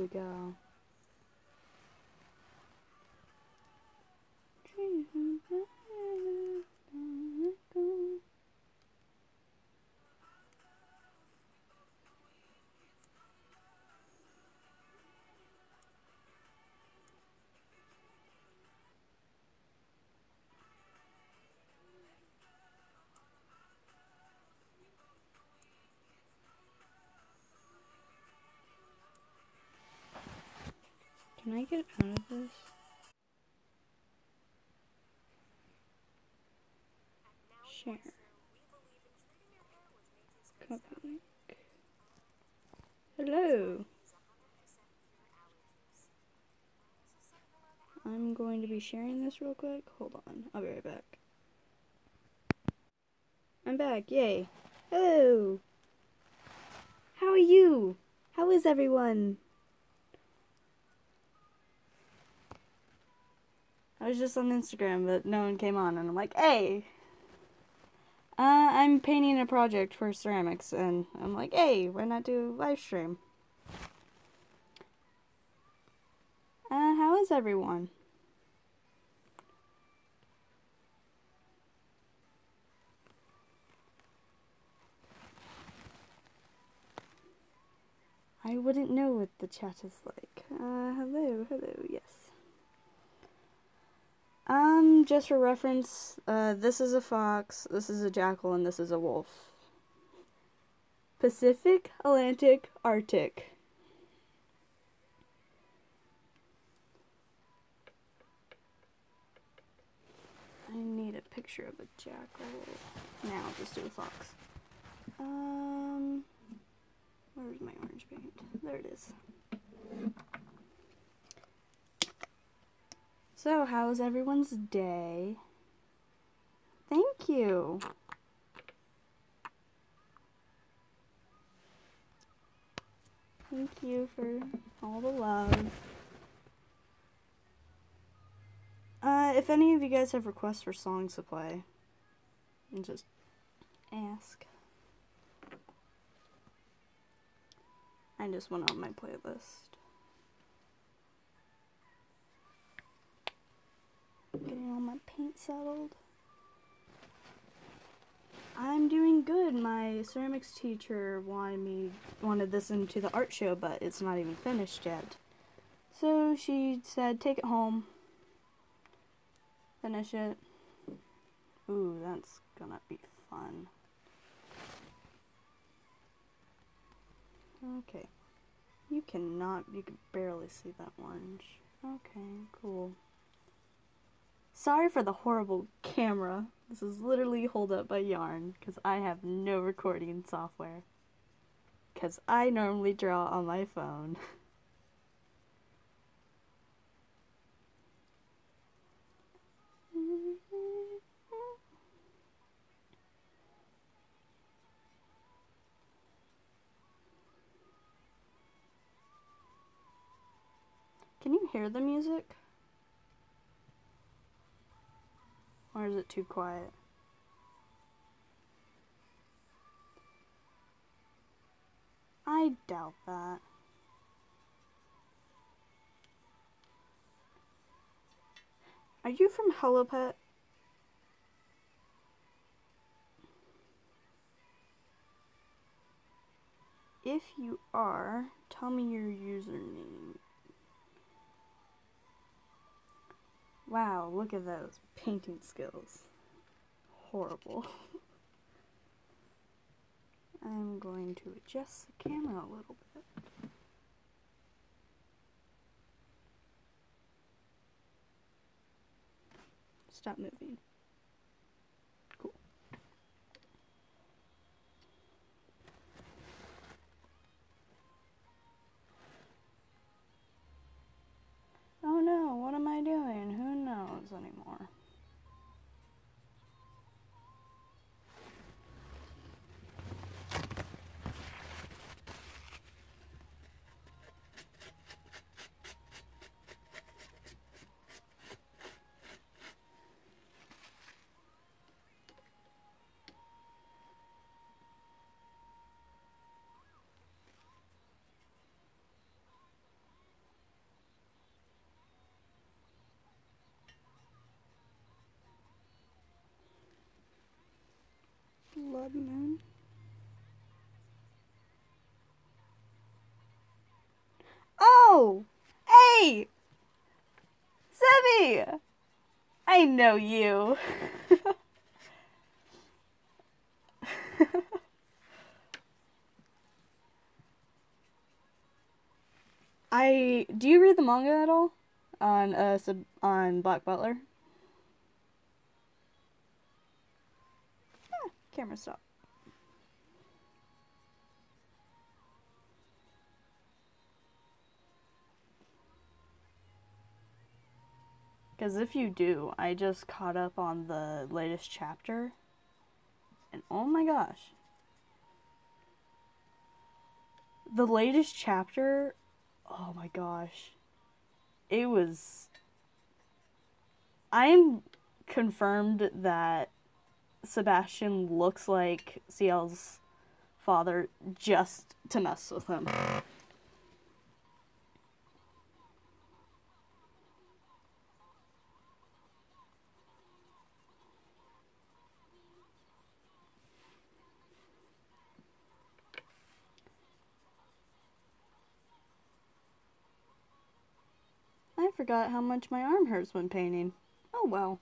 we go. Can I get out of this? Share. Copy link. Hello. I'm going to be sharing this real quick. Hold on. I'll be right back. I'm back. Yay. Hello. How are you? How is everyone? I was just on Instagram, but no one came on, and I'm like, hey. I'm painting a project for ceramics, and I'm like, hey, why not do a live stream? How is everyone? I wouldn't know what the chat is like. Hello, yes. Just for reference, this is a fox, this is a jackal, and this is a wolf. Pacific, Atlantic, Arctic. I need a picture of a jackal. Now I'll just do a fox. Where's my orange paint? There it is. So, how's everyone's day? Thank you. Thank you for all the love. If any of you guys have requests for songs to play, just ask. I just went on my playlist. Getting all my paint settled. I'm doing good. My ceramics teacher wanted this into the art show, but it's not even finished yet. So she said, take it home. Finish it. Ooh, that's gonna be fun. Okay. You can barely see that orange. Okay, cool. Sorry for the horrible camera. This is literally held up by Yarn, because I have no recording software. Because I normally draw on my phone. Can you hear the music? Or is it too quiet? I doubt that. Are you from Hello Pet? If you are, tell me your username. Wow, look at those painting skills. Horrible. I'm going to adjust the camera a little bit. Stop moving. Cool. Oh no, what am I doing? Who knows anymore? blood moon. Oh! Hey! Sebby! I know you. Do you read the manga at all? On Black Butler? Ah, camera stop. Because if you do, I just caught up on the latest chapter. And oh my gosh. The latest chapter, oh my gosh. It was... I'm confirmed that Sebastian looks like Ciel's father just to mess with him. I forgot how much my arm hurts when painting. Oh well.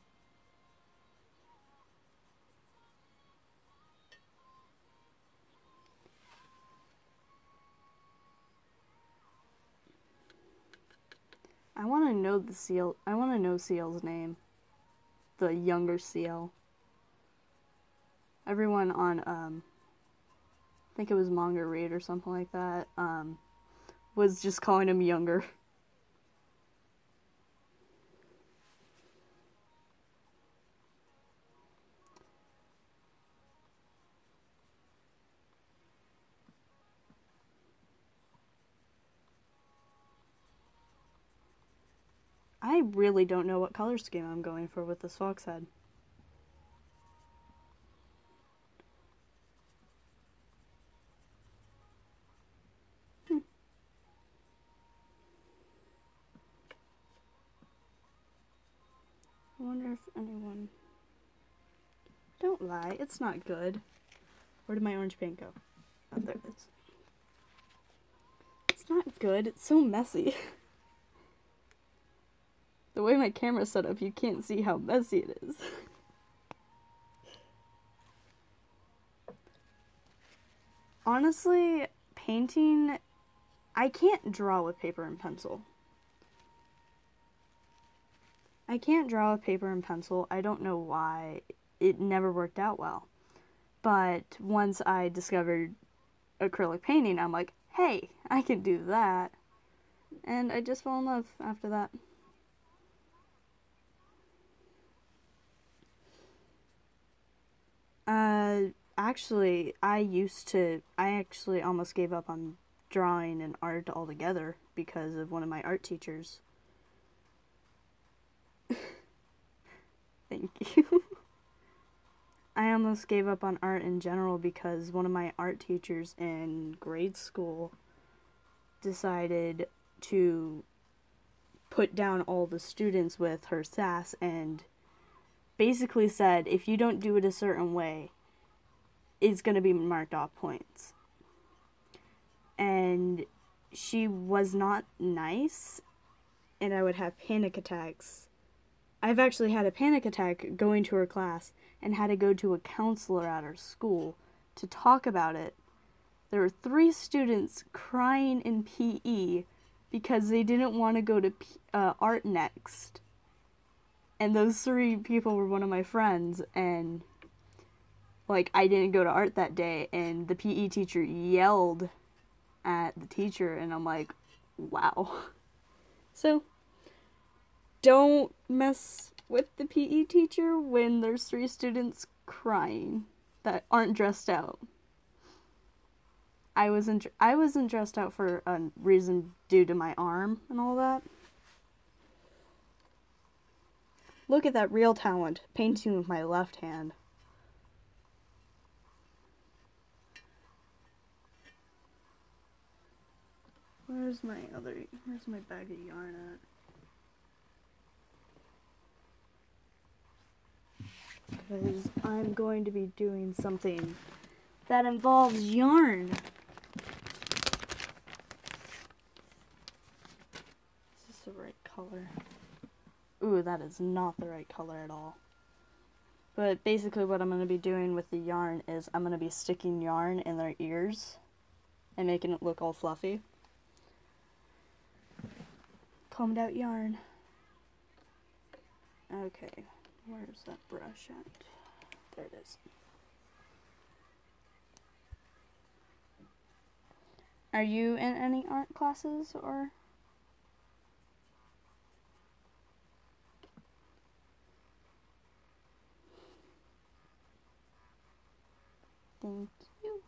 I want to know I want to know Ciel's name. The younger Ciel. Everyone on, I think it was Manga Read or something like that, was just calling him younger. I really don't know what color scheme I'm going for with this fox head. I wonder if anyone... Don't lie, it's not good. Where did my orange paint go? Oh, there it is. It's not good, it's so messy. The way my camera's set up, you can't see how messy it is. Honestly, painting, I can't draw with paper and pencil. I can't draw with paper and pencil. I don't know why. It never worked out well. But once I discovered acrylic painting, I'm like, hey, I can do that. And I just fell in love after that. Actually, I actually almost gave up on drawing and art altogether because of one of my art teachers. Thank you. I almost gave up on art in general because one of my art teachers in grade school decided to put down all the students with her sass and basically said, if you don't do it a certain way, it's going to be marked off points. And she was not nice, and I would have panic attacks. I've actually had a panic attack going to her class and had to go to a counselor at our school to talk about it. There were 3 students crying in PE because they didn't want to go to art next. And those 3 people were one of my friends, and like, I didn't go to art that day, and the PE teacher yelled at the teacher, and I'm like, wow. So, don't mess with the PE teacher when there's 3 students crying that aren't dressed out. I wasn't dressed out for a reason due to my arm and all that. Look at that real talent, painting with my left hand. Where's my bag of yarn at? because I'm going to be doing something that involves yarn. Is this the right color? Ooh, that is not the right color at all. But basically what I'm going to be doing with the yarn is I'm going to be sticking yarn in their ears and making it look all fluffy. Combed out yarn. Okay, where's that brush at? There it is. Are you in any art classes or? Thank you.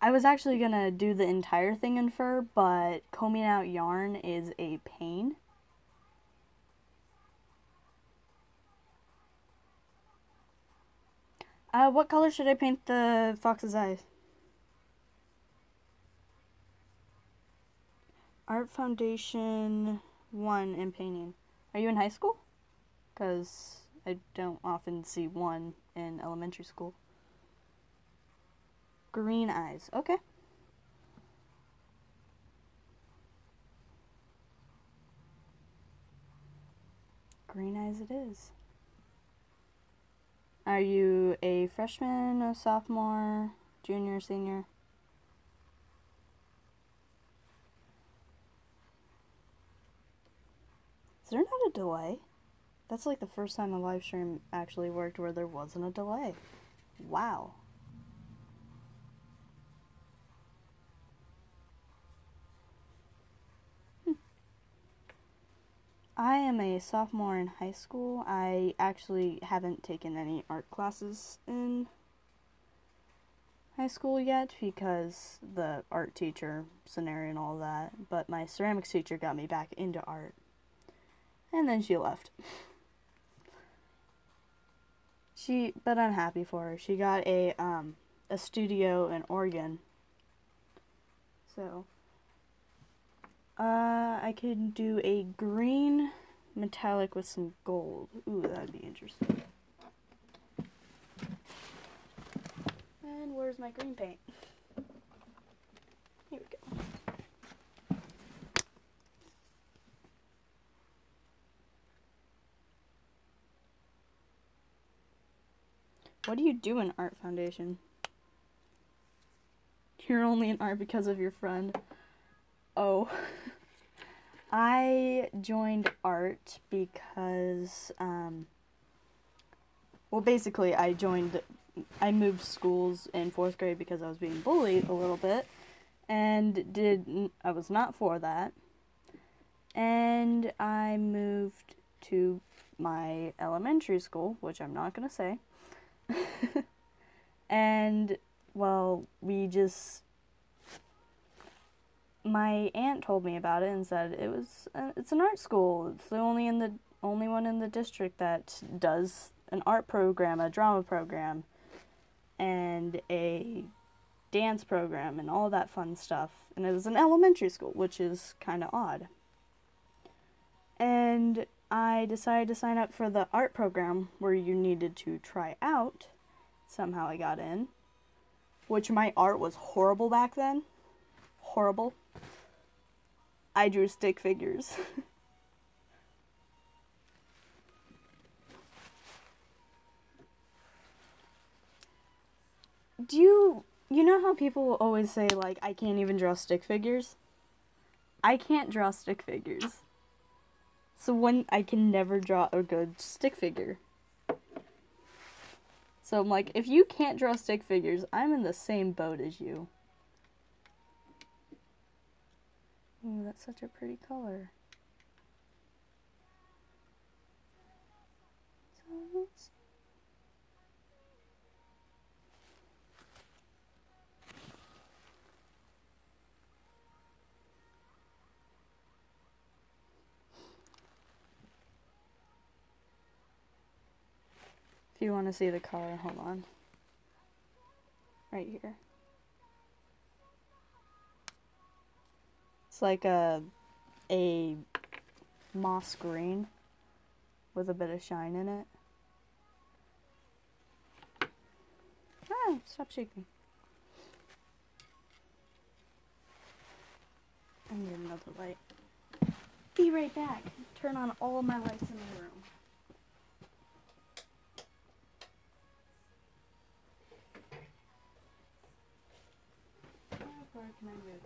I was actually gonna do the entire thing in fur, but combing out yarn is a pain. What color should I paint the fox's eyes? Art Foundation 1 in painting. Are you in high school? Because I don't often see 1 in elementary school. Green eyes. Okay. Green eyes it is. Are you a freshman, a sophomore, junior, senior? Is there not a delay? That's like the first time the live stream actually worked where there wasn't a delay. Wow. I am a sophomore in high school. I actually haven't taken any art classes in high school yet because the art teacher scenario and all that, but my ceramics teacher got me back into art. And then she left. But I'm happy for her. She got a studio in Oregon. So I could do a green metallic with some gold. Ooh, that'd be interesting. And where's my green paint? Here we go. What do you do in Art Foundation? You're only in art because of your friend. Oh. I joined art because, well, basically I moved schools in 4th grade because I was being bullied a little bit, and I was not for that, and I moved to my elementary school, which I'm not gonna say, and, well, my aunt told me about it and said it's an art school. It's the only one in the district that does an art program, a drama program, and a dance program, and all that fun stuff. And it was an elementary school, which is kind of odd. And I decided to sign up for the art program where you needed to try out. Somehow I got in, which my art was horrible back then. Horrible. I drew stick figures. You know how people always say, like, I can't even draw stick figures? I can't draw stick figures. So when I can never draw a good stick figure. So I'm like, if you can't draw stick figures, I'm in the same boat as you. Ooh, that's such a pretty color. If you want to see the color, hold on. Right here. It's like a moss green with a bit of shine in it. Ah, stop shaking. I need another light. Be right back. Turn on all my lights in the room. How far can I move you?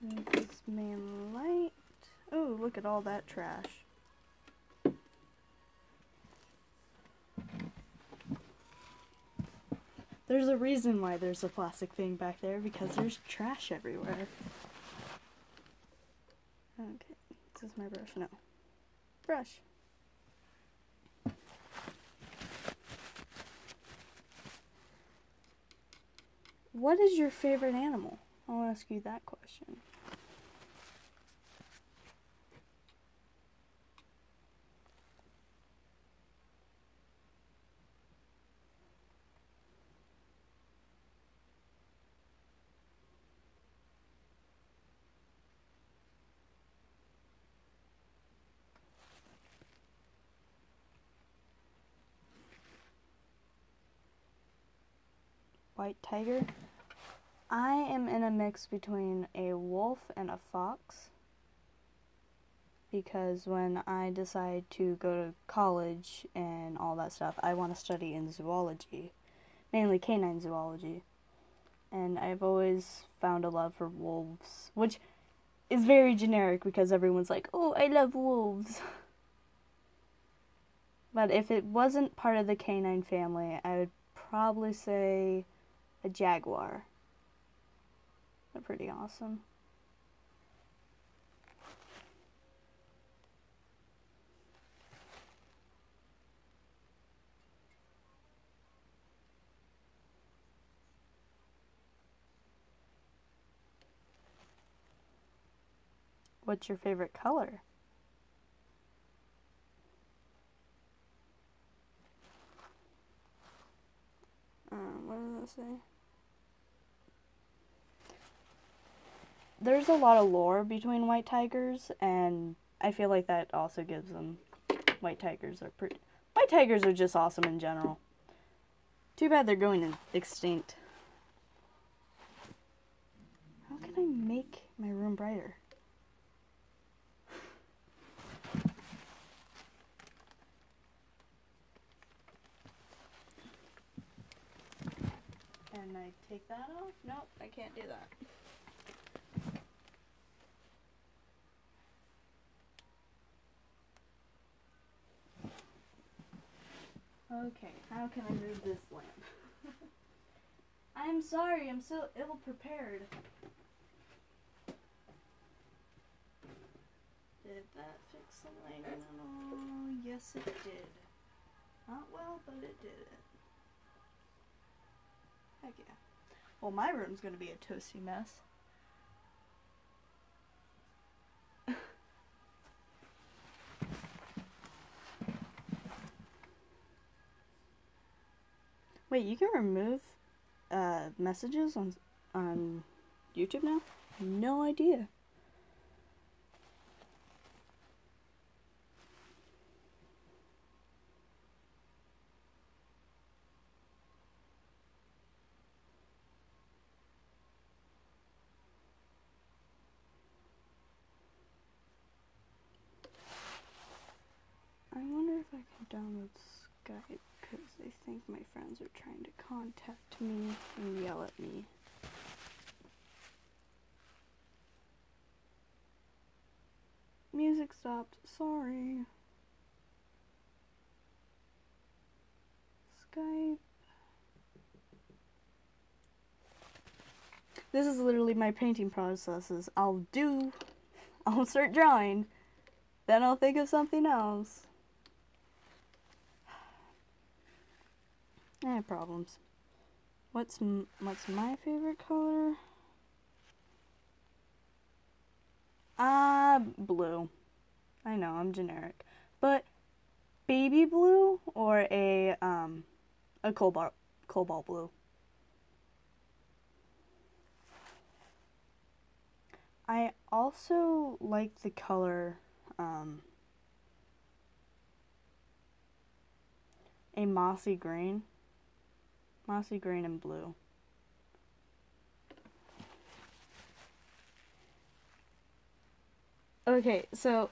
Move this main light. Oh, look at all that trash. There's a reason why there's a plastic thing back there, because there's trash everywhere. Okay, this is my brush. No. Brush. What is your favorite animal? I'll ask you that question. White tiger? I am in a mix between a wolf and a fox, because when I decide to go to college and all that stuff, I want to study in zoology, mainly canine zoology, and I've always found a love for wolves, which is very generic because everyone's like, oh, I love wolves. But if it wasn't part of the canine family, I would probably say a jaguar. They're pretty awesome. What's your favorite color? What does that say? There's a lot of lore between white tigers, and I feel like that also gives them... White tigers are just awesome in general. Too bad they're going extinct. How can I make my room brighter? Can I take that off? Nope, I can't do that. Okay, how can I move this lamp? I'm sorry, I'm so ill-prepared. Did that fix the lighting at all? Yes, it did. Not well, but it did it. Heck yeah. Well, my room's gonna be a toasty mess. Wait, you can remove messages on YouTube now? No idea. I wonder if I can download Skype, because I think my friends are trying to contact me and yell at me. Music stopped. Sorry. Skype. This is literally my painting processes. I'll start drawing, then I'll think of something else. I have problems. What's my favorite color? Blue. I know, I'm generic. But baby blue or a cobalt blue. I also like the color a mossy green and blue. Okay, so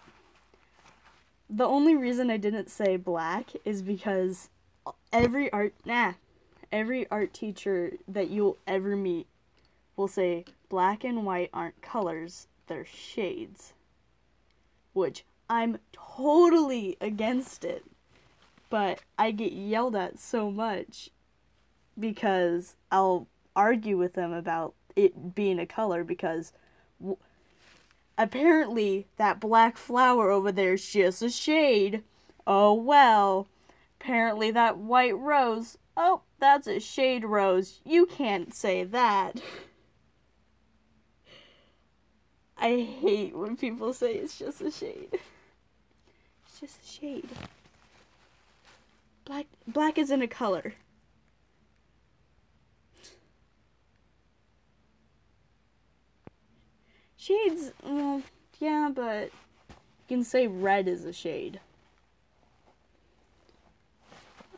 the only reason I didn't say black is because every art teacher that you'll ever meet will say black and white aren't colors, they're shades. Which I'm totally against it. But I get yelled at so much because I'll argue with them about it being a color because apparently that black flower over there is just a shade. Oh well. Apparently that white rose, oh, that's a shade rose. You can't say that. I hate when people say it's just a shade. It's just a shade. Black isn't a color. Shades, well, yeah, but you can say red is a shade.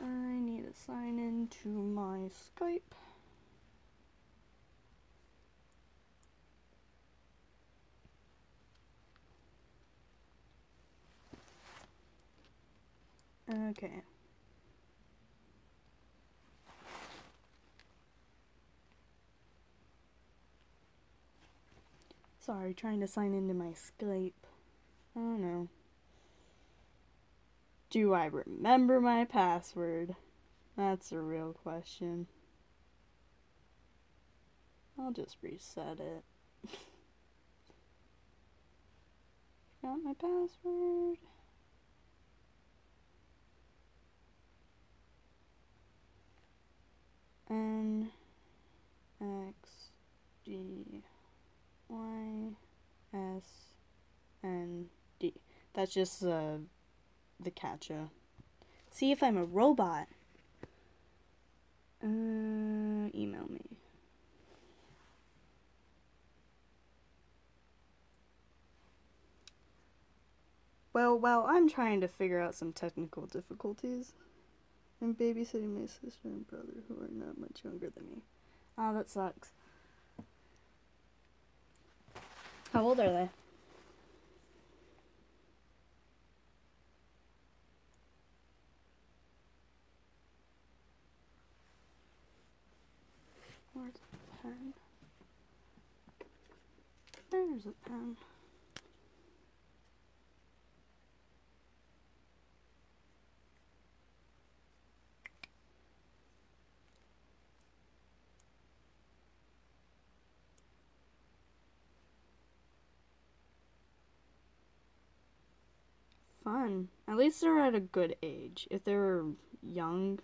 I need to sign into my Skype. Okay. Sorry, trying to sign into my Skype. Oh no. Do I remember my password? That's a real question. I'll just reset it. Forgot my password. N X D Y S N D. That's just the CAPTCHA. See if I'm a robot. Email me. Well, while I'm trying to figure out some technical difficulties, I'm babysitting my sister and brother who are not much younger than me. Oh, that sucks. How old are they? Where's a pen? There's a pen. Fun. At least they're at a good age. If they were young, I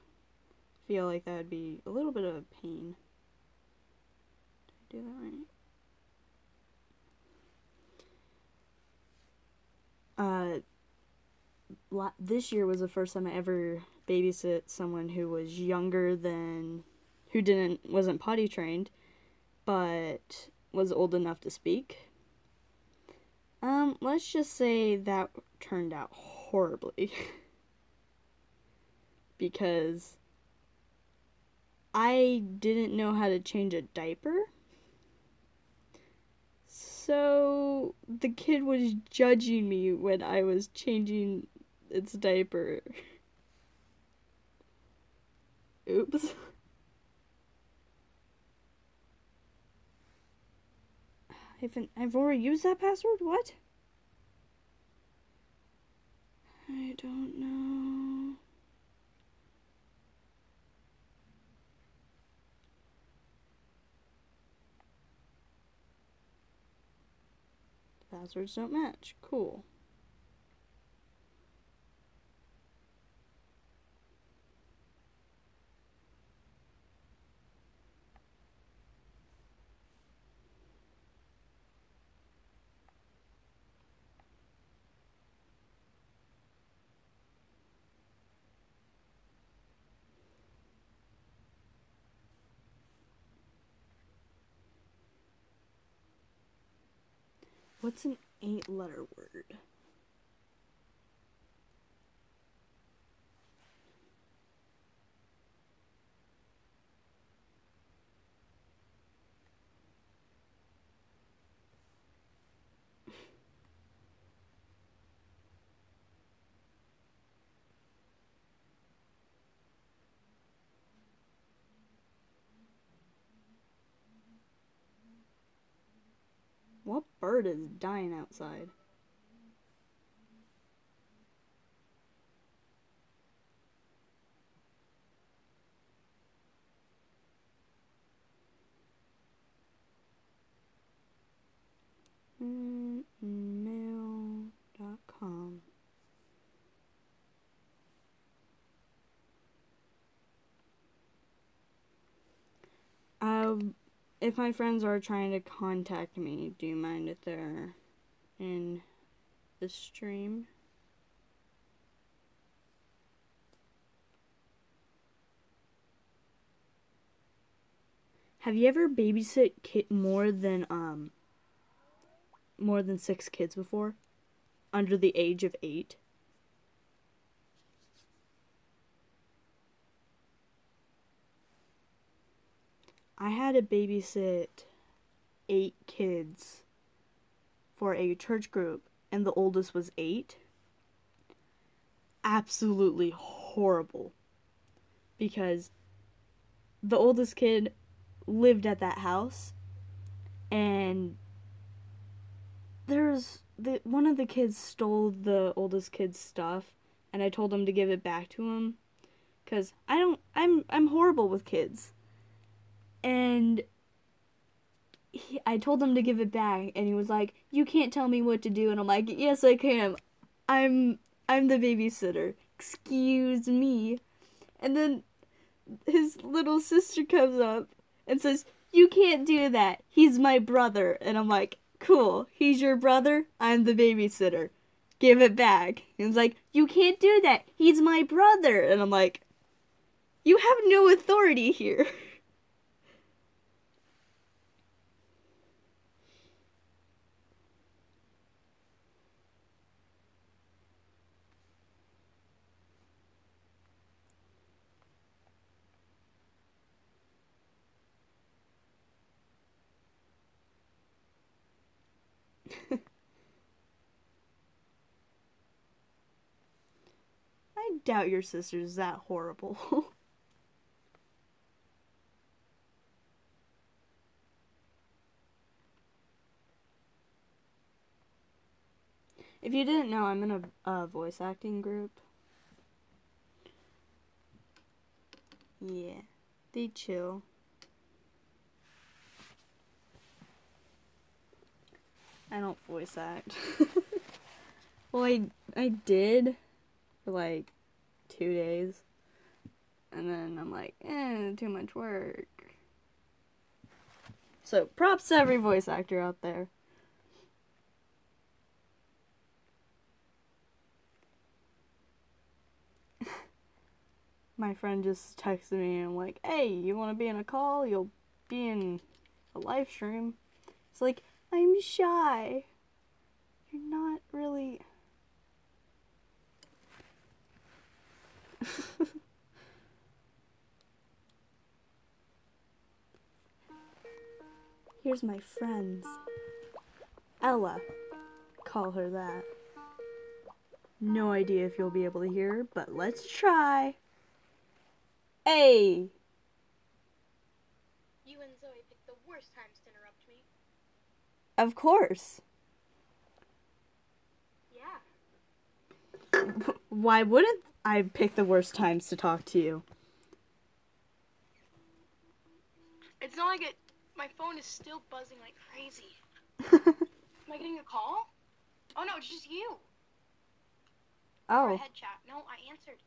feel like that would be a little bit of a pain. Did I do that right? This year was the first time I ever babysit someone who was younger than, wasn't potty trained, but was old enough to speak. Let's just say that turned out horribly. Because I didn't know how to change a diaper. So the kid was judging me when I was changing its diaper. Oops. I've already used that password? What? I don't know. Passwords don't match. Cool. What's an 8-letter word? What bird is dying outside? Mail.com. If my friends are trying to contact me, do you mind if they're in the stream? Have you ever babysit more than 6 kids before? Under the age of 8? I had to babysit 8 kids for a church group, and the oldest was 8. Absolutely horrible. Because the oldest kid lived at that house, and one of the kids stole the oldest kid's stuff, and I told him to give it back to him, because I'm horrible with kids. And I told him to give it back, and he was like, "You can't tell me what to do." And I'm like, "Yes, I can. I'm the babysitter. Excuse me." And then his little sister comes up and says, "You can't do that. He's my brother." And I'm like, "Cool. He's your brother. I'm the babysitter. Give it back." And he's like, "You can't do that. He's my brother." And I'm like, "You have no authority here." I doubt your sister's that horrible. If you didn't know, I'm in a voice acting group. Yeah, they chill. I don't voice act. Well, I did for like 2 days. And then I'm like, too much work. So, props to every voice actor out there. My friend just texted me and I'm like, "Hey, you want to be in a call? You'll be in a live stream." It's like, "I'm shy." You're not really... Here's my friends. Ella. Call her that. No idea if you'll be able to hear her, but let's try. Hey! You and Zoe picked the worst times to interrupt me. Of course. Yeah. Why wouldn't I pick the worst times to talk to you? It's not like my phone is still buzzing like crazy. Am I getting a call? Oh no, it's just you. Oh. Or a head chat. No, I answered.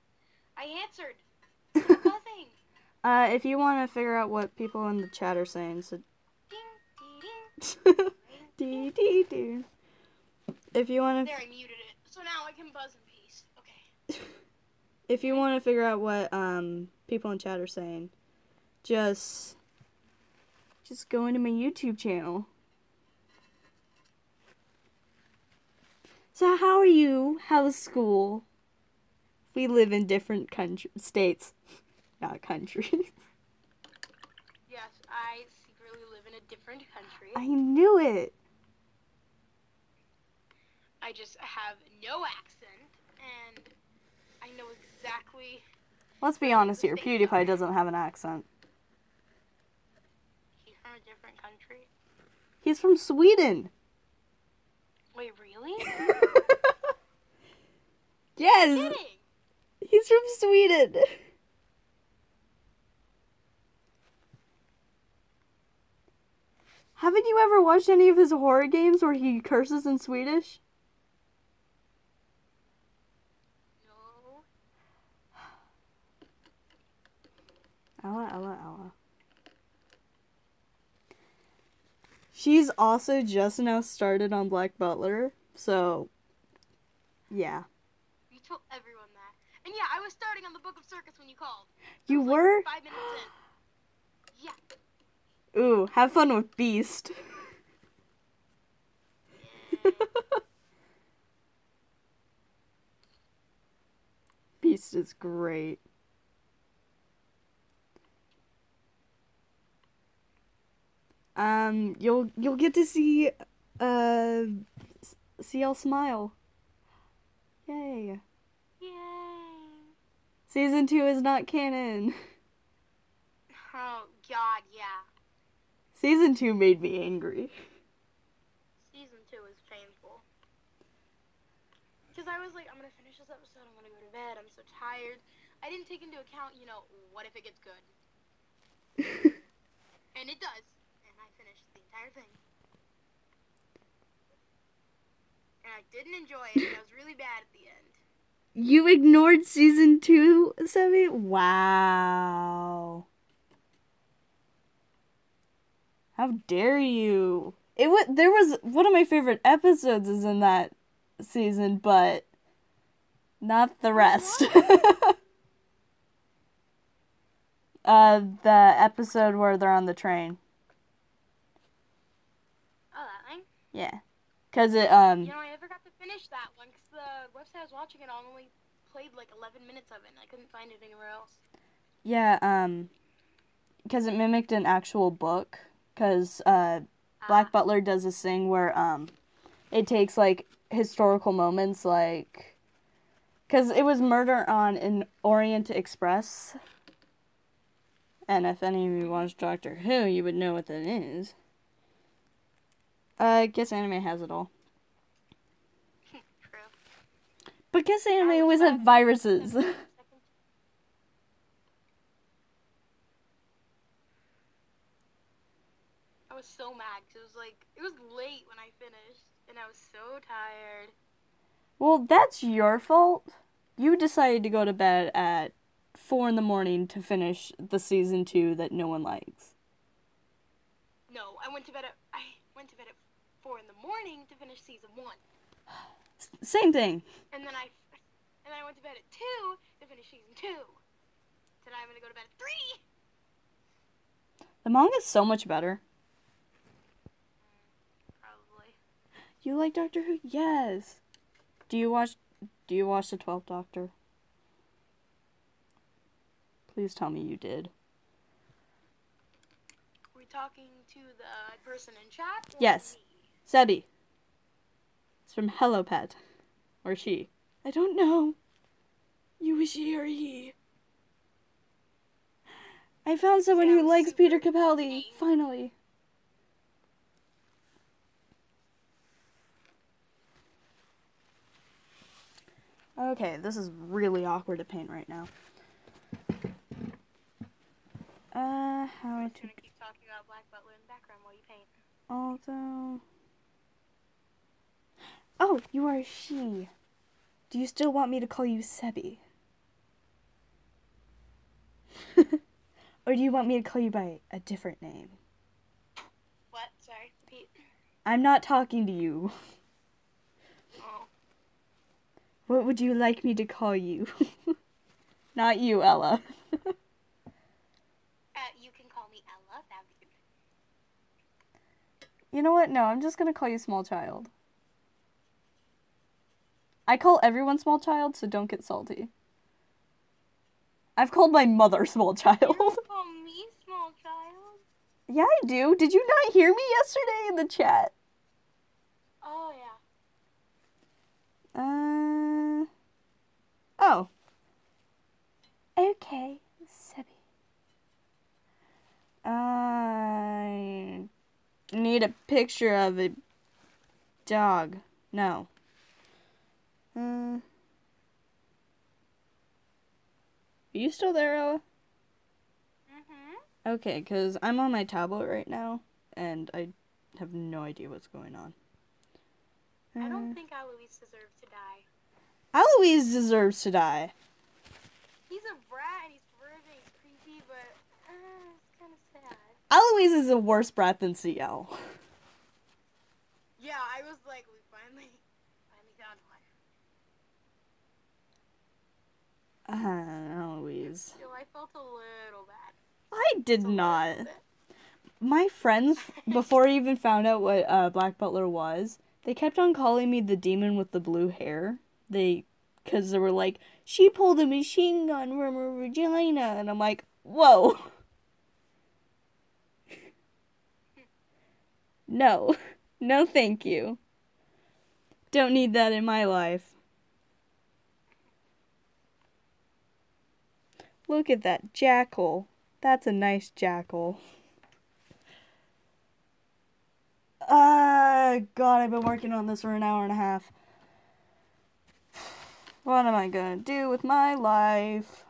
It's buzzing. If you want to figure out what people in the chat are saying, so... Ding, dee, ding. Dee dee dee. If you want to... There, I muted it. So now I can buzz in peace. Okay. If you want to figure out what people in chat are saying, just go into my YouTube channel. So how are you? How's school? We live in different states, not countries. Yes, I secretly live in a different country. I knew it. I just have no accent, and I know exactly. Let's be honest here, PewDiePie doesn't have an accent. He's from a different country. He's from Sweden. Wait, really? Yes. I'm kidding. He's from Sweden. Haven't you ever watched any of his horror games where he curses in Swedish? No. Ella. She's also just now started on Black Butler, so yeah. You told everyone that. And yeah, I was starting on the Book of Circus when you called. You I was were? like 5 minutes in. Yeah. Ooh, have fun with Beast. Yeah. Beast is great. You'll get to see CL smile. Yay. Yay. Season 2 is not canon. Oh, God, yeah. Season 2 made me angry. Season 2 is painful. Because I was like, I'm going to finish this episode, I'm going to go to bed, I'm so tired. I didn't take into account, what if it gets good? And it does. And I finished the entire thing. And I didn't enjoy it, and I was really bad at the end. You ignored season 2, Sebi? Wow. How dare you? There was one of my favorite episodes is in that season, but not the rest. The episode where they're on the train. Oh, that thing? Yeah. 'Cause it I never got to finish that one, because the website I was watching it on only played like 11 minutes of it, and I couldn't find it anywhere else. Yeah, 'cause it mimicked an actual book. 'Cause Black Butler does this thing where it takes like historical moments, like 'cause it was Murder on an Orient Express, and if any of you watch Doctor Who, you would know what that is. Guess Anime has it all. True. But Guess Anime always had viruses. I was so mad, 'cause it was late when I finished, and I was so tired. Well, that's your fault. You decided to go to bed at 4 in the morning to finish the season 2 that no one likes. No, I went to bed at 4 in the morning to finish season 1. Same thing. And then I went to bed at 2 to finish season 2. Tonight I'm gonna go to bed at 3. The manga's so much better. Probably. You like Doctor Who? Yes. Do you watch the 12th Doctor? Please tell me you did. Are we talking to the person in chat? Or Yes. me? Sebi. It's from Hello Pet. Or she. I don't know. You a she or he? I found someone who likes Peter Capaldi. Finally. Okay, this is really awkward to paint right now. How I'm I just gonna keep talking about Black Butler in the background while you paint. also. Oh, you are a she. Do you still want me to call you Sebi? Or do you want me to call you by a different name? What? Sorry, repeat. I'm not talking to you. Oh. What would you like me to call you? Not you, Ella. You can call me Ella. That'd be good. You know what? No, I'm just gonna call you Small Child. I call everyone small child, so don't get salty. I've called my mother small child. You don't call me small child. Yeah, I do. Did you not hear me yesterday in the chat? Oh, yeah. Oh. Okay, Sebby. I need a picture of a dog. No. Are you still there, Ella? Mm-hmm. Okay, because I'm on my tablet right now, and I have no idea what's going on. I don't think Alois deserves to die. Alois deserves to die. He's a brat and he's virgin, he's creepy, but it's kind of sad. Alois is a worse brat than CL. Yeah, I was like, we finally found one. Alois. Still, I felt a little bad. I did Just a not. little bit. My friends, before I even found out what Black Butler was, they kept on calling me the demon with the blue hair. Because they were like, she pulled a machine gun from her vagina. And I'm like, whoa. No. No, thank you. Don't need that in my life. Look at that jackal. That's a nice jackal. God, I've been working on this for an hour and a half. What am I gonna do with my life?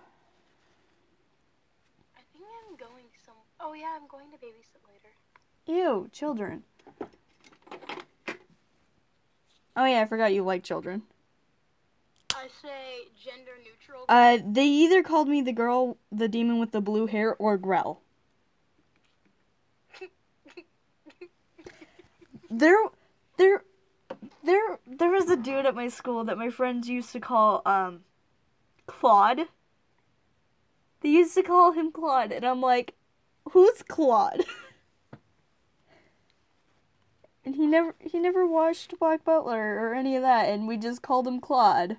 I think I'm going some. Oh yeah, I'm going to babysit later. Ew, children. Oh yeah, I forgot you like children. I say gender neutral. They either called me the demon with the blue hair, or Grell. There was a dude at my school that my friends used to call, Claude. They used to call him Claude, and I'm like, who's Claude? And he never watched Black Butler or any of that, and we just called him Claude.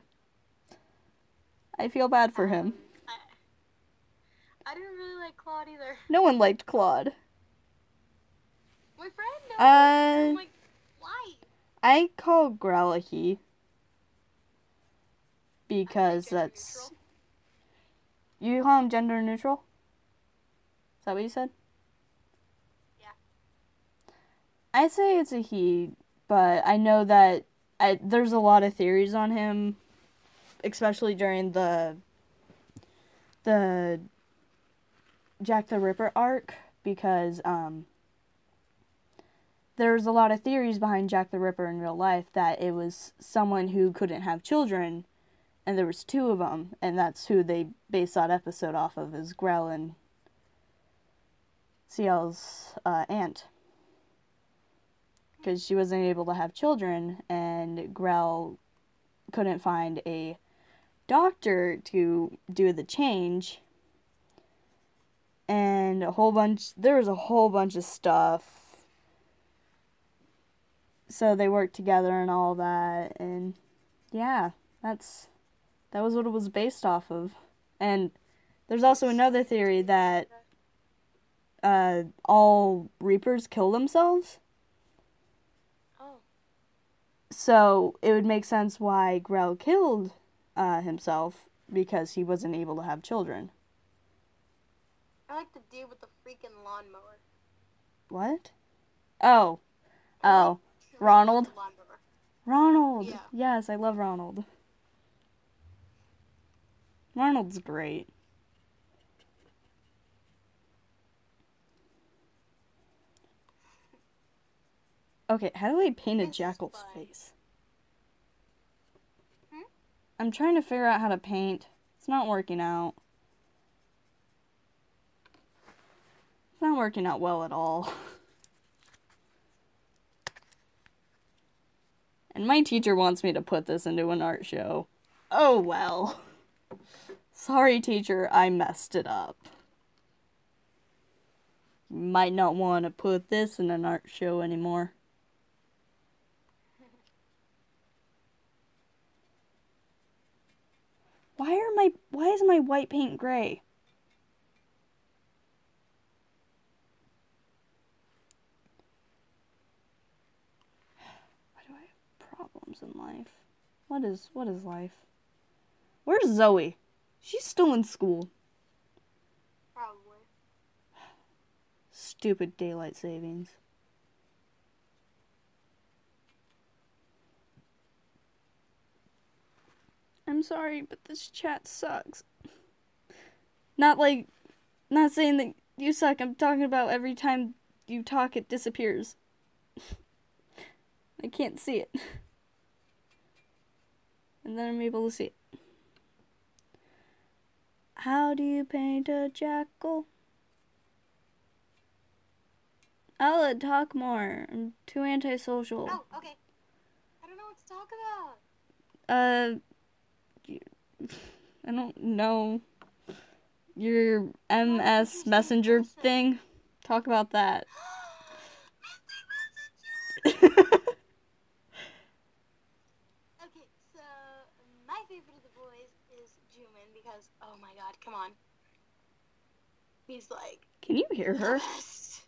I feel bad for him. I didn't really like Claude either. No one liked Claude. My friend does. I'm like, why? I call Grell a he. Because that's... Neutral. You call him gender neutral? Is that what you said? Yeah. I say it's a he, but I know that there's a lot of theories on him, especially during the Jack the Ripper arc, because there's a lot of theories behind Jack the Ripper in real life that it was someone who couldn't have children, and there was two of them, and that's who they based that episode off of, is Grell and CL's aunt. Because she wasn't able to have children, and Grell couldn't find a doctor to do the change. And there was a whole bunch of stuff. So they worked together and all that, and yeah, that was what it was based off of. And there's also another theory that all Reapers kill themselves. Oh. So it would make sense why Grell killed himself, because he wasn't able to have children. I like the dude with the freaking lawnmower. What? Oh. Ronald? Lawnmower. Ronald! Yeah. Yes, I love Ronald. Ronald's great. Okay, how do I paint a This is jackal's fun. face? Hmm? I'm trying to figure out how to paint. It's not working out. It's not working out well at all. And my teacher wants me to put this into an art show. Oh well. Sorry, teacher, I messed it up. You might not want to put this in an art show anymore. is my white paint gray? Why do I have problems in life? What is life? Where's Zoe? She's still in school. Probably. Stupid daylight savings. I'm sorry, but this chat sucks. Not saying that you suck. I'm talking about every time you talk, it disappears. I can't see it. And then I'm able to see it. How do you paint a jackal? Ella, talk more. I'm too antisocial. Oh, okay. I don't know what to talk about. I don't know. Your MS Messenger thing? Talk about that. Okay, so my favorite of the boys is Juman because, oh my god, come on. He's like... Can you hear her? Yes.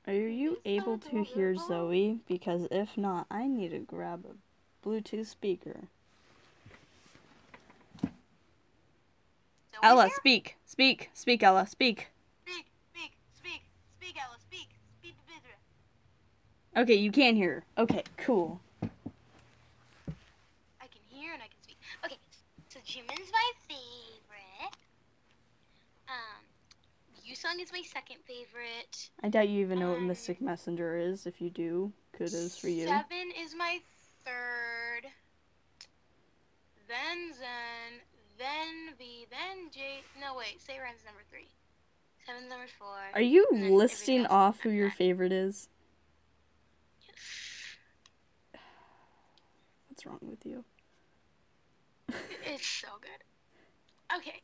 Are you able to hear Zoe? Because if not, I need to grab a Bluetooth speaker. Ella, speak. Speak, Ella, speak. Speak, Ella, speak. Okay, you can hear her. Okay, cool. I can hear and I can speak. Okay, so Juman's my favorite. Yusung is my second favorite. I doubt you even know what Mystic Messenger is. If you do, kudos for you. 7 is my third. Then Zen. Then V. Then J. No, wait. Seiran's number 3. 7's number 4. Are you listing off who your favorite is? Yes. What's wrong with you? It's so good. Okay.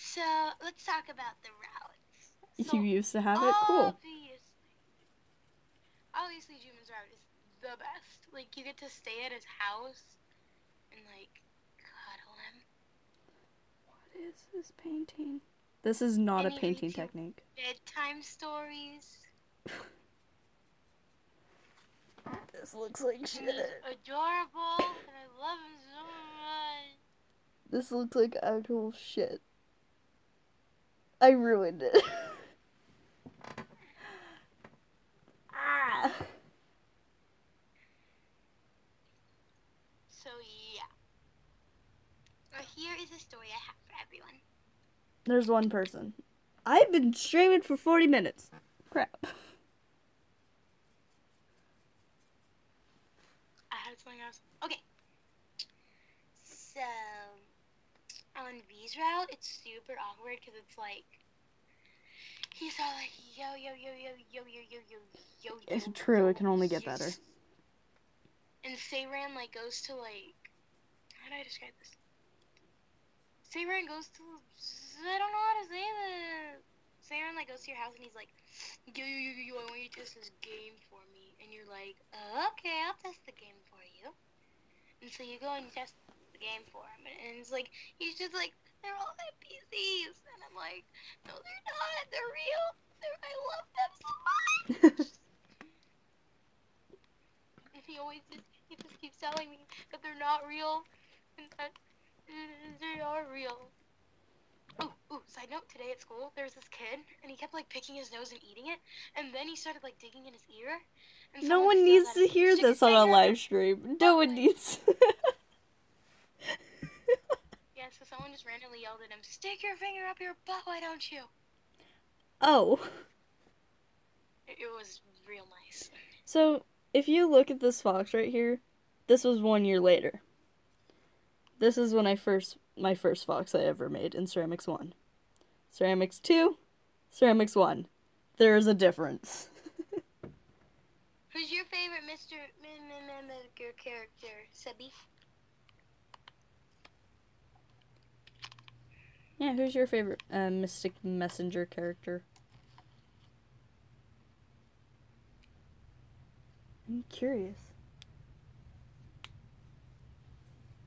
So, let's talk about the routes. So, you used to have it? Cool. Obviously, Juman's route is the best. Like, you get to stay at his house and, like, cuddle him. What is this painting? This is not a painting technique. Bedtime stories. This looks like shit. He's adorable, and I love him so much. This looks like actual shit. I ruined it. Ah. So, yeah. Here is a story I have for everyone. There's one person. I've been streaming for 40 minutes. Crap. I had something else. Okay. So, on V's route, it's super awkward because it's like, he's all like, yo, yo, yo, yo, yo, yo, yo, yo, yo, yo. It's true, it can only get better. And Seiran, like, goes to, like, how do I describe this? Seiran goes to, I don't know how to say this. Seiran, like, goes to your house and he's like, yo, yo, yo, yo, I want you to test this game for me. And you're like, okay, I'll test the game for you. And so you go and you test the game for him. And it's like, he's just like, they're all NPCs. And I'm like, no, they're not. They're real. I love them so much. And he just keeps telling me that they're not real. And that they are real. Ooh, side note, today at school, there was this kid, and he kept, like, picking his nose and eeting it, and then he started, like, digging in his ear. And no one needs to hear this on a live stream. No one needs. Yeah, so someone just randomly yelled at him, stick your finger up your butt, why don't you? Oh. It was real nice. So, if you look at this fox right here, this was 1 year later. This is when my first fox I ever made in Ceramics 1. Ceramics 2, Ceramics 1. There is a difference. Who's your favorite Mr. character, Sebi? Yeah, who's your favorite Mystic Messenger character? I'm curious.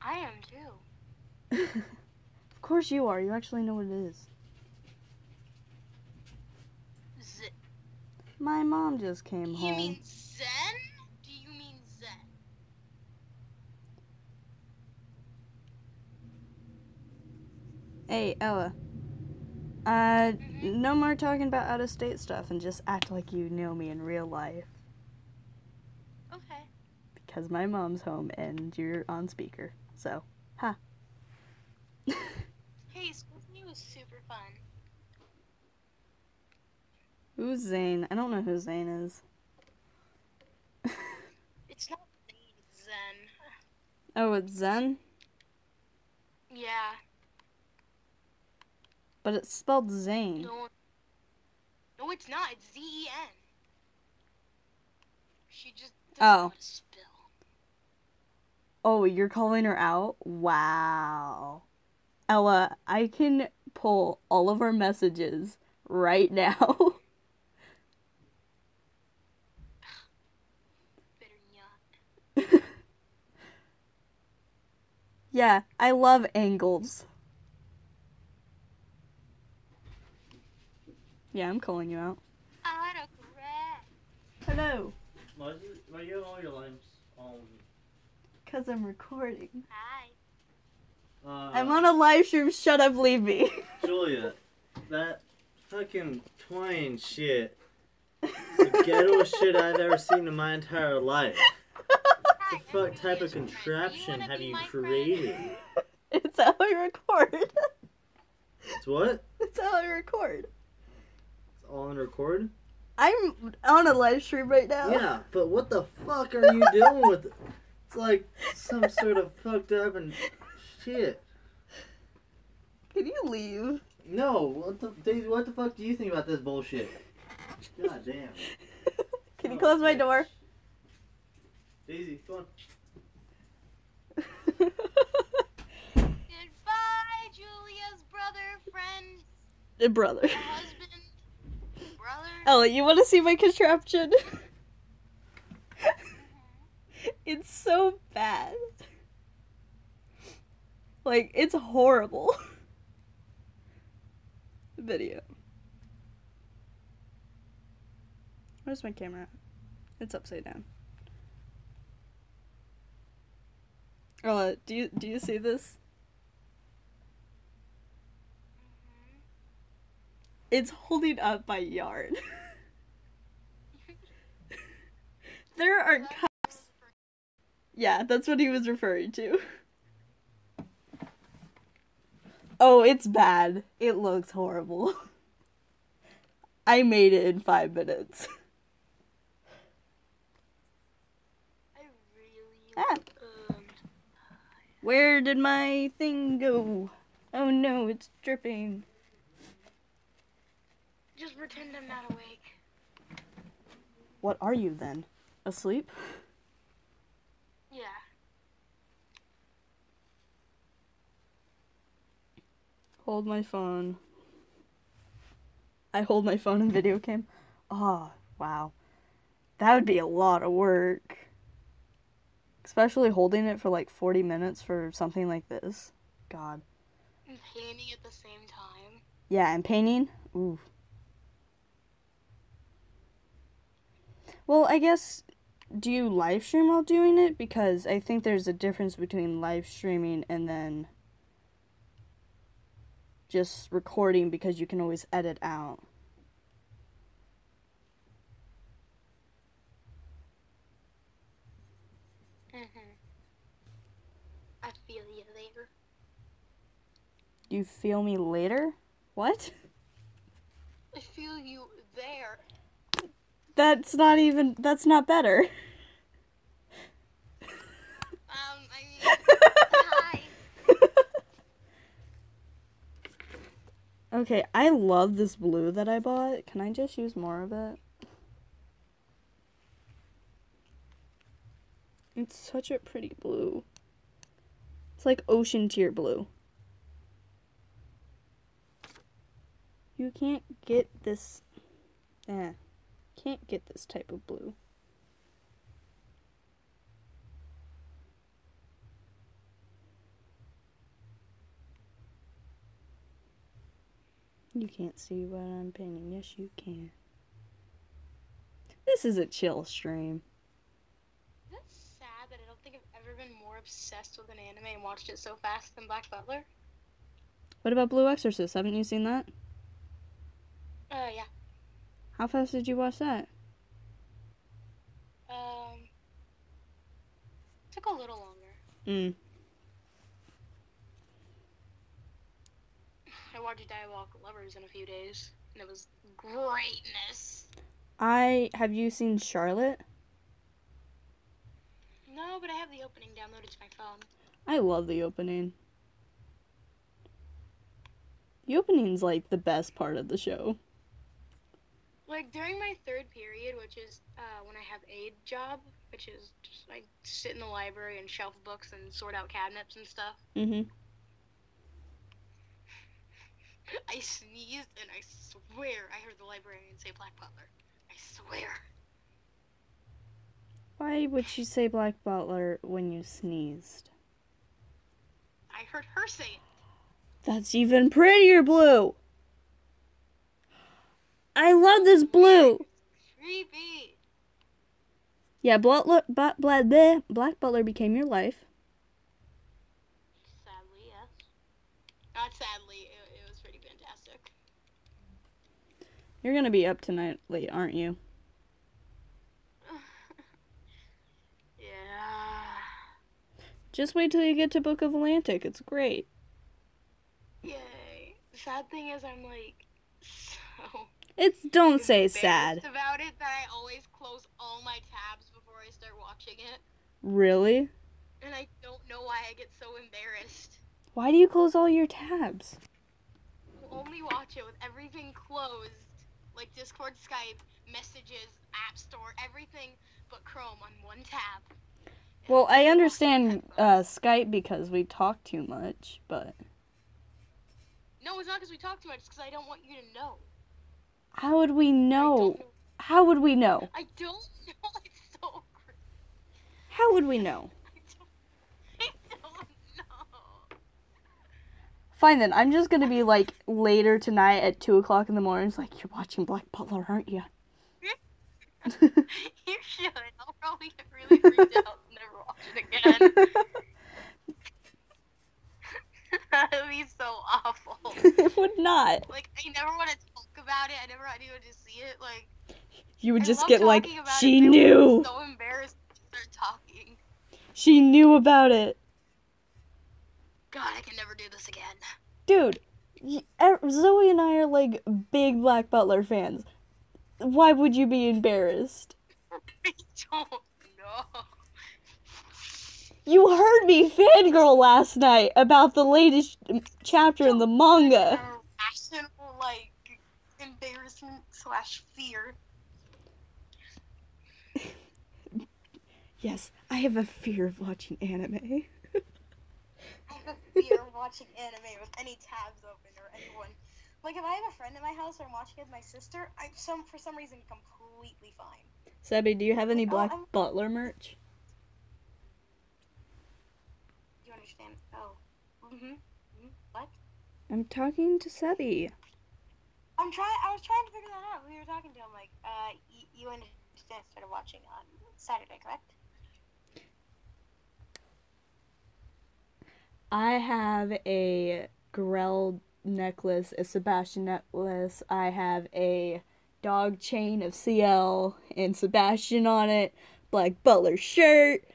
I am too. Of course you are. You actually know what it is. Z- My mom just Do came you home. mean Zen? Do you mean Zen? Hey, Ella. Mhm. No more talking about out-of-state stuff and just act like you know me in real life. Okay. Because my mom's home and you're on speaker. So, ha. Hey, school with me was super fun. Who's Zane? I don't know who Zane is. It's not Zane, it's Zen. Oh, it's Zen? Yeah. But it's spelled Zane. No, it's not. It's Z-E-N. She just doesn't Oh. know how to spell. Oh, you're calling her out? Wow. Ella, I can pull all of our messages right now. Better not. Yeah, I love angles. Yeah, I'm calling you out. Autocorrect. Hello. Why you have all your lamps on? Because I'm recording. Hi. I'm on a live stream. Shut up, leave me. Julia, that fucking twine shit is the ghetto shit I've ever seen in my entire life. Hi, What I'm type Julia's of friend. contraption You wanna have be you my created? It's how I record. It's what? It's how I record. It's all on record? I'm on a live stream right now. Yeah, but what the fuck are you doing with it? It's like some sort of fucked up and shit. Can you leave? No, Daisy, what the fuck do you think about this bullshit? God damn. Can you close my door? Daisy, come on. Goodbye, Julia's brother, friend, Brother. husband, brother. Ella, you want to see my contraption? It's so bad. Like, it's horrible. Video. Where's my camera at? It's upside down. Ella, do you see this? It's holding up my yard. There are cups. Yeah, that's what he was referring to. Oh, it's bad. It looks horrible. I made it in 5 minutes. I really Ah. Where did my thing go? Oh no, it's dripping. Just pretend I'm not awake. What are you then? Asleep? Yeah. Hold my phone. I hold my phone in video cam. Oh, wow. That would be a lot of work. Especially holding it for like 40 minutes for something like this. God. And painting at the same time. Yeah, and painting? Ooh. Well, I guess, do you live stream while doing it? Because I think there's a difference between live streaming and then just recording because you can always edit out. I feel you later. You feel me later? What? I feel you there. That's not better. I mean, hi. Okay, I love this blue that I bought. Can I just use more of it? It's such a pretty blue. It's like ocean tier blue. You can't get this. Can't get this type of blue. You can't see what I'm painting. Yes, you can. This is a chill stream. That's sad that I don't think I've ever been more obsessed with an anime and watched it so fast than Black Butler. What about Blue Exorcist? Haven't you seen that? Yeah. How fast did you watch that? Took a little longer. I watched Diabolical Lovers in a few days, and it was greatness. Have you seen Charlotte? No, but I have the opening downloaded to my phone. I love the opening. The opening's like the best part of the show. Like, during my third period, which is when I have aid job, which is just like sit in the library and shelf books and sort out cabinets and stuff. Mm-hmm. I sneezed and I swear I heard the librarian say Black Butler. I swear. Why would she say Black Butler when you sneezed? I heard her say it. That's even prettier blue. I love this blue. Creepy. Yeah, Black Butler became your life. Sadly, yes. Not sadly, it was pretty fantastic. You're gonna be up tonight late, aren't you? Yeah. Just wait till you get to Book of Atlantic. It's great. Yay. The sad thing is I'm like so Don't say embarrassed sad. about it that I always close all my tabs before I start watching it. Really? And I don't know why I get so embarrassed. Why do you close all your tabs? I'll only watch it with everything closed. Like Discord, Skype, messages, App Store, everything but Chrome on one tab. Well, I understand Skype because we talk too much, but... No, it's not because we talk too much. It's because I don't want you to know. How would we know? How would we know? I don't know. It's so crazy. How would we know? I don't know. Fine then, I'm just gonna be like later tonight at 2 o'clock in the morning. It's like, you're watching Black Butler, aren't you? You should. I'll probably get really freaked out and never watch it again. That would be so awful. It would not. Like, I never want to talk about it. I never want anyone to see it. Like, You would I just love get like, talking about she it, but knew. I'm so embarrassed to start talking. She knew about it. God, I can never do this again. Dude, Zoe and I are like big Black Butler fans. Why would you be embarrassed? I don't know. You heard me fangirl last night about the latest chapter in the manga. Irrational, like, embarrassment / fear. Yes, I have a fear of watching anime. I have a fear of watching anime with any tabs open or anyone. Like, if I have a friend in my house or I'm watching it with my sister, for some reason completely fine. Sebi, do you have any Black I'm- Butler merch? Do you understand? Oh. What? I'm talking to Sebi. I was trying to figure that out. We were talking to him, like, you understand, started watching on Saturday, correct? I have a Grell necklace, a Sebastian necklace. I have a dog chain of CL and Sebastian on it. Black Butler shirt.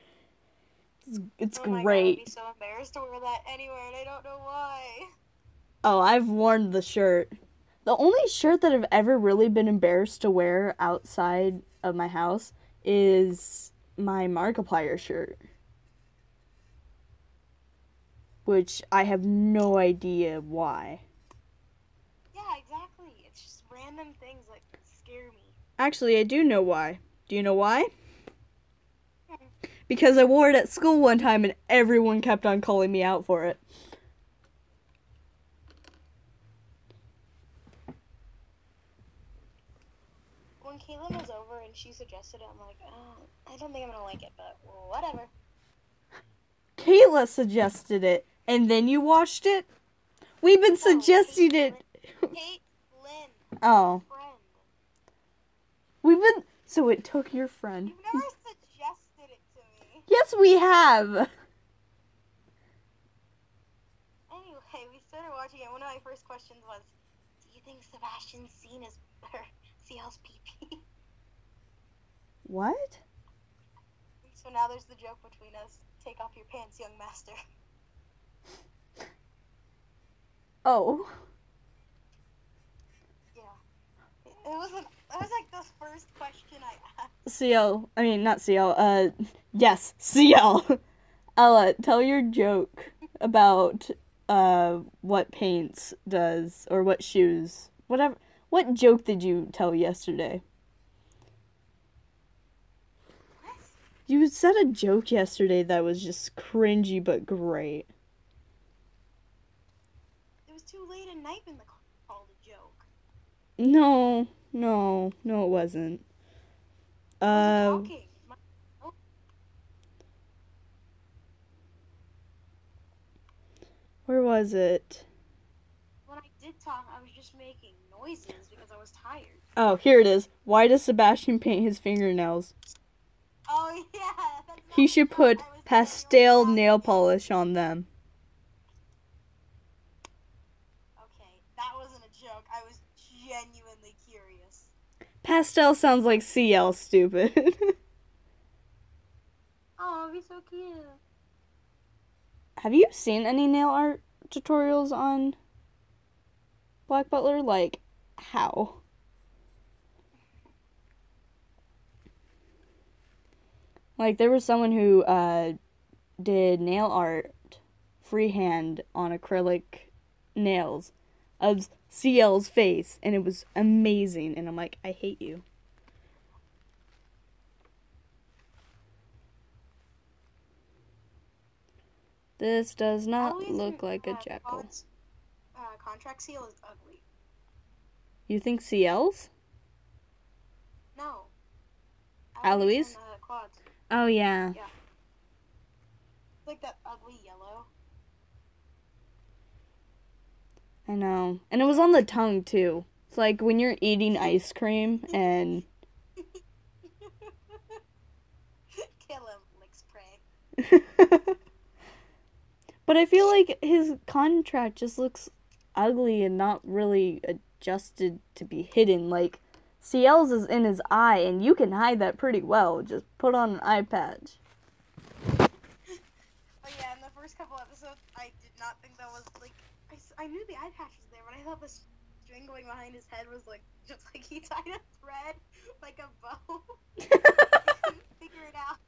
It's Oh my God, great. I'd be so embarrassed to wear that anywhere, and I don't know why. Oh, I've worn the shirt. The only shirt that I've ever really been embarrassed to wear outside of my house is my Markiplier shirt. Which I have no idea why. Yeah, exactly. It's just random things that scare me. Actually, I do know why. Do you know why? Because I wore it at school one time and everyone kept on calling me out for it. When Caitlin was over and she suggested it, I'm like, oh, I don't think I'm gonna like it, but whatever. Kayla suggested it, and then you watched it? We've been suggesting it. Oh. Friend. We've been... So it took your friend. You've never suggested it to me. Yes, we have! Anyway, we started watching it. One of my first questions was, do you think Sebastian's scene is better? CL's PP. What? So now there's the joke between us. Take off your pants, young master. Oh. Yeah. It was like the first question I asked. CL. I mean, not CL. Yes, CL. Ella, tell your joke about, what paints does, or what shoes. Whatever. What joke did you tell yesterday? What? You said a joke yesterday that was just cringy but great. It was too late at night when the called a joke. No, it wasn't. I wasn't talking. Where was it? When I did talk, I was just making noises because I was tired. Oh, here it is. Why does Sebastian paint his fingernails? Oh yeah. That's He not should the joke. put I was pastel thinking nail about it. polish on them. Okay, that wasn't a joke. I was genuinely curious. Pastel sounds like CL, stupid. Oh, it'd be so cute. Have you seen any nail art tutorials on Black Butler? Like, how? Like, there was someone who did nail art freehand on acrylic nails of CL's face, and it was amazing. And I'm like, I hate you. This does not Always look like a uh, jackal. Quad's, contract seal is ugly. You think CL's? No. Alois? And the quads. Oh, yeah. It's like that ugly yellow. I know. And it was on the tongue, too. It's like when you're eating ice cream and... Kill him, lick spray. But I feel like his contract just looks ugly and not really adjusted to be hidden. Like, CL's is in his eye, and you can hide that pretty well. Just put on an eye patch. Oh yeah, in the first couple episodes, I did not think that was, like, I knew the eye patch was there, but I thought the string going behind his head was, like, just like he tied a thread, like a bow. I couldn't figure it out.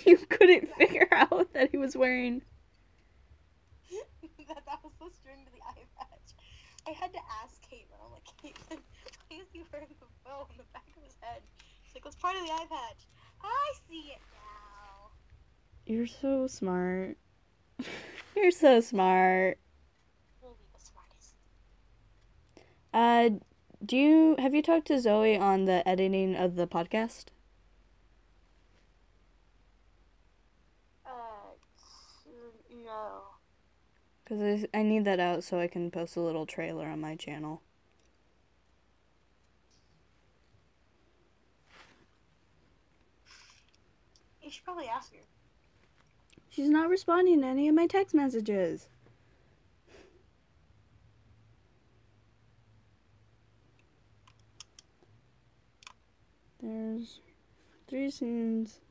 You couldn't figure out that he was wearing... that was the string to the eye patch. I had to ask Caitlin. I'm like, Caitlin, why is he wearing a bow on the back of his head? She's like, it's part of the eye patch. I see it now. You're so smart. You're so smart. We'll be the smartest. Have you talked to Zoe on the editing of the podcast? No. Because I need that out so I can post a little trailer on my channel. You should probably ask her. She's not responding to any of my text messages. There's 3 scenes.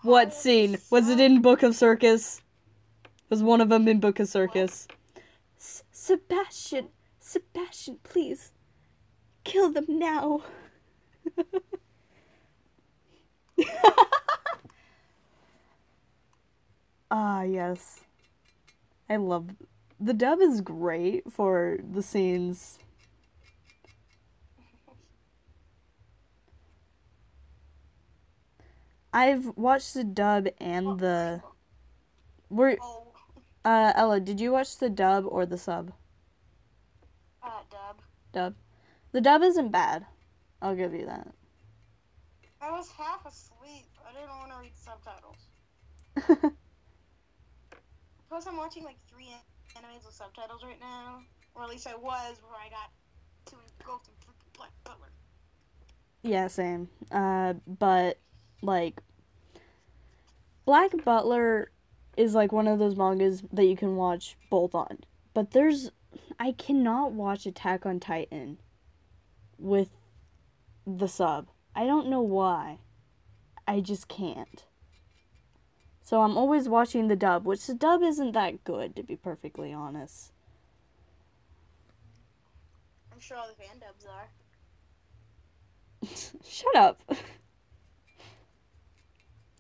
What scene? Was it in Book of Circus? Was one of them in Book of Circus? Sebastian, please. Kill them now. Ah, yes. I love... The dub is great for the scenes. I've watched the dub and the... Oh, Ella, did you watch the dub or the sub? dub. Dub. The dub isn't bad. I'll give you that. I was half asleep. I didn't want to read subtitles. But Plus, I'm watching like 3 animes with subtitles right now. Or at least I was before I got too engulfed in freaking Black Butler. Yeah, same. But, like, Black Butler is, like, one of those mangas that you can watch both on. But I cannot watch Attack on Titan with the sub. I don't know why. I just can't. So I'm always watching the dub, which the dub isn't that good, to be perfectly honest. I'm sure all the fan dubs are. Shut up.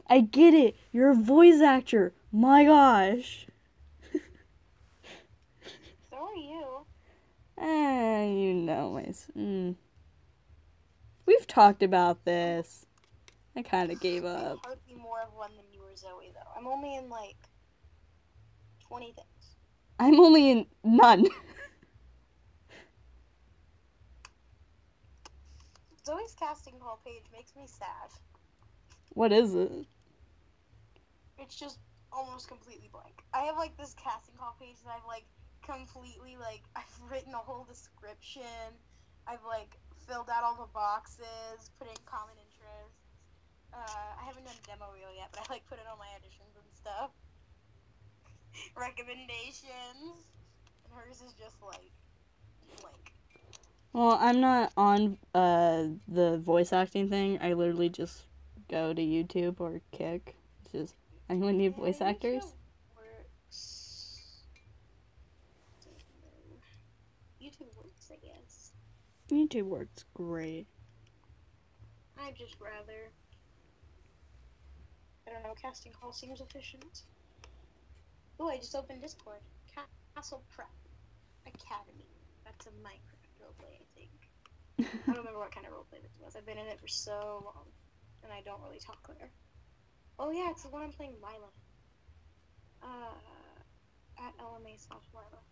I get it. You're a voice actor. My gosh. So are you. You know, we've talked about this. I kind of gave I'm up. hardly more of one than you or Zoe, though. I'm only in like 20 things. I'm only in none. Zoe's casting call page makes me sad. What is it? It's just almost completely blank. I have like this casting call page that I've like completely like I've written a whole description. I've like filled out all the boxes, put in common interests. I haven't done demo reel yet, but I like put in all my auditions and stuff. Recommendations. And hers is just like blank. Well, I'm not on the voice acting thing. I literally just go to YouTube or Kick. It's just anyone need voice actors? YouTube works, I guess. YouTube works great. I'd just rather. I don't know, casting call seems efficient. Oh, I just opened Discord. Castle Prep Academy. That's a Minecraft roleplay, I think. I don't remember what kind of roleplay this was. I've been in it for so long, and I don't really talk there. Oh yeah, it's the one I'm playing Lila. At LMA/Lila.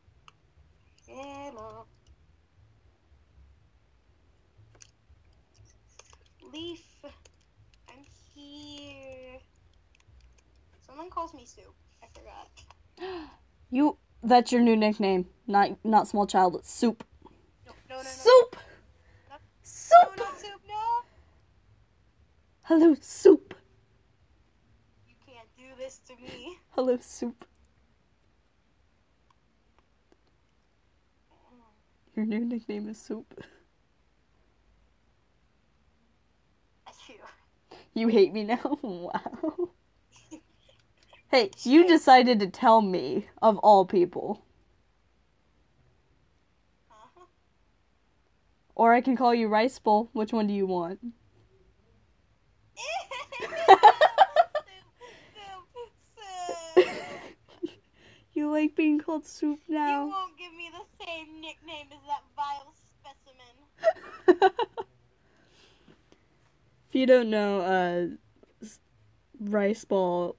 Hello. Leaf, I'm here. Someone calls me Soup. I forgot. That's your new nickname. Not small child, it's Soup. No. Soup! No. Soup! No, not Soup, no! Hello, Soup. You can't do this to me. Hello, Soup. Your new nickname is Soup. You hate me now? Wow. Hey, you decided to tell me, of all people. Or I can call you Rice Bowl. Which one do you want? You like being called Soup now? You won't give me the same nickname as that vile specimen. If you don't know, Rice Bowl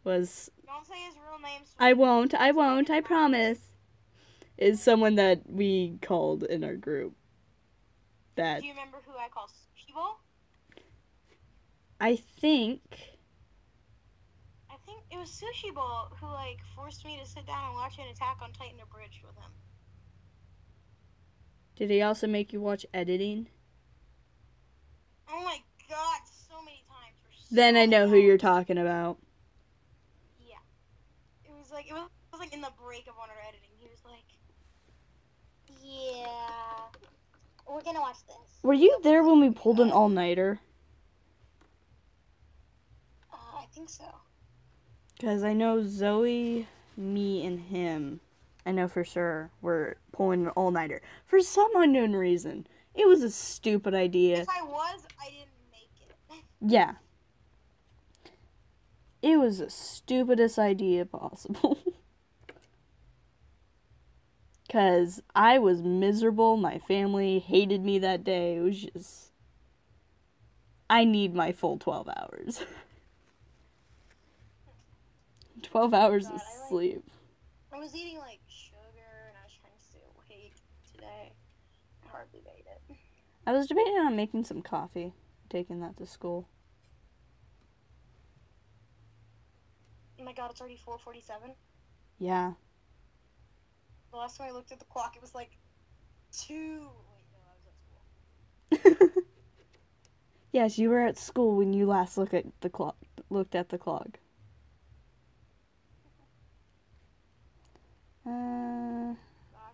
was... Don't say his real name. I won't, I promise. Is someone that we called in our group. That... Do you remember who I call Sushi Bowl? I think it was Sushi Bowl who, like, forced me to sit down and watch an Attack on Titan abridged with him. Did he also make you watch editing? Oh my god, so many times. Then I know who you're talking about. Yeah. It was like in the break of one of our editing. He was like, yeah, we're gonna watch this. Were you there when we pulled an all-nighter? I think so. Because I know Zoe, me, and him, I know for sure, were pulling an all-nighter. For some unknown reason. It was a stupid idea. If I was, I didn't make it. Yeah. It was the stupidest idea possible. Because I was miserable. My family hated me that day. It was just... I need my full 12 hours. 12 hours of sleep. I was eating, like, sugar, and I was trying to stay awake today. I hardly made it. I was debating on making some coffee. Taking that to school. Oh my god, it's already 4:47. Yeah. The last time I looked at the clock, it was like 2. Wait, no, I was at school. Yes, you were at school when you last looked at the clock. Gosh,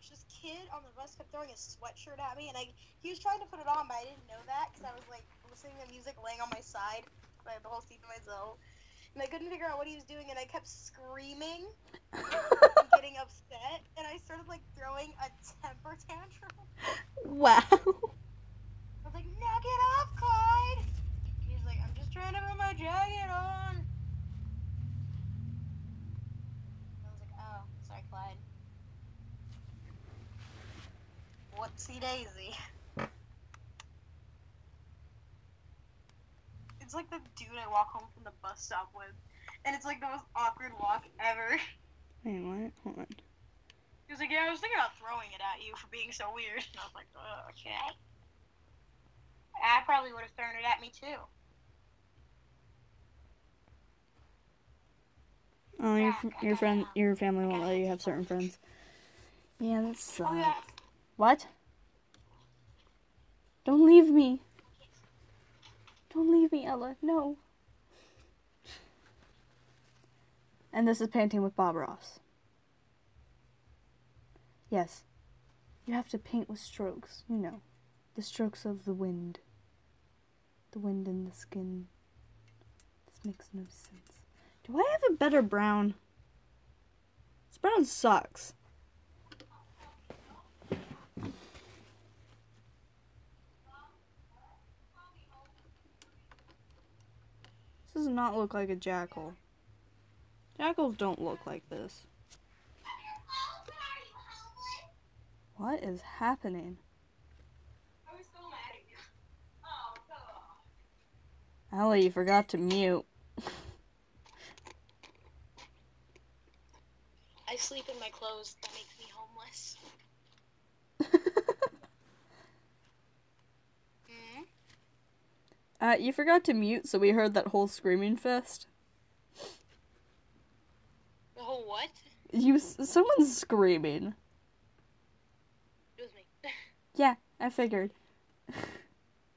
this kid on the bus kept throwing a sweatshirt at me, and he was trying to put it on, but I didn't know that because I was like listening to music, laying on my side. I had the whole seat to myself, and I couldn't figure out what he was doing, and I kept screaming and getting upset, and I started like throwing a temper tantrum. Wow. I was like, "Knock it off, Clyde!" He's like, "I'm just trying to put my jacket on." I was like, "Oh, sorry, Clyde." Whoopsie daisy. It's like the dude I walk home from the bus stop with, and it's like the most awkward walk ever. Wait, what? Hold on. He was like, "Yeah, I was thinking about throwing it at you for being so weird." And I was like, "Oh, okay." I probably would have thrown it at me too. Oh, your family won't let you have certain friends. Yeah, that sucks. Oh yeah. What? Don't leave me. Don't leave me, Ella. No. And this is Painting with Bob Ross. Yes. You have to paint with strokes, you know. The strokes of the wind. The wind in the skin. This makes no sense. Do I have a better brown? This brown sucks. This does not look like a jackal. Jackals don't look like this. What is happening? I was so mad at you. Oh, God. Ella, you forgot to mute. I sleep in my clothes. That makes me homeless. You forgot to mute, so we heard that whole screaming fest. The whole what? Someone's screaming. It was me. Yeah, I figured.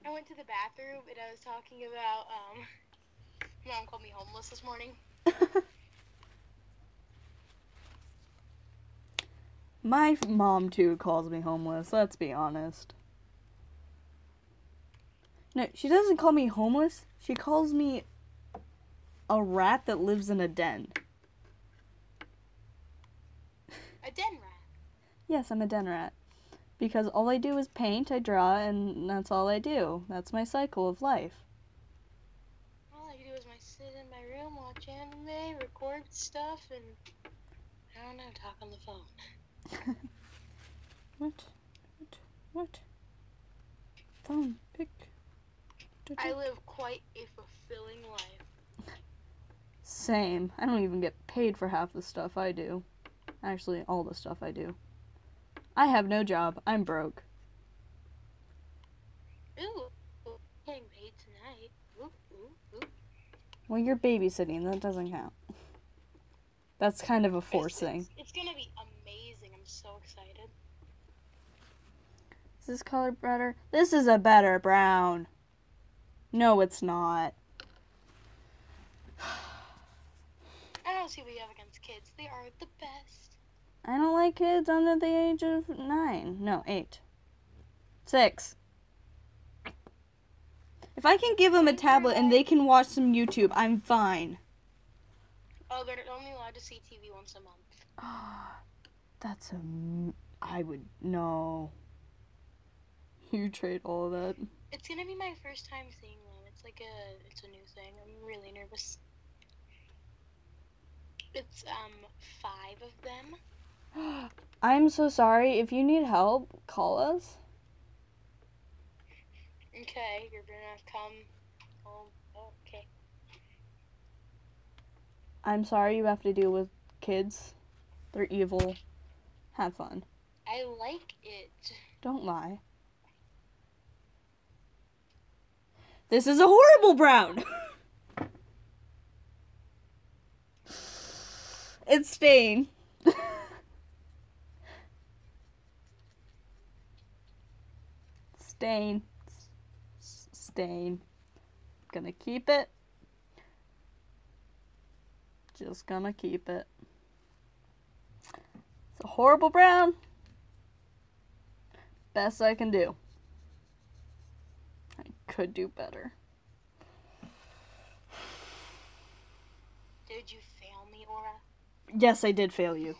I went to the bathroom and I was talking about, Mom called me homeless this morning. My mom, too, calls me homeless, let's be honest. No, she doesn't call me homeless. She calls me a rat that lives in a den. A den rat? Yes, I'm a den rat. Because all I do is paint, I draw, and that's all I do. That's my cycle of life. All I do is sit in my room, watch anime, record stuff, and I don't know, talk on the phone. What? Phone, pick. I live quite a fulfilling life. Same. I don't even get paid for half the stuff I do. Actually, all the stuff I do. I have no job. I'm broke. Ooh, getting paid tonight. Ooh. Well, you're babysitting. That doesn't count. That's kind of a forced thing. It's gonna be amazing. I'm so excited. Is this color better? This is a better brown. No, it's not. I don't see what you have against kids. They are the best. I don't like kids under the age of 9. No, 8. 6. If I can give them a tablet and they can watch some YouTube, I'm fine. Oh, they're only allowed to see TV once a month. That's I would... No. You trade all of that. It's gonna be my first time seeing them. It's a new thing. I'm really nervous. It's 5 of them. I'm so sorry. If you need help, call us. Okay, you're gonna come home. Oh, okay. I'm sorry you have to deal with kids. They're evil. Have fun. I like it. Don't lie. This is a horrible brown! It's Stain. Stain. Stain. Gonna keep it. Just gonna keep it. It's a horrible brown. Best I can do. I could do better. Did you fail me, Aura? Yes, I did fail you.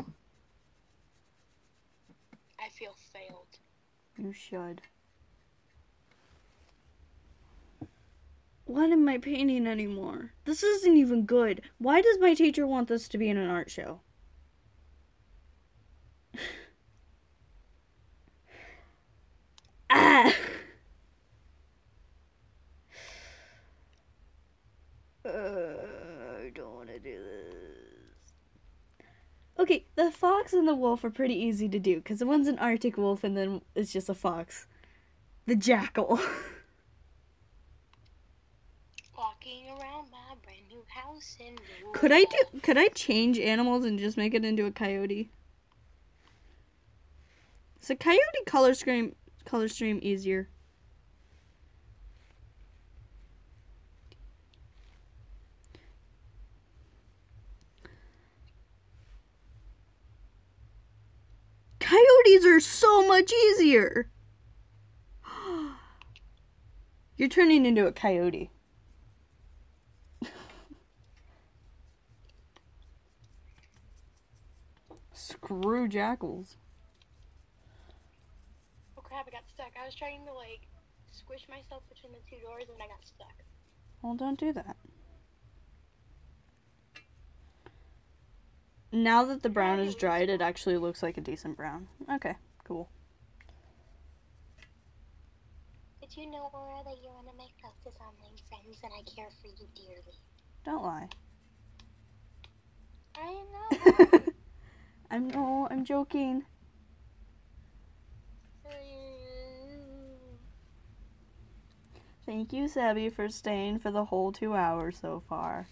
I feel failed. You should. Why am I painting anymore? This isn't even good. Why does my teacher want this to be in an art show? Ah! I don't want to do this. Okay, the fox and the wolf are pretty easy to do, because the one's an Arctic wolf and then it's just a fox. The jackal. Walking around my brand new house in the Could I change animals and just make it into a coyote? Is a coyote color stream easier? Coyotes are so much easier. You're turning into a coyote. Screw jackals. Oh crap, I got stuck. I was trying to like squish myself between the two doors and I got stuck. Well, don't do that. Now that the brown is dried, it actually looks like a decent brown. Okay, cool. Did you know, Aura, that you're one of my closest online friends and I care for you dearly? Don't lie. I know. I'm joking. Thank you, Sebby, for staying for the whole 2 hours so far.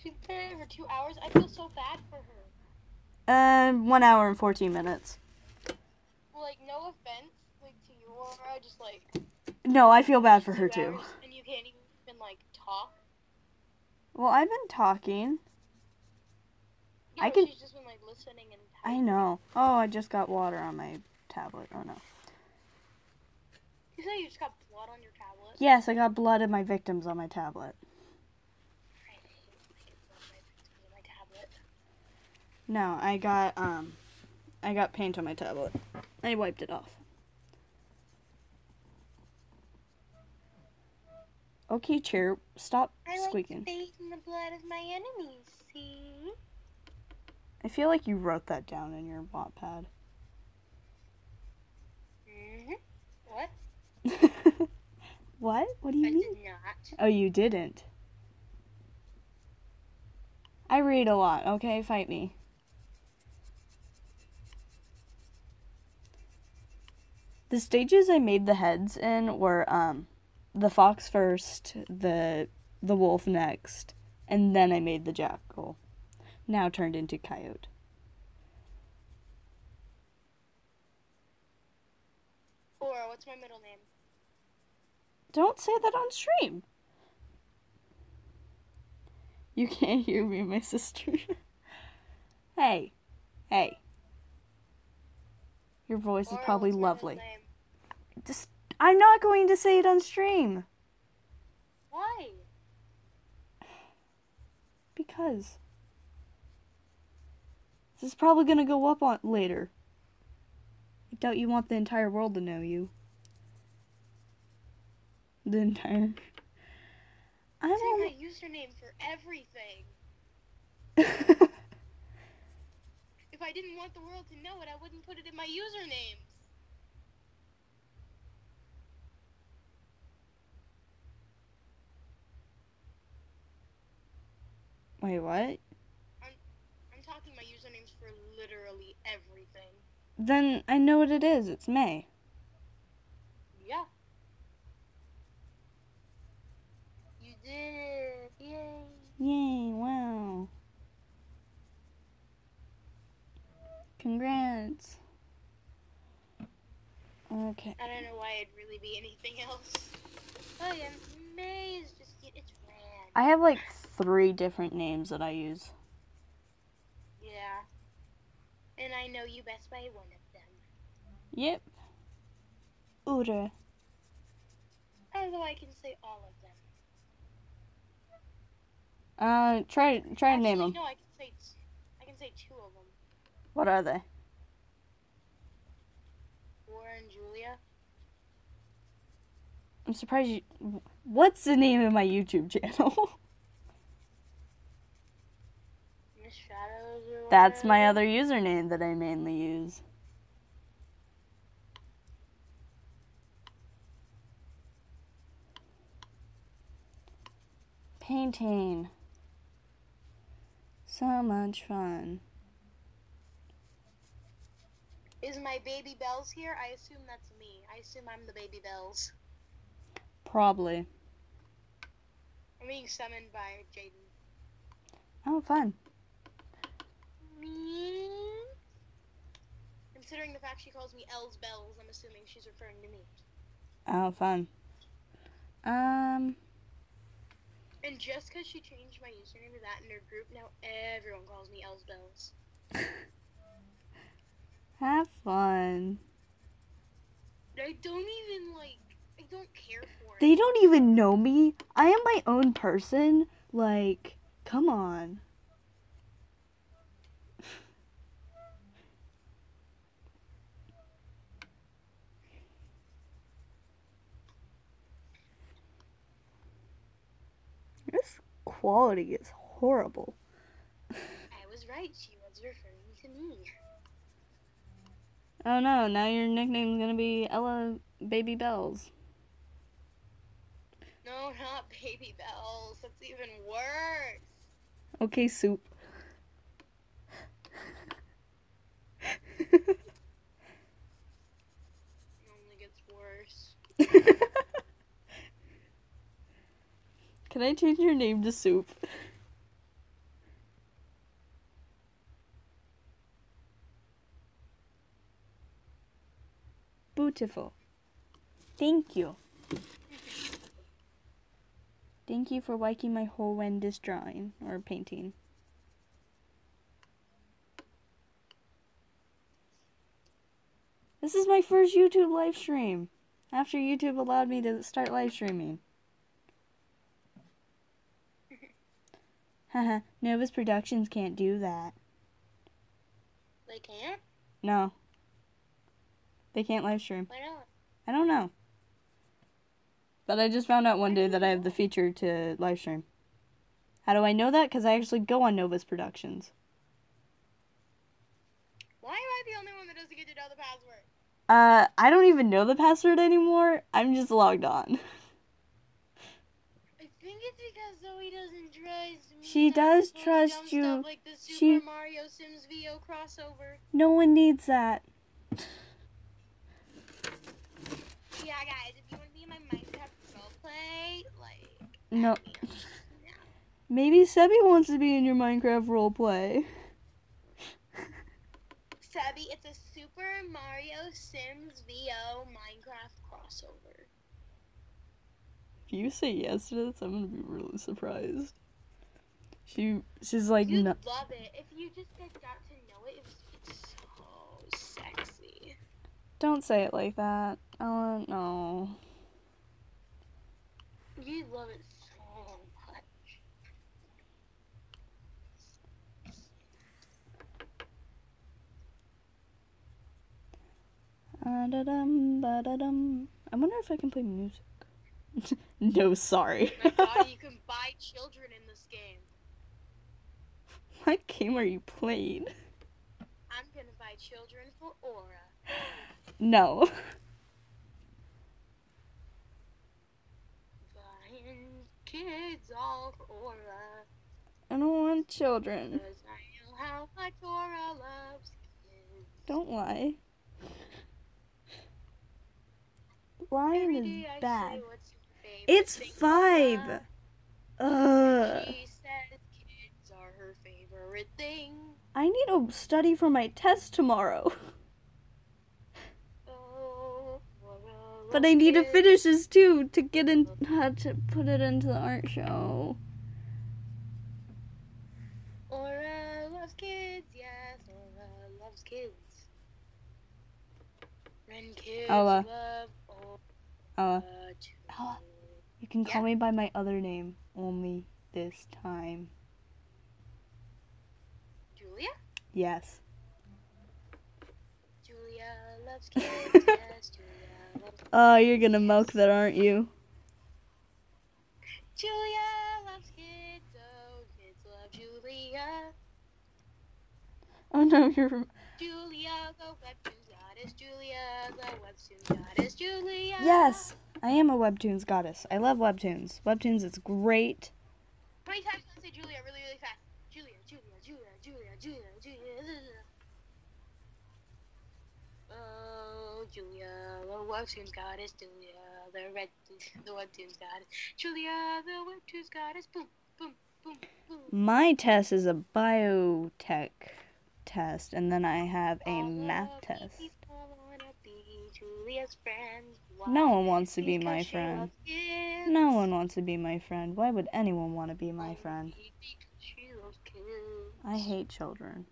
She's been there for 2 hours. I feel so bad for her. 1 hour and 14 minutes. Well, like, no offense, like, to you, Aura, just, like... No, I feel bad for her, 2 too. hours and you can't even, like, talk. Well, I've been talking. Yeah, I but can- she's just been, like, listening and I typing. know. Oh, I just got water on my tablet. Oh, no. You said you just got blood on your tablet? Yes, I got blood of my victims on my tablet. I hate making blood on my victims on my tablet. No, I got paint on my tablet. I wiped it off. Okay, chair, stop squeaking. I like bathing the blood of my enemies, see? I feel like you wrote that down in your Wattpad. Mm-hmm. What? What? What do you I mean? did not. Oh, you didn't. I read a lot, okay? Fight me. The stages I made the heads in were, the fox first, the wolf next, and then I made the jackal. Now turned into coyote. Or what's my middle name? Don't say that on stream. You can't hear me, my sister. Hey. Hey. Your voice is Or probably what's my middle lovely. name? Just, I'm not going to say it on stream. Why? Because. This is probably going to go up on later. I doubt you want the entire world to know you. The entire... I'm Say only... my username for everything. If I didn't want the world to know it, I wouldn't put it in my usernames. Wait, what? I'm talking my usernames for literally everything. Then I know what it is. It's May. Yeah. You did it. Yay. Yay, wow. Congrats. Okay. I don't know why it'd really be anything else. Oh yeah, May is just, it's rad. I have like 3 different names that I use. Yeah. And I know you best by one of them. Yep. Ura. Although I can say all of them. Try to name them. No, I can say 2 of them. What are they? Laura and Julia. I'm surprised you... What's the name of my YouTube channel? Miss Shadows or That's my whatever. other username that I mainly use. Painting. So much fun. Is my baby Bells here? I assume that's me. I assume I'm the baby Bells. Probably. I'm being summoned by Jaden. Oh, fun. Me? Considering the fact she calls me Els Bells, I'm assuming she's referring to me. Oh, fun. And just because she changed my username to that in her group, now everyone calls me Els Bells. Have fun. I don't even, I don't care for it. They don't even know me. I am my own person. Like, come on. This quality is horrible. I was right, she was referring to me. Oh no, now your nickname's gonna be Ella Baby Bells. No, not Baby Bells. That's even worse. Okay, Soup. It only gets worse. Can I change your name to Soup? Beautiful. Thank you. Thank you for liking my horrendous drawing or painting. This is my first YouTube live stream. After YouTube allowed me to start live streaming. Haha, Novus Productions can't do that. They can't? No. They can't live stream. Why not? I don't know. But I just found out one day that I have the feature to live stream. How do I know that? Because I actually go on Novus Productions. Why am I the only one that doesn't get to know the password? I don't even know the password anymore. I'm just logged on. I think it's because Zoe doesn't trust me. She not does to post trust dumb you. Stuff like the Super She- Mario Sims VO crossover. No one needs that. Yeah, guys, if you want to be in my Minecraft roleplay, No. add me. No. Maybe Sebi wants to be in your Minecraft roleplay. Sebby, it's a Super Mario Sims VO Minecraft crossover. If you say yes to this, I'm gonna be really surprised. She's like, You'd no. love it. If you just got to know it, it's so sexy. Don't say it like that. Oh no. You'd love it so much. Da-dum, ba-da-dum. I wonder if I can play music. No, sorry. My God, you can buy children in this game. What game are you playing? I'm gonna buy children for Aura. No. Buying kids all for Aura. I don't want children. Because I know how much Aura loves kids. Don't lie. Lying Every is day I bad. say, "What's your favorite It's thing, 5. Mama?" Ugh. She says kids are her your favorite thing? I need to study for my test tomorrow. Oh, But I need to finish this too to get in to put it into the art show. Aura loves kids, yes, Aura loves kids. And kids Ella. love Ella, too. Ella, you can call me by my other name only this time. Julia? Yes. Julia loves kids, yes, Julia loves kids. Oh, you're gonna milk that, aren't you? Julia loves kids, oh, kids love Julia. Oh no, you're... Julia, the webtoons goddess, Julia, the webtoons goddess, Julia. Yes, I am a Webtoons goddess. I love Webtoons. Webtoons is great. How many times can I say Julia really, really fast? Julia, Julia, Julia, Julia, Julia, Julia. Oh, Julia, the webtoons goddess, Julia, the webtoons goddess, Julia, the webtoons goddess. Boom, boom, boom, boom. My test is a biotech test, and then I have a All math of the test. people wanna be Julia's friends. No Why? one wants to be Because my she friend. loves kids. No one wants to be my friend. Why would anyone want to be my friend? Only because she loves kids. I hate children.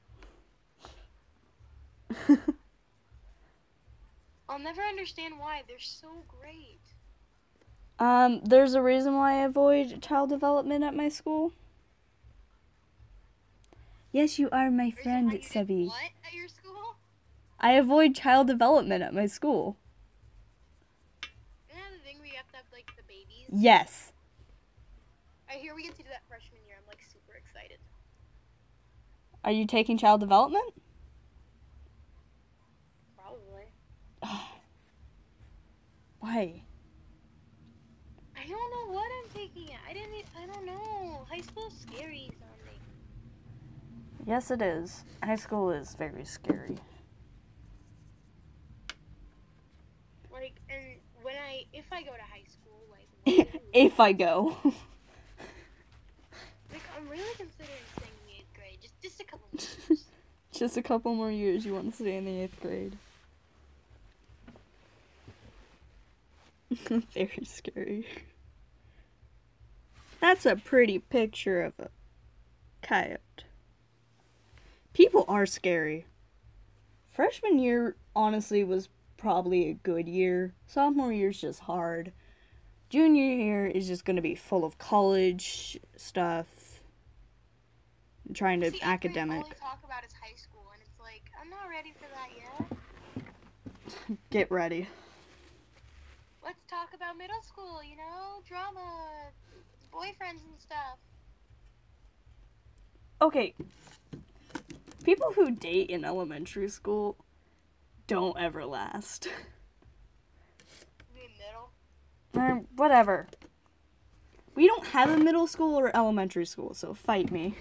I'll never understand why. They're so great. There's a reason why I avoid child development at my school. Yes, you are my friend, Why you did Sebi. what at your school? I avoid child development at my school. Isn't that the thing where you have to have like the babies? Yes. I hear we get to do that freshman year. I'm like super excited. Are you taking child development? Probably. Why? I don't know what I'm taking it. I don't know. High school's scary sounding. Yes, it is. High school is very scary. Like, and if I go to high school, like, If I go. like, I'm really considering staying in the 8th grade. Just a couple more years. Just a couple more years you want to stay in the 8th grade. Very scary. That's a pretty picture of a coyote. People are scary. Freshman year, honestly, was probably a good year. Sophomore year's just hard. Junior year is just going to be full of college stuff. I'm trying to See, academic. All we talk about is high school, and it's like, I'm not ready for that yet. Get ready. Let's talk about middle school, you know? Drama, boyfriends and stuff. Okay. People who date in elementary school don't ever last. You mean middle? Or whatever. We don't have a middle school or elementary school, so fight me.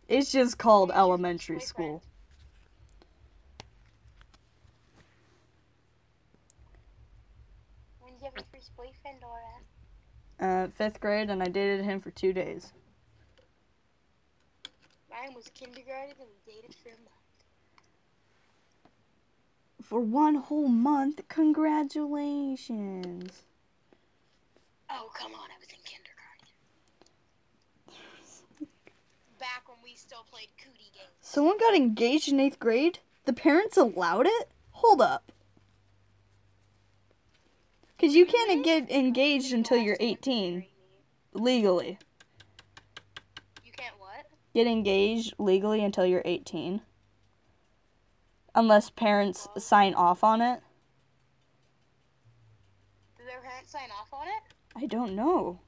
It's just called elementary school. When did you have your first boyfriend, Dora? 5th grade, and I dated him for 2 days. Mine was kindergarten, and we dated for a month. For 1 whole month? Congratulations. Oh, come on, I was in kindergarten. Back when we still played cootie games. Someone got engaged in 8th grade? The parents allowed it? Hold up. Because you can't get engaged until you're 18. Legally. You can't what? Get engaged legally until you're 18. Unless parents sign off on it. Did their parents sign off on it? I don't know.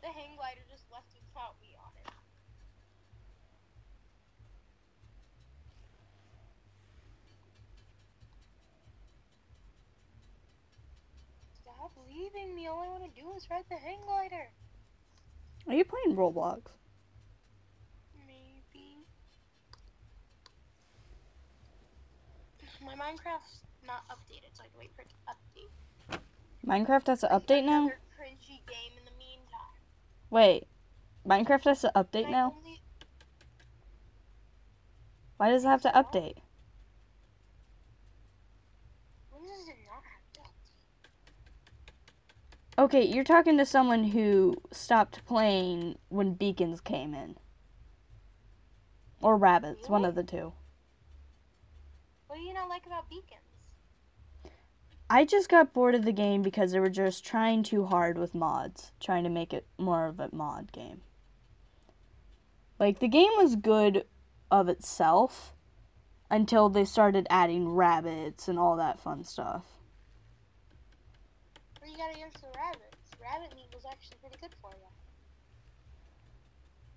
The hang glider just left without me on it. Stop leaving me. All I want to do is ride the hang glider. Are you playing Roblox? Maybe. My Minecraft's not updated, so I have to wait for it to update. Minecraft has an update now? Another cringy game in the meantime. Wait, Minecraft has an update And now? Why does it have to update? When does it not have to update? Okay, you're talking to someone who stopped playing when beacons came in. Or rabbits, one Really? of the two. What do you not like about beacons? I just got bored of the game because they were just trying too hard with mods, trying to make it more of a mod game. Like, the game was good of itself until they started adding rabbits and all that fun stuff. What do you got against the rabbits? Rabbit meat was actually pretty good for you.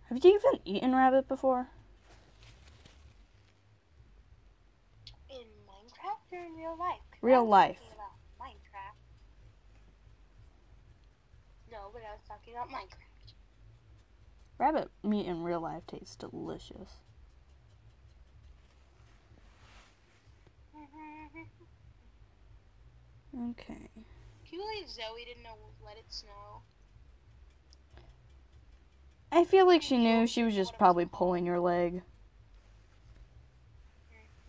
Have you even eaten rabbit before? In Minecraft or in real life? 'Cause Real I was life. talking about Minecraft. No, but I was talking about Minecraft. Rabbit meat in real life tastes delicious. Okay. Can you believe Zoe didn't know Let It Snow? I feel like she knew. She was just probably pulling your leg.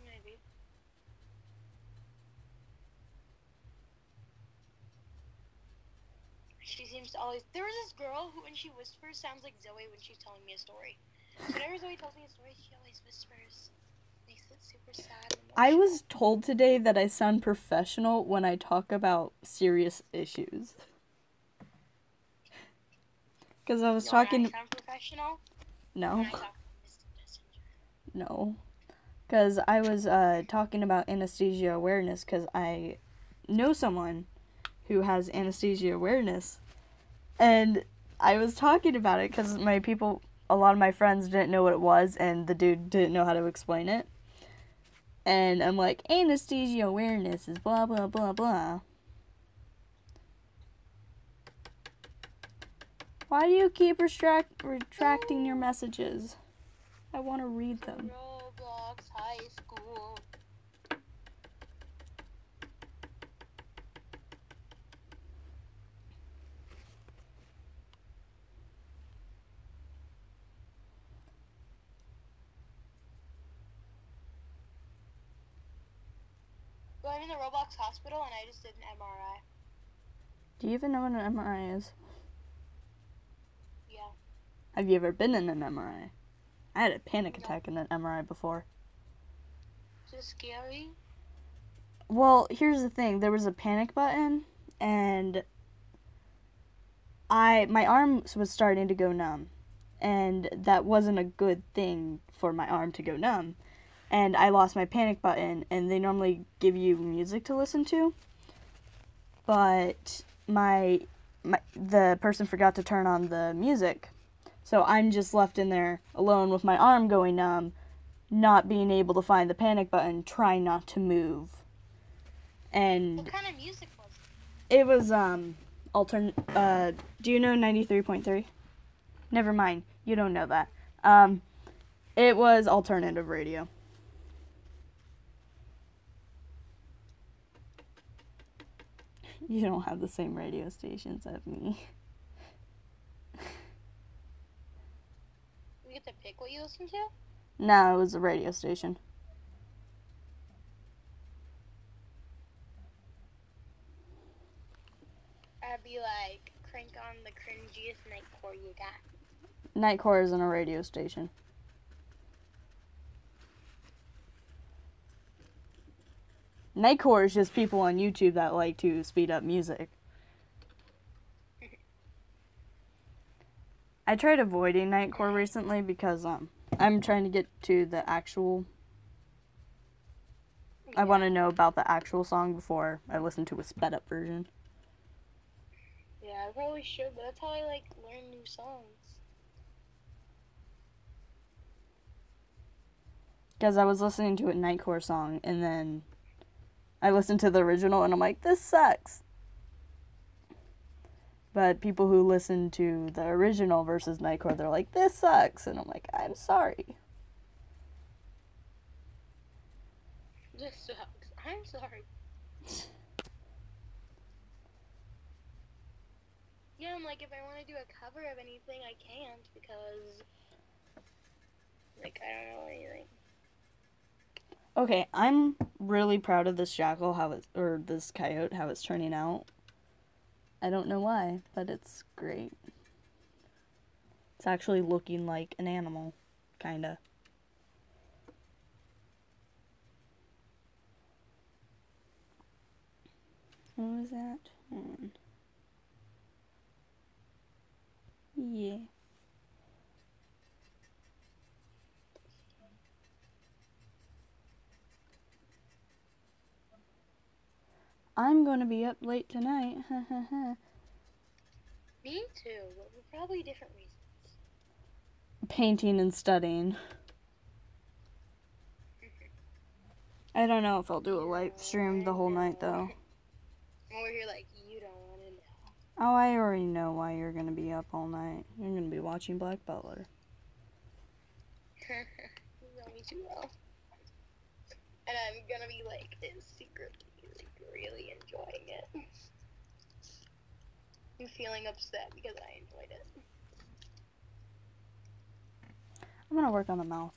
Maybe. She seems to always. There was this girl who, when she whispers, sounds like Zoe when she's telling me a story. So whenever Zoe tells me a story, she always whispers. Makes it super sad. And I emotional. was told today that I sound professional when I talk about serious issues. Because I was You know when talking... I sound professional? No. When I talk to Mr. Messenger. No. Because I was talking about anesthesia awareness because I know someone who has anesthesia awareness. And I was talking about it because a lot of my friends didn't know what it was and the dude didn't know how to explain it. And I'm like, anesthesia awareness is blah, blah, blah, blah. Why do you keep retracting your messages? I want to read them. Roblox High School. Well, I'm in the Roblox hospital and I just did an MRI. Do you even know what an MRI is? Yeah. Have you ever been in an MRI? I had a panic No. attack in an MRI before. Is it scary? Well, here's the thing. There was a panic button, and my arm was starting to go numb. And that wasn't a good thing for my arm to go numb. And I lost my panic button, and they normally give you music to listen to. But the person forgot to turn on the music. So I'm just left in there alone with my arm going numb, not being able to find the panic button, trying not to move. And What kind of music was it was do you know 93.3? Never mind, you don't know that. It was alternative radio. You don't have the same radio stations as me. You get to pick what you listen to? No, it was a radio station. I'd be like, crank on the cringiest Nightcore you got. Nightcore isn't a radio station. Nightcore is just people on YouTube that like to speed up music. I tried avoiding Nightcore recently because I'm trying to get to the actual... I want to know about the actual song before I listen to a sped up version. Yeah, I probably should, but that's how I like learn new songs. Because I was listening to a Nightcore song and then I listened to the original and I'm like, this sucks. But people who listen to the original versus Nightcore, they're like, this sucks. And I'm like, I'm sorry. This sucks. I'm sorry. Yeah, I'm like, if I want to do a cover of anything, I can't because, like, I don't know anything. Okay, I'm really proud of this jackal, or this coyote, how it's turning out. I don't know why, but it's great. It's actually looking like an animal, kinda. What was that? Hold on. Yeah. I'm gonna be up late tonight. Me too, but for probably different reasons. Painting and studying. I don't know if I'll do a live stream the whole night though. Over here, like, you don't want to know. Oh, I already know why you're gonna be up all night. You're gonna be watching Black Butler. You know me too well. And I'm gonna be, like, secretly, like, really enjoying it. I'm feeling upset because I enjoyed it. I'm gonna work on the mouth.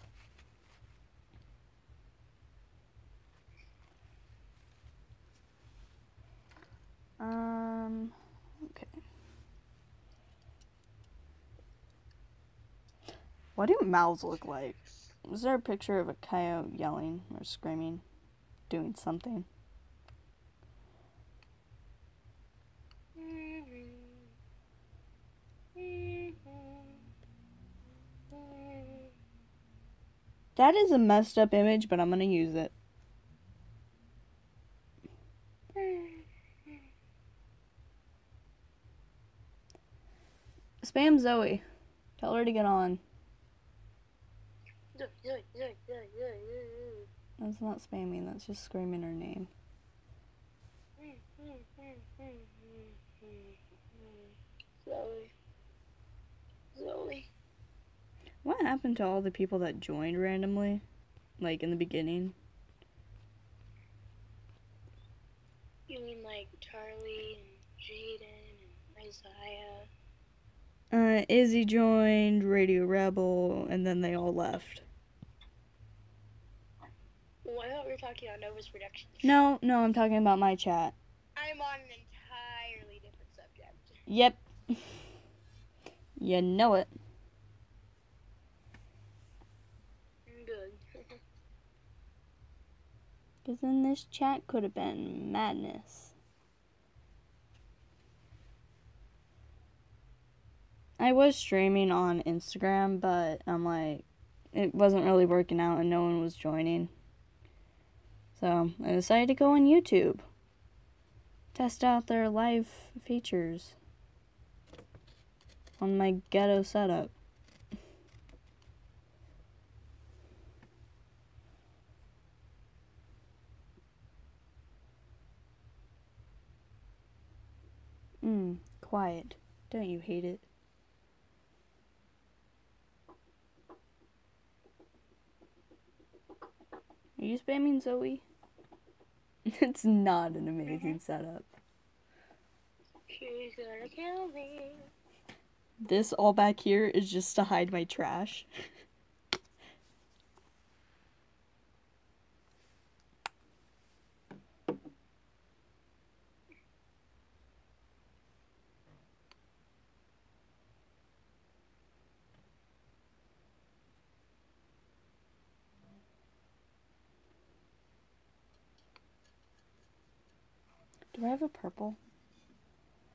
Okay. What do mouths look like? Is there a picture of a coyote yelling or screaming, doing something? That is a messed up image, but I'm gonna use it. Spam Zoe. Tell her to get on. That's not spamming, that's just screaming her name. Zoe. What happened to all the people that joined randomly? Like in the beginning? You mean like Charlie and Jaden and Isaiah? Izzy joined, Radio Rebel, and then they all left. Well, I thought we were talking about Nova's Productions. No, I'm talking about my chat. I'm on an entirely different subject. Yep. You know it. Good. Because then this chat could have been madness. I was streaming on Instagram, but I'm like, it wasn't really working out and no one was joining. So I decided to go on YouTube. Test out their live features on my ghetto setup. Quiet. Don't you hate it? Are you spamming Zoe? It's not an amazing setup. She's gonna kill me. This all back here is just to hide my trash. Do I have a purple?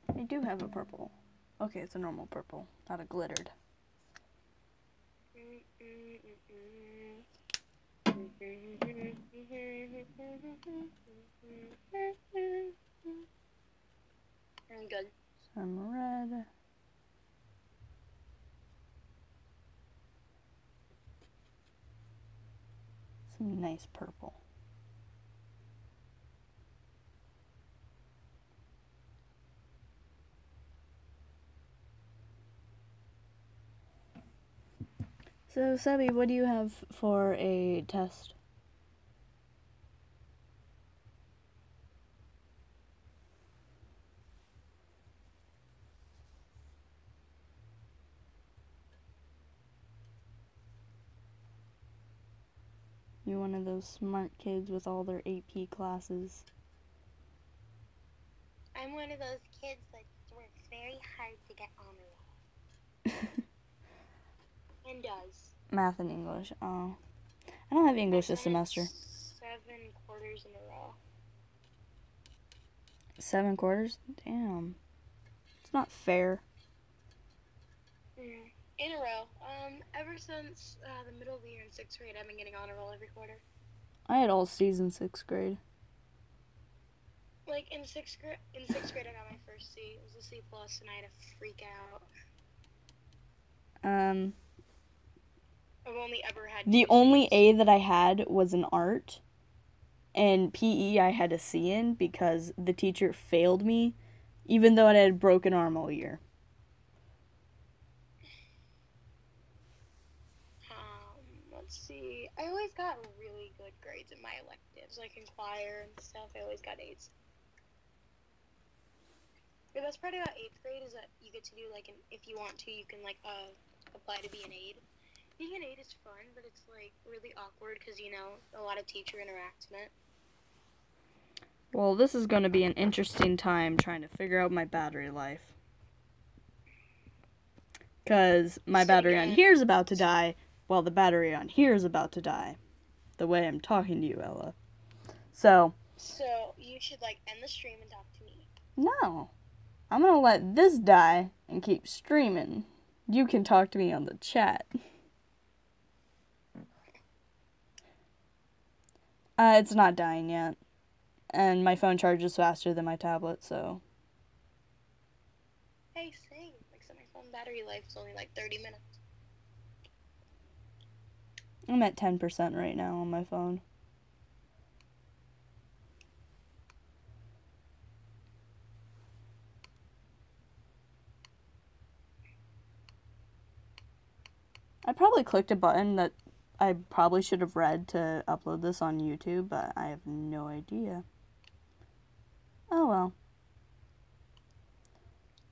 I do have a purple. Okay, it's a normal purple, not a glittered. I'm good. Some red. Some nice purple. So, Sebby, what do you have for a test? You're one of those smart kids with all their AP classes. I'm one of those kids that works very hard to get honor roll. And does. Math and English. Oh. I don't have English this I've done it semester. 7 quarters in a row. 7 quarters? Damn. It's not fair. In a row. Ever since the middle of the year in 6th grade, I've been getting honor roll every quarter. I had all C's in 6th grade. Like in 6th grade, I got my first C. It was a C plus, and I had to freak out. I've only ever had The 2 only Cs. A that I had was in art. And PE I had a C in because the teacher failed me, even though I had a broken arm all year. Let's see. I always got really good grades in my electives, like in choir and stuff. I always got 8s. The best part about 8th grade is that you get to do like if you want to, you can like apply to be an aide. Being an aide is fun, but it's like really awkward because a lot of teacher interaction in it. Well, this is going to be an interesting time trying to figure out my battery life. Because my battery on here is about to die, while the battery on here is about to die. The way I'm talking to you, Ella. So you should like end the stream and talk to me. No. I'm going to let this die and keep streaming. You can talk to me on the chat. It's not dying yet. And my phone charges faster than my tablet, so. Hey, same. Like, so my phone battery life is only like 30 minutes. I'm at 10% right now on my phone. I probably clicked a button that I probably should have read to upload this on YouTube, but I have no idea. Oh well.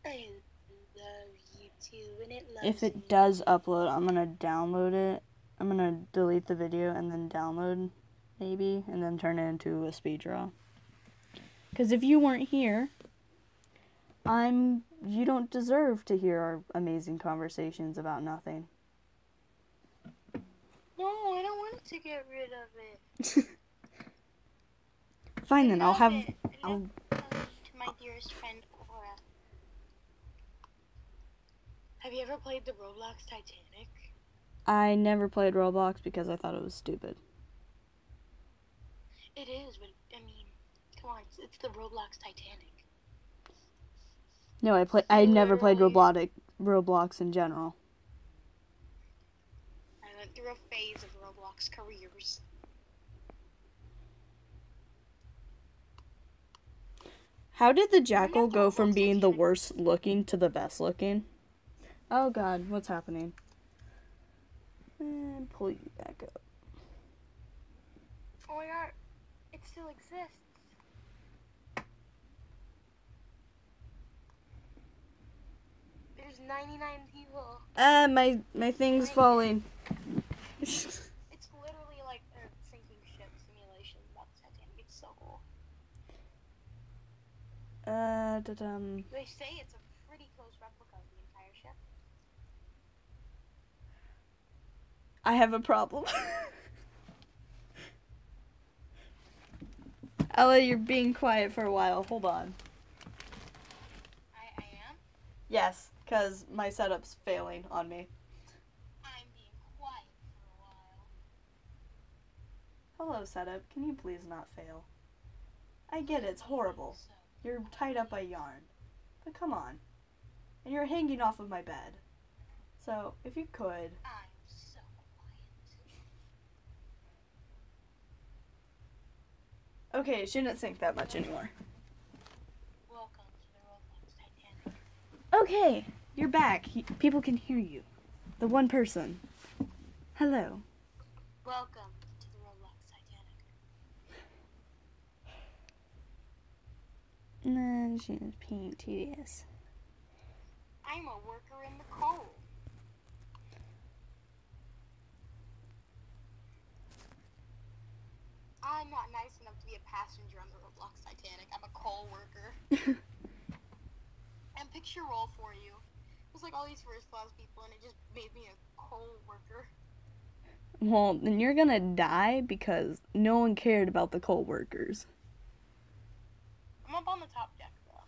I love YouTube and it loves If it me. does upload, I'm gonna download it. I'm gonna delete the video and then download, maybe, and then turn it into a speed draw. Because if you weren't here, you don't deserve to hear our amazing conversations about nothing. No, I don't want to get rid of it. Fine then, I'll have. It. To my dearest friend Aura. Have you ever played the Roblox Titanic? I never played Roblox because I thought it was stupid. It is, but I mean, come on, it's the Roblox Titanic. No, I never played Roblox in general. I went through a phase of Roblox careers. How did the jackal go from being the worst looking to the best looking? Oh god, what's happening? And pull you back up. Oh my god, it still exists. There's 99 people. My thing's falling. It's literally like a sinking ship simulation about the Titanic. It's so cool. They say it's a pretty close replica of the entire ship. I have a problem. Ella, you're being quiet for a while. Hold on. I am? Yes, because my setup's failing on me. I'm being quiet for a while. Hello, setup. Can you please not fail? I get it, it's horrible. So, You're tied up by yarn. But come on. And you're hanging off of my bed. So, if you could. I'm so quiet. Okay, it shouldn't sink that much anymore. Welcome to the Roblox Titanic. Okay, you're back. People can hear you. The one person. Hello. Welcome to the Roblox Titanic. Nah, she's being tedious. I'm a worker in the coal. I'm not nice enough to be a passenger on the Roblox Titanic. I'm a coal worker. And picture roll for you. It was like all these first class people, and it just made me a coal worker. Well, then you're gonna die because no one cared about the coal workers. I'm up on the top deck, though.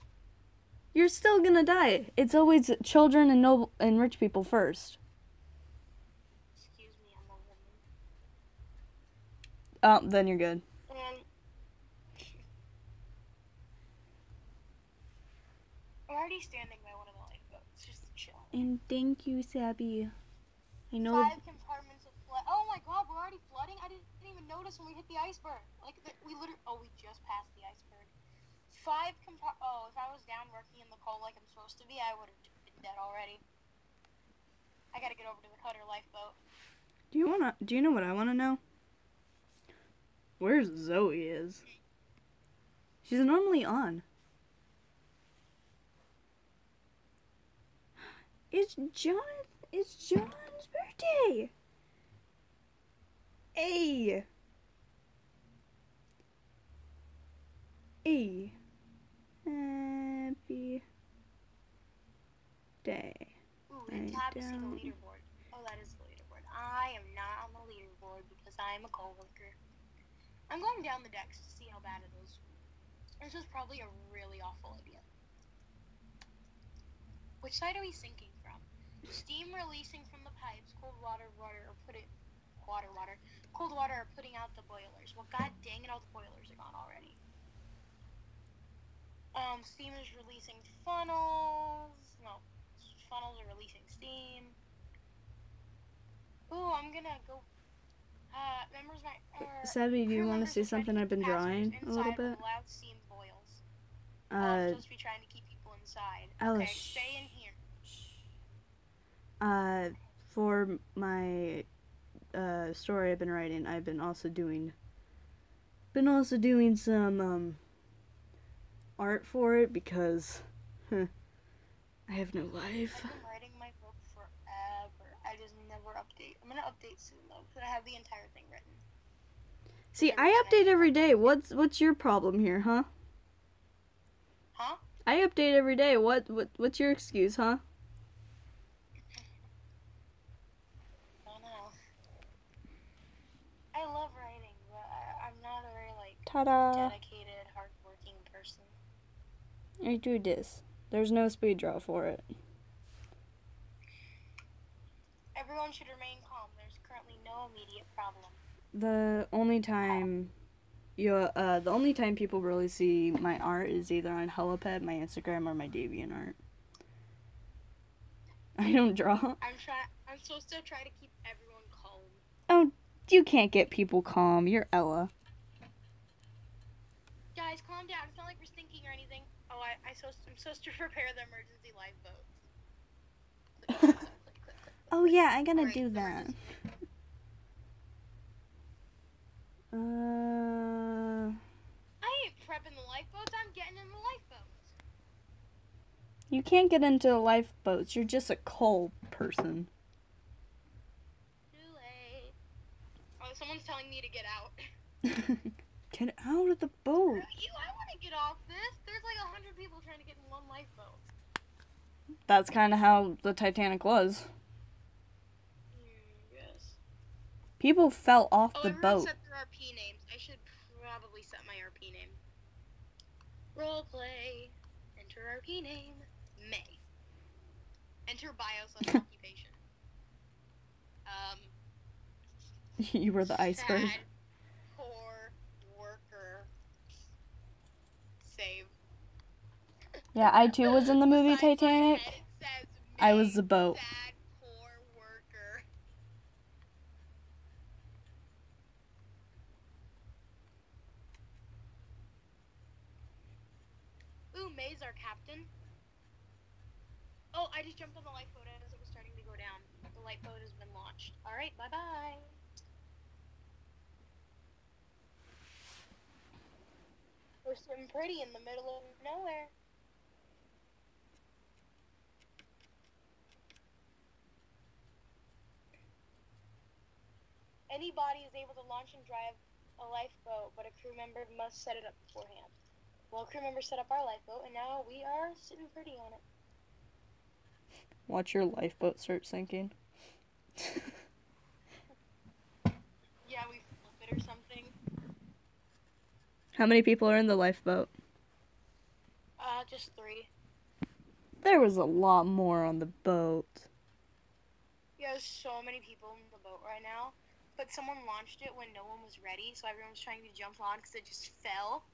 You're still gonna die. It's always children and noble and rich people first. Excuse me, I'm a woman. Oh, then you're good. And I'm already standing by one of the lifeboats, just to chill. And thank you, Sabby. I know. 5 compartments of flood. Oh my god, we're already flooding? I didn't even notice when we hit the iceberg. Like, we literally. Oh, we just passed the iceberg. 5 Oh, if I was down working in the coal like I'm supposed to be, I would have been dead already. I gotta get over to the cutter lifeboat. Do you know what I wanna know? Where Zoe is. She's normally on. It's John's birthday. Hey. Hey. Happy day. Ooh, and I tab to see the don't- leaderboard. Oh, that is the leaderboard. I am not on the leaderboard because I am a coal worker. I'm going down the decks to see how bad it is. This is probably a really awful idea. Which side are we sinking from? Steam releasing from the pipes, cold water are putting out the boilers. Well, god dang it, all the boilers are gone already. Steam is releasing funnels. No, funnels are releasing steam. Ooh, I'm gonna go. Members, Sabby, do you crew want to members see will try something keep I've been passengers drawing a little inside bit? with loud steam boils. I'm supposed to be trying to keep people inside. Alice, Okay, stay in here. For my story I've been writing, I've been also doing some art for it because I have no life. I've been writing my book forever. I just never update. I'm gonna update soon though, because I have the entire thing written. See, I update every day. What's your problem here, huh? Huh? I update every day. What's your excuse, huh? I don't know. I love writing, but I'm not a very Ta-da! dedicated, hardworking person. I do this. There's no speed draw for it. Everyone should remain calm. There's currently no immediate problem. The only time people really see my art is either on Heliped, my Instagram, or my DeviantArt. I don't draw. I'm supposed to try to keep everyone calm. Oh, you can't get people calm. You're Ella. Guys, calm down. It's not like we're stinking or anything. Oh, I'm supposed to prepare the emergency lifeboat. Oh yeah, I gotta Alright, do that. I ain't prepping the lifeboats. I'm getting in the lifeboats. You can't get into lifeboats. You're just a coal person. Too late. Oh, someone's telling me to get out. Get out of the boat. I want to get off this. There's like 100 people trying to get in one lifeboat. That's kind of how the Titanic was. Yes. People fell off Oh, the everyone boat. set their RP names. I should probably set my RP name. Roleplay. Enter RP name. May. Enter bio/occupation. You were the iceberg. Sad, poor worker. Save. Yeah, I too was in the movie Beside my Titanic. head, it says I May, was the boat. Sad, poor worker. Ooh, May's our captain. Oh, I just jumped on the lifeboat as it was starting to go down. The lifeboat has been launched. launched. Alright, bye-bye. We're sitting pretty in the middle of nowhere. Anybody is able to launch and drive a lifeboat, but a crew member must set it up beforehand. Well, a crew member set up our lifeboat, and now we are sitting pretty on it. Watch your lifeboat start sinking. Yeah, we flip it or something. How many people are in the lifeboat? Just 3. There was a lot more on the boat. Yeah, there's so many people in the boat right now. But someone launched it when no one was ready, so everyone was trying to jump on because it just fell.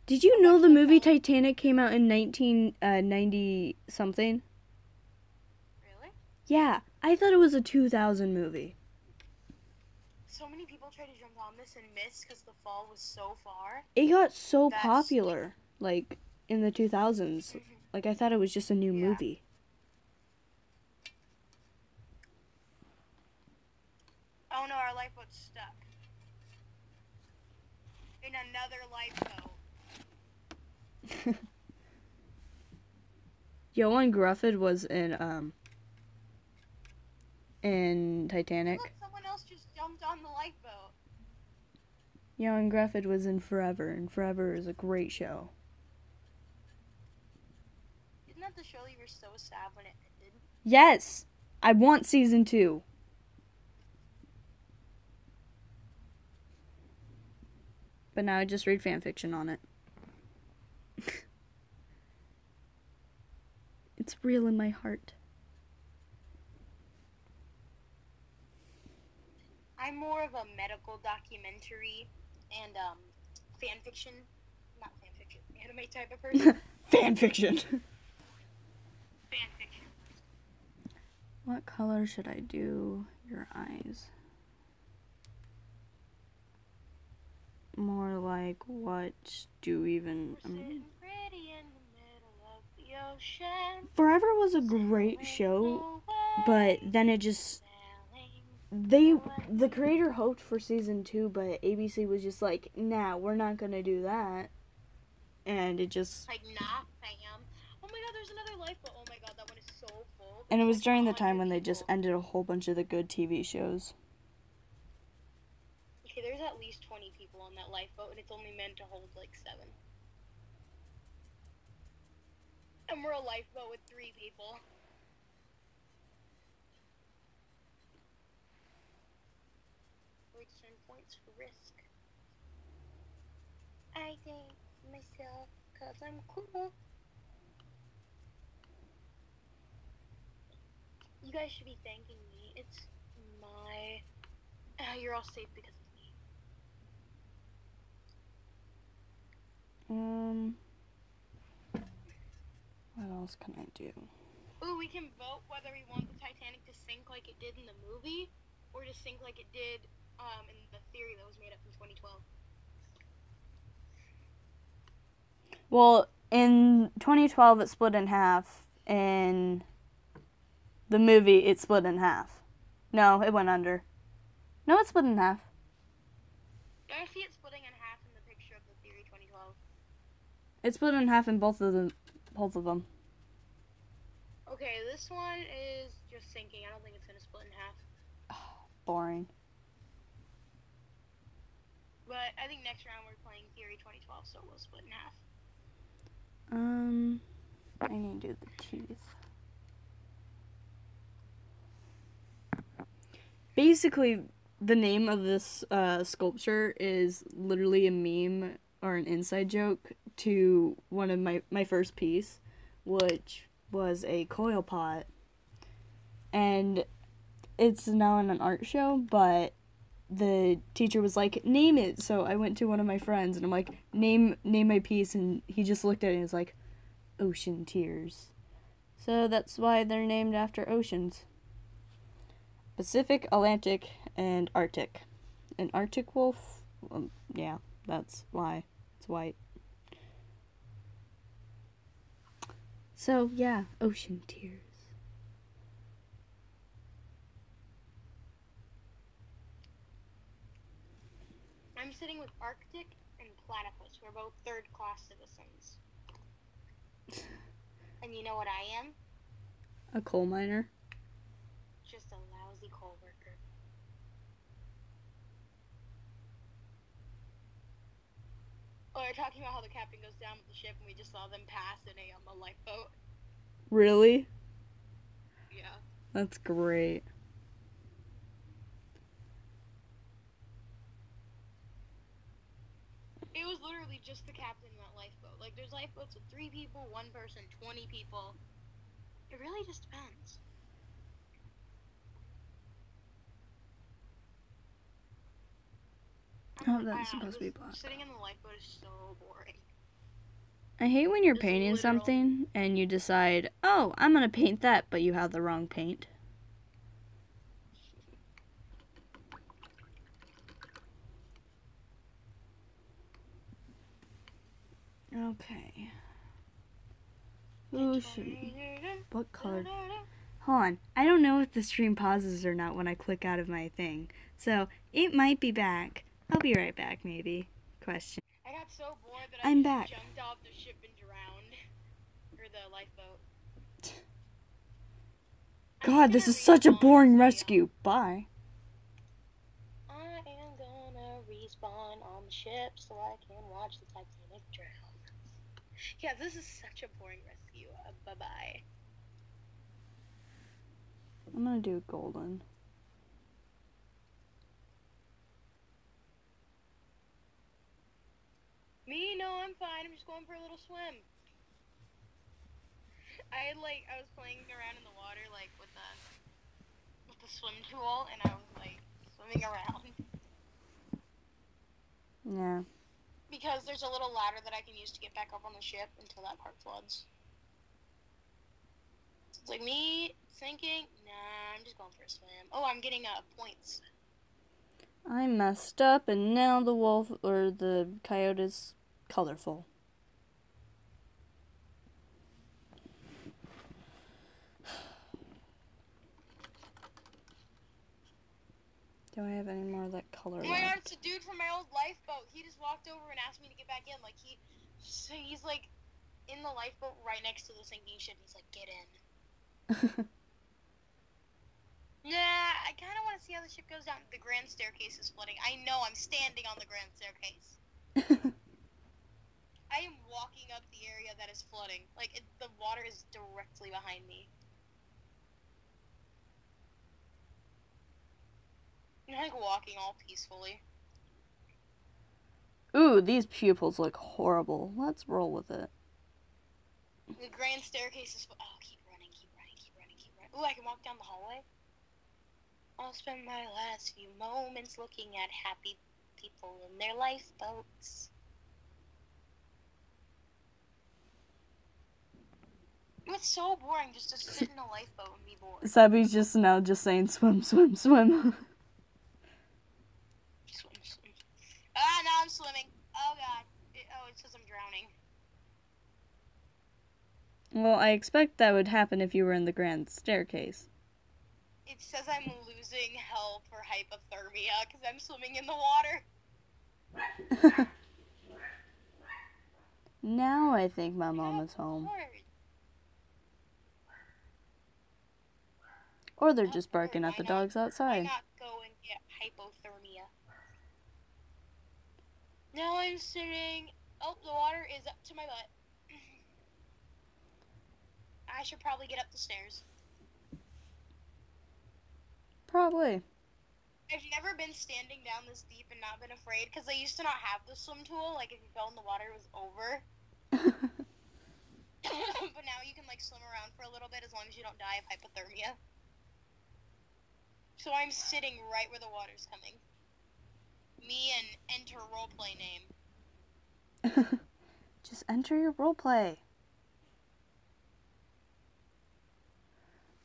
Did you know the movie Titanic came out in 1990 something? Really? Yeah, I thought it was a 2000 movie. So many people tried to jump on this and missed because the fall was so far. It got so That's- popular, like, in the 2000s. Like, I thought it was just a new Yeah. movie. Oh no, our lifeboat's stuck. In another lifeboat. Johan Grufford was in Titanic. Look, someone else just jumped on the lifeboat. Johan Grufford was in Forever, and Forever is a great show. Isn't that the show you were so sad when it ended? Yes! I want season 2. But now I just read fanfiction on it. It's real in my heart. I'm more of a medical documentary and fanfiction, not fanfiction, anime type of person. Fanfiction. Fanfiction. What color should I do your eyes? More like what do even... We're sitting pretty in the middle of the ocean. Forever was a great show, but then it just... Sailing. The creator hoped for season 2, but ABC was just like, nah, we're not gonna do that. And it just... Like, nah, fam. Oh my god, there's another lifeboat. Oh my god, that one is so full. And it There's was like during the 100 time when they just people. ended a whole bunch of the good TV shows. Okay, there's at least 20 people on that lifeboat, and it's only meant to hold like 7. And we're a lifeboat with 3 people. Return points for risk. I thank myself because I'm cool. You guys should be thanking me. It's my... you're all safe because of me. What else can I do? Ooh, we can vote whether we want the Titanic to sink like it did in the movie, or to sink like it did in the theory that was made up in 2012. Well, in 2012 it split in half. In the movie it split in half. No, it went under. No, it split in half. I see it splitting in half in the picture of the theory 2012. It split in half in both of them. Okay, this one is just sinking. I don't think it's gonna split in half. Boring. But I think next round we're playing theory 2012, so we'll split in half. I need to do the teeth. Basically, the name of this sculpture is literally a meme or an inside joke to one of my first piece, which was a coil pot. And it's now in an art show, but the teacher was like, name it. So I went to one of my friends and I'm like, name my piece, and he just looked at it and was like, Ocean Tears. So that's why they're named after oceans. Pacific, Atlantic, and Arctic. An Arctic wolf? Yeah, that's why. It's white. So, yeah, Ocean Tears. I'm sitting with Arctic and Platypus. We're both third-class citizens. And you know what I am? A coal miner. Just a lousy coal worker. Oh, we're talking about how the captain goes down with the ship, and we just saw them pass in a lifeboat. Really? Yeah. That's great. It was literally just the captain in that lifeboat. Like, there's lifeboats with 3 people, 1 person, 20 people. It really just depends. Oh, that's supposed to be black. Sitting in the lifeboat is so boring. I hate when you're It's painting literal. something and you decide, oh, I'm gonna paint that, but you have the wrong paint. Okay. Ooh, what color? Hold on. I don't know if the stream pauses or not when I click out of my thing. So, it might be back. I'll be right back, maybe. Question. I got so bored that I'm I back. just jumped off the ship and drowned. Or the lifeboat. God, this is such a boring rescue. Bye. I am gonna respawn on the ship so I can watch the Titanic drown. Yeah, this is such a boring rescue. Bye-bye. I'm gonna do golden. Me? No, I'm fine. I'm just going for a little swim. I was playing around in the water, like, with the swim tool, and I was, like, swimming around. Yeah. Because there's a little ladder that I can use to get back up on the ship until that part floods. So it's like me thinking, nah, I'm just going for a swim. Oh, I'm getting points. I messed up and now the wolf or the coyote is colorful. Do I have any more of that color Oh my god, left? it's a dude from my old lifeboat. He just walked over and asked me to get back in. Like, he's like in the lifeboat right next to the sinking ship. He's like, get in. Nah, I kind of want to see how the ship goes down. The grand staircase is flooding. I know, I'm standing on the grand staircase. I am walking up the area that is flooding. Like, the water is directly behind me. I'm like walking all peacefully. Ooh, these pupils look horrible. Let's roll with it. The grand staircase is... Oh, keep running, keep running, keep running, keep running. Ooh, I can walk down the hallway. I'll spend my last few moments looking at happy people in their lifeboats. It's so boring just to sit in a lifeboat and be bored. Sabi's just now just saying swim, swim, swim. Swim, swim. Ah, now I'm swimming. Oh god. It says I'm drowning. Well, I expect that would happen if you were in the grand staircase. It says I'm losing health for hypothermia because I'm swimming in the water. Now I think my mom is home. Bored. Or they're just barking at the dogs Why outside. not go and get hypothermia? Now I'm sitting. Oh, the water is up to my butt. I should probably get up the stairs. Probably. I've never been standing down this deep and not been afraid because I used to not have the swim tool. Like, if you fell in the water, it was over. But now you can, like, swim around for a little bit as long as you don't die of hypothermia. So I'm sitting right where the water's coming. Me and enter roleplay name. Just enter your roleplay.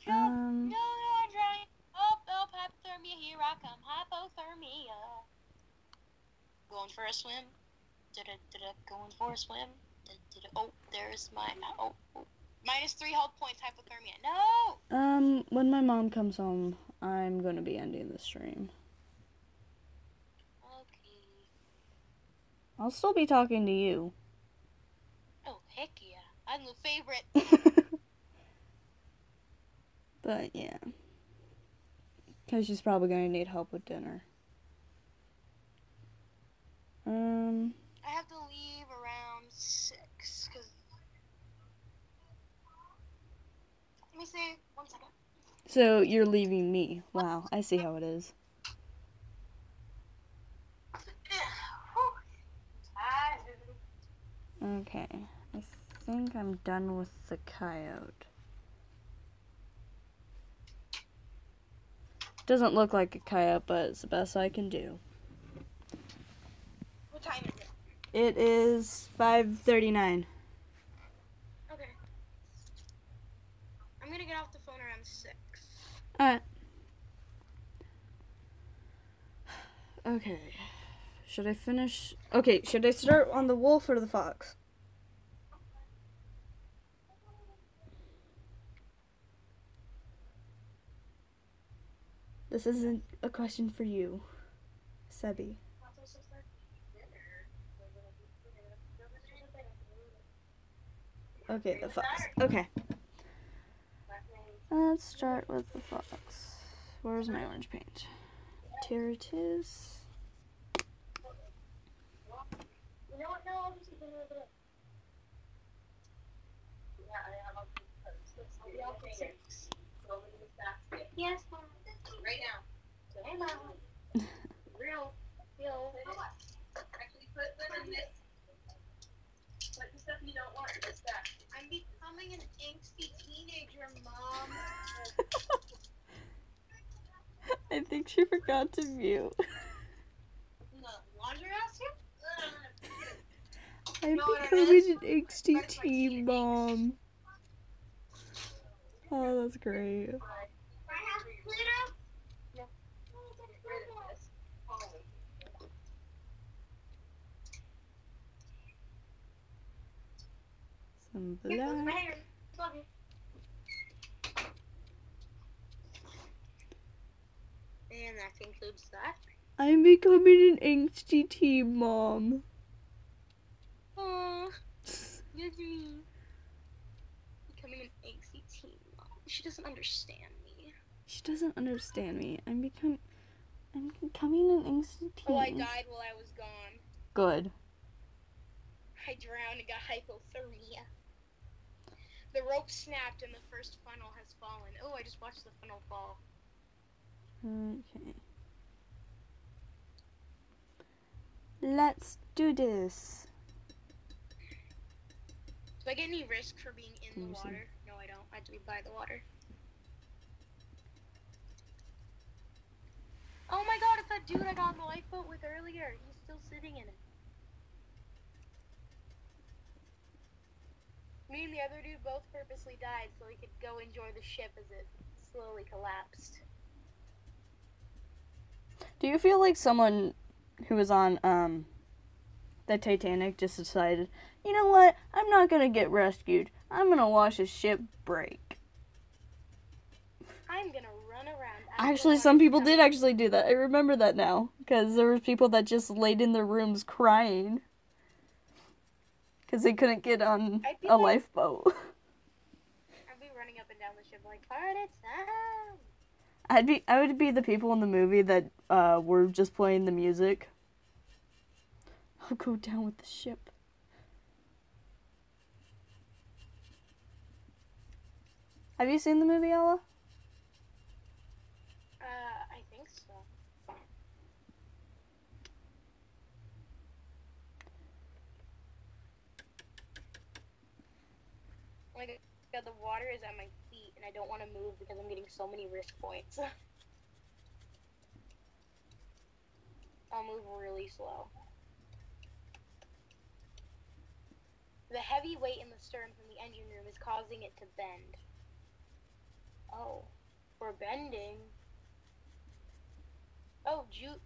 No, I'm drowning. Oh, hypothermia, here I come. Hypothermia. Going for a swim. Going for a swim. Oh, there's my... Oh. -3 health points, hypothermia. No! When my mom comes home, I'm gonna be ending the stream. Okay. I'll still be talking to you. Oh, heck yeah. I'm the favorite. But yeah. Because she's probably going to need help with dinner. I have to leave around 6, because... Let me see. 1 second. So you're leaving me. Wow, I see how it is. Okay, I think I'm done with the coyote. Doesn't look like a coyote, but it's the best I can do. What time is it? It is 5:39. Okay. I'm gonna get off the phone around 6. Alright. Okay. Should I finish? Okay, should I start on the wolf or the fox? This isn't a question for you, Sebi. Okay, the fox. Okay. Let's start with the fox. Where's my orange paint? Here it is. Yes, Mom. Right now. Hey, Mom. Real. Actually, put them in this. Put the stuff you don't want in this bag. I'm becoming an angsty teenager, Mom. I think she forgot to mute. The laundry house here? I'm know what it becoming is? an angsty But it's my teen teen mom. Oh, that's great. I have glitter. No. Some Here goes my black. hair. Love you. And that concludes that. I'm becoming an angsty teen mom. Aww. That's me. Becoming an angsty teen mom. She doesn't understand me. She doesn't understand me. I'm becoming an angsty teen. Oh, I died while I was gone. Good. I drowned and got hypothermia. The rope snapped and the first funnel has fallen. Oh, I just watched the funnel fall. Okay. Let's do this. Do I get any risk for being in the Let me see. water? No, I don't. I have to be by the water. Oh my god, it's that dude I got on the lifeboat with earlier. He's still sitting in it. Me and the other dude both purposely died so we could go enjoy the ship as it slowly collapsed. Do you feel like someone who was on the Titanic just decided, you know what? I'm not gonna get rescued. I'm gonna watch a ship break. I'm gonna run around. Actually, some people did actually do that. I remember that now because there was people that just laid in their rooms crying because they couldn't get on a lifeboat. I'd be running up and down the ship like, party time. I would be the people in the movie that were just playing the music. I'll go down with the ship. Have you seen the movie, Ella? I think so. Like, the water is at my feet, and I don't want to move because I'm getting so many risk points. I'll move really slow. The heavy weight in the stern from the engine room is causing it to bend. Oh, we're bending. Oh, Juice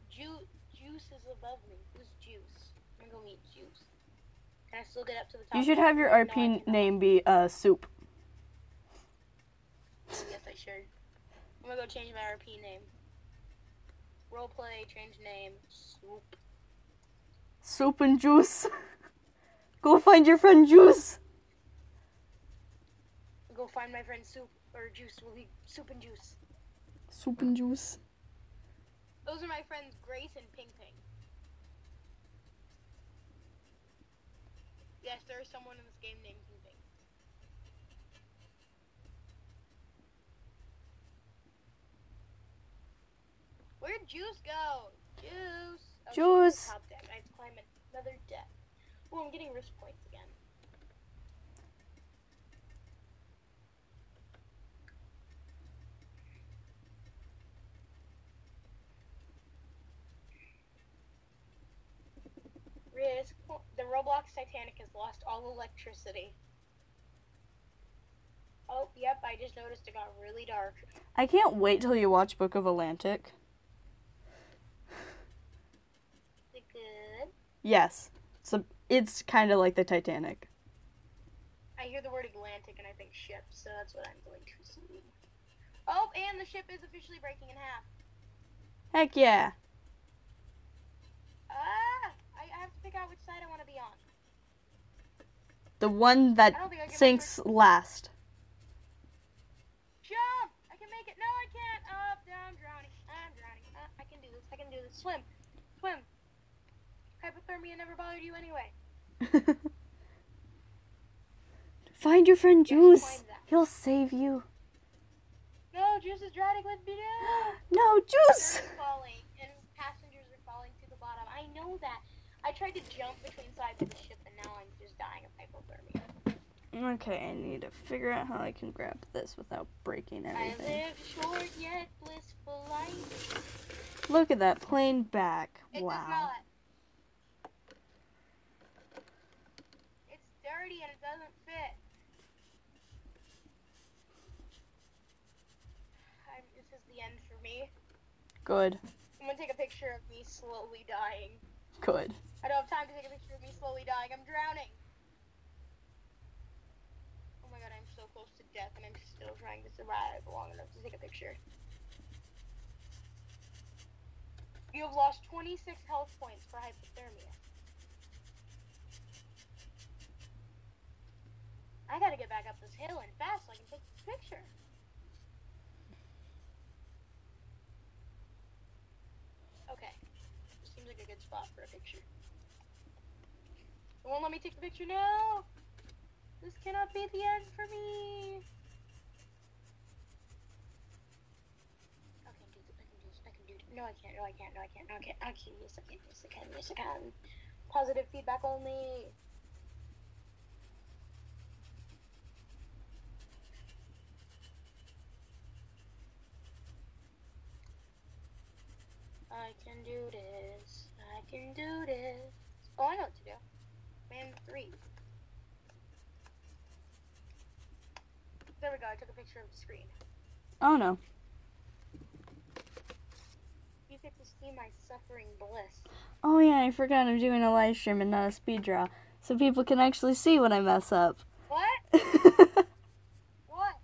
is above me. Who's Juice? I'm gonna go meet Juice. Can I still get up to the top? You should have your No, I RP cannot. name be Soup. Oh, yes, I should. I'm gonna go change my RP name. Roleplay, change name, Swoop. Soup and Juice. Go find your friend Juice. Go find my friend Soup or Juice. Will be Soup and Juice. Soup and Juice. Those are my friends Grace and Ping Ping. Yes, there is someone in this game named Ping Ping. Where'd Juice go? Juice! Oh, Juice! Top deck. I have to climb another deck. Oh, I'm getting risk points again. Risk. The Roblox Titanic has lost all electricity. Oh, yep, I just noticed it got really dark. I can't wait till you watch Book of Atlantic. Is it good? Yes. It's kind of like the Titanic. I hear the word Atlantic and I think ship, so that's what I'm going to see. Oh, and the ship is officially breaking in half. Heck yeah. I have to pick out which side I want to be on. The one that I don't think I can sinks last. Jump! I can make it. No, I can't. Up, down, drowning. I'm drowning. I can do this. I can do this. Swim. Swim. Hypothermia never bothered you anyway. Find your friend Yeah, Juice. find that. He'll save you. No, Juice is drowning with me now. No, Juice! They're falling, and passengers are falling to the bottom. I know that. I tried to jump between sides of the ship, and now I'm just dying of hypothermia. Okay, I need to figure out how I can grab this without breaking I everything. live short yet blissful life. Look at that plain back. It Wow. does not. It's dirty and it doesn't fit. This is the end for me. Good. I'm gonna take a picture of me slowly dying. Good. I don't have time to take a picture of me slowly dying. I'm drowning. Oh my god, I'm so close to death and I'm still trying to survive long enough to take a picture. You have lost 26 health points for hypothermia. I gotta get back up this hill and fast so I can take this picture. Okay. This seems like a good spot for a picture. It won't let me take the picture now. This cannot be the end for me. I can do this. I can do it. No, I can't. No, I can't. No, I can't. No, I can't. Okay, yes, I can. Yes, I can. Yes, I can. Positive feedback only. I can do this. I can do this. Oh, I know what to do. Man 3. There we go. I took a picture of the screen. Oh no. You get to see my suffering bliss. Oh yeah, I forgot I'm doing a live stream and not a speed draw. So people can actually see when I mess up. What? What?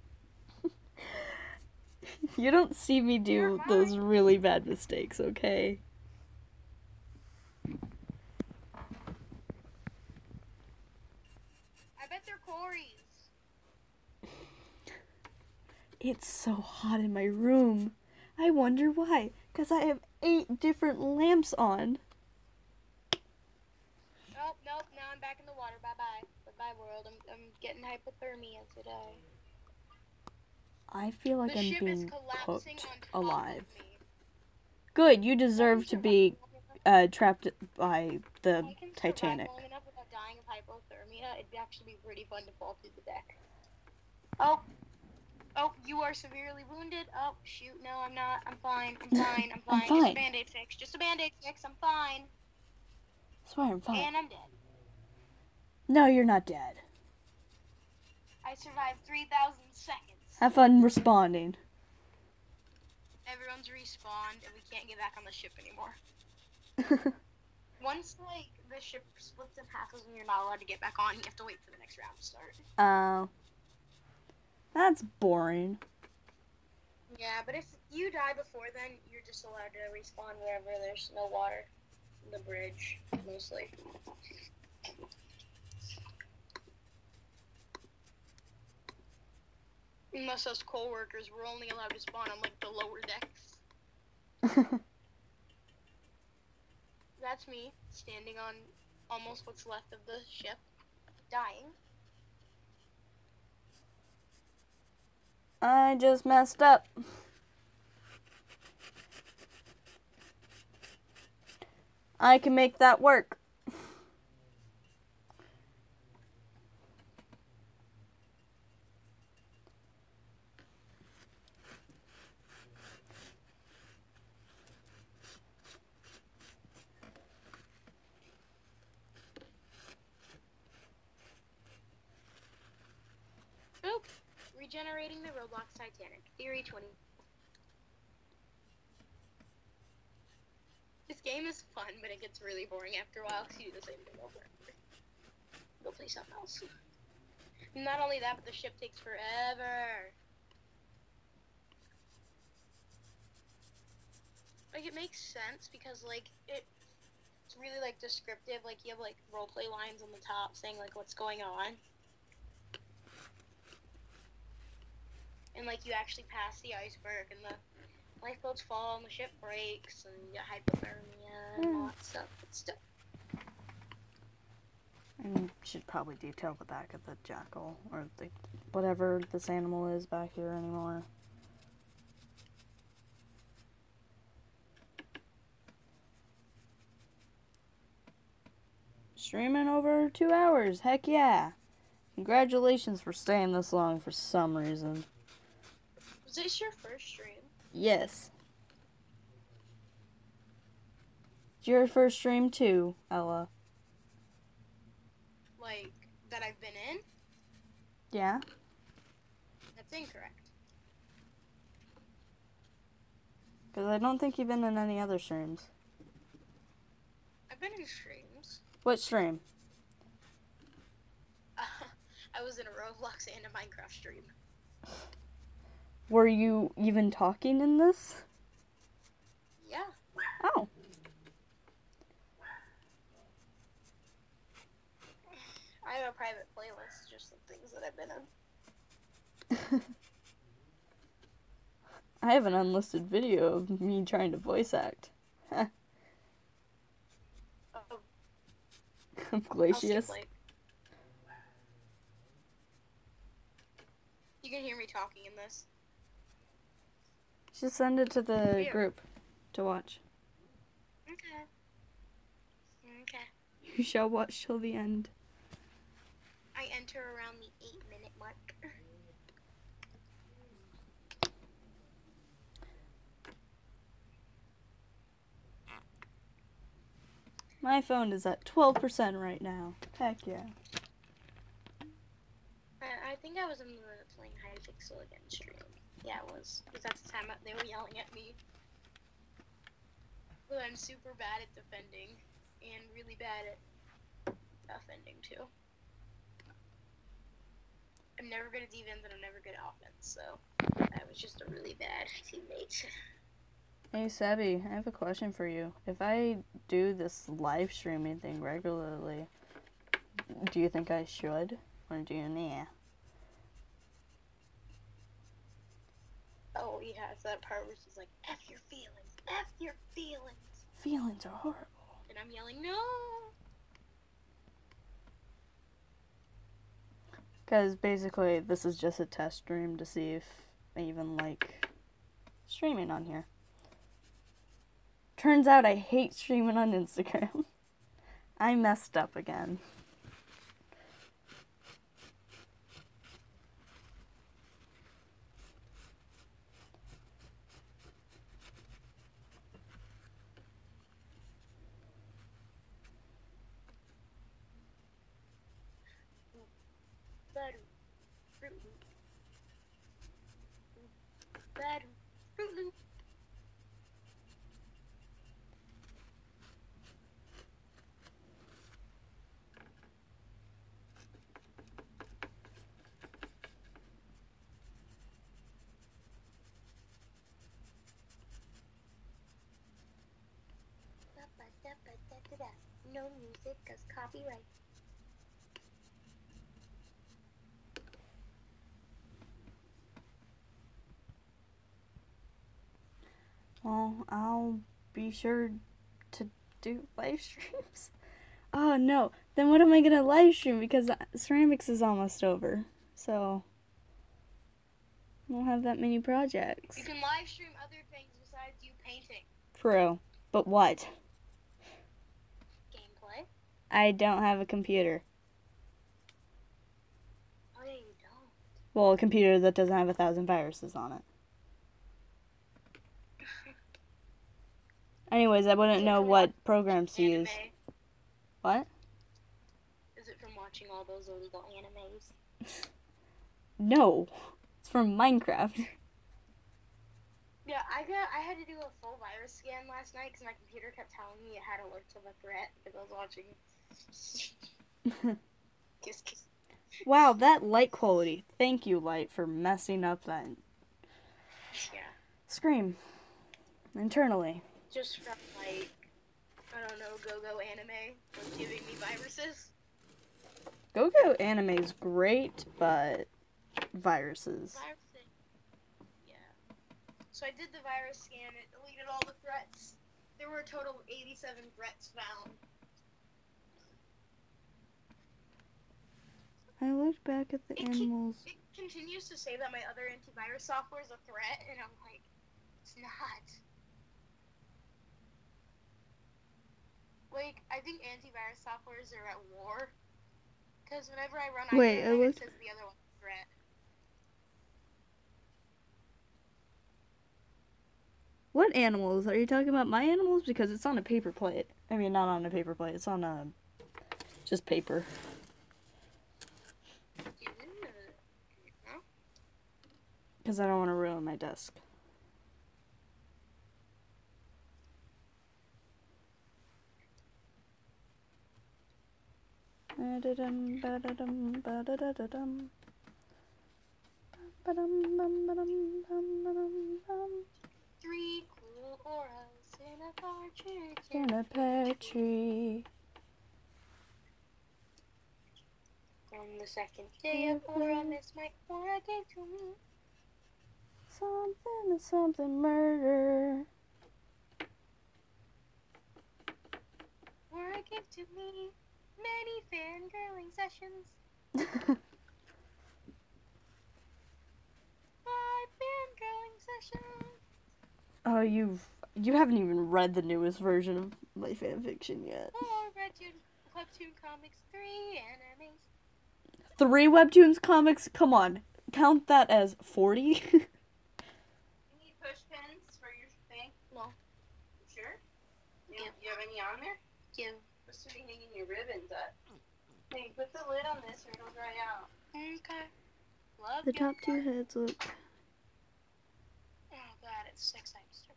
You don't see me do You're those really bad mistakes, okay? I bet they're Corey's. It's so hot in my room. I wonder why. 'Cause I have 8 different lamps on. Nope, nope. Now I'm back in the water. Bye-bye. Bye-bye, world. I'm getting hypothermia today. I feel like The I'm ship is being collapsing cooked on top alive. of me. Good, you deserve to be trapped by the I can survive Titanic. long enough without dying of hypothermia. It'd actually be pretty fun to fall through the deck. Oh. Oh, you are severely wounded. Oh, shoot. No, I'm not. I'm fine. I'm fine. I'm fine. Just fine. a band-aid fix. Just a band-aid fix. I'm fine. I swear I'm fine. And I'm dead. No, you're not dead. I survived 3,000 seconds. Have fun responding. Everyone's respawned, and we can't get back on the ship anymore. Once, like, the ship splits in half and you're not allowed to get back on, you have to wait for the next round to start. Oh. That's boring. Yeah, but if you die before then, you're just allowed to respawn wherever there's no water. the bridge, mostly. Unless us co-workers were only allowed to spawn on, like, the lower decks. That's me, standing on almost what's left of the ship, dying. I just messed up. I can make that work. Boop! Regenerating the Roblox Titanic. Theory 20. This game is fun, but it gets really boring after a while because you do the same thing over and over. Go play something else. Not only that, but the ship takes forever. Like, it makes sense because, like, it's really, like, descriptive. Like, you have, like, roleplay lines on the top saying, like, what's going on. And, like, you actually pass the iceberg, and the lifeboats fall, and the ship breaks, and you get hypothermia, and all that stuff. It's still... And should probably detail the back of the jackal, or the, whatever this animal is back here anymore. Streaming over 2 hours, heck yeah! Congratulations for staying this long for some reason. Was this your first stream? Yes. It's your first stream too, Ella. Like, that I've been in? Yeah? That's incorrect. Because I don't think you've been in any other streams. I've been in streams. What stream? I was in a Roblox and a Minecraft stream. Were you even talking in this? Yeah. Oh. I have a private playlist, just the things that I've been in. I have an unlisted video of me trying to voice act. Oh, Of Glacius. You can hear me talking in this. Just send it to the Yeah. group to watch. Okay. Okay. You shall watch till the end. I enter around the 8-minute mark. My phone is at 12% right now. Heck yeah. I think I was in the playing Hypixel again stream. Yeah, it was. Because that's the time they were yelling at me. But I'm super bad at defending. And really bad at offending too. I'm never good at defense and I'm never good at offense, so I was just a really bad teammate. Hey Sabby, I have a question for you. If I do this live streaming thing regularly, do you think I should? Or do you nah? Oh yeah, it's that part where she's like, F your feelings, F your feelings. Feelings are horrible. And I'm yelling, no. Because basically, this is just a test stream to see if I even like streaming on here. Turns out I hate streaming on Instagram. I messed up again. Badu, Fruit Loop. Badu, Fruit Loop. No music, cause copyright. Well, I'll be sure to do live streams. Oh no, then what am I gonna live stream? Because ceramics is almost over, so I don't have that many projects. You can live stream other things besides you painting. True, but what? Gameplay. I don't have a computer. Oh yeah, you don't. Well, a computer that doesn't have 1,000 viruses on it. Anyways, I wouldn't know what programs to use. Anime. What? Is it from watching all those illegal animes? No, it's from Minecraft. Yeah, I had to do a full virus scan last night because my computer kept telling me it had alerts of a threat because I was watching. Kiss, kiss. Wow, that light quality. Thank you, light, for messing up that Yeah. scream internally. Just from like, I don't know, go-go anime was giving me viruses. Go-Go Anime's great, but viruses. Virusing. Yeah. So I did the virus scan. It deleted all the threats. There were a total of 87 threats found. I looked back at the animals. It continues to say that my other antivirus software is a threat, and I'm like, it's not. Like, I think antivirus softwares are at war. Because whenever I run Wait, IBM, I it says the other one's a threat. What animals? Are you talking about my animals? Because it's on a paper plate. I mean, not on a paper plate. It's on a... just paper. No? Because I don't want to ruin my desk. Ba-da-dum, ba-da-dum, ba-da-da-da-dum. Ba-dum, bum, ba-dum, bum, ba-dum, bum. 3 cool auras in a partridge. In a pear tree. On the second day of aura, Miss Mike Aura gave to me. Something, something, murder. Aura gave to me many fangirling sessions. 5 fangirling sessions. Oh, you haven't even read the newest version of my fanfiction yet. 4 webtoon comics, 3 animes. 3 webtoons comics? Come on. Count that as 40? You need push pins for your thing? No. You sure? You have any on there? Yeah. What's to be hanging your ribbons at? Hey, put the lid on this or it'll dry out. Okay. Love The you. top 2 heads look... Oh god, it's 6 times 3.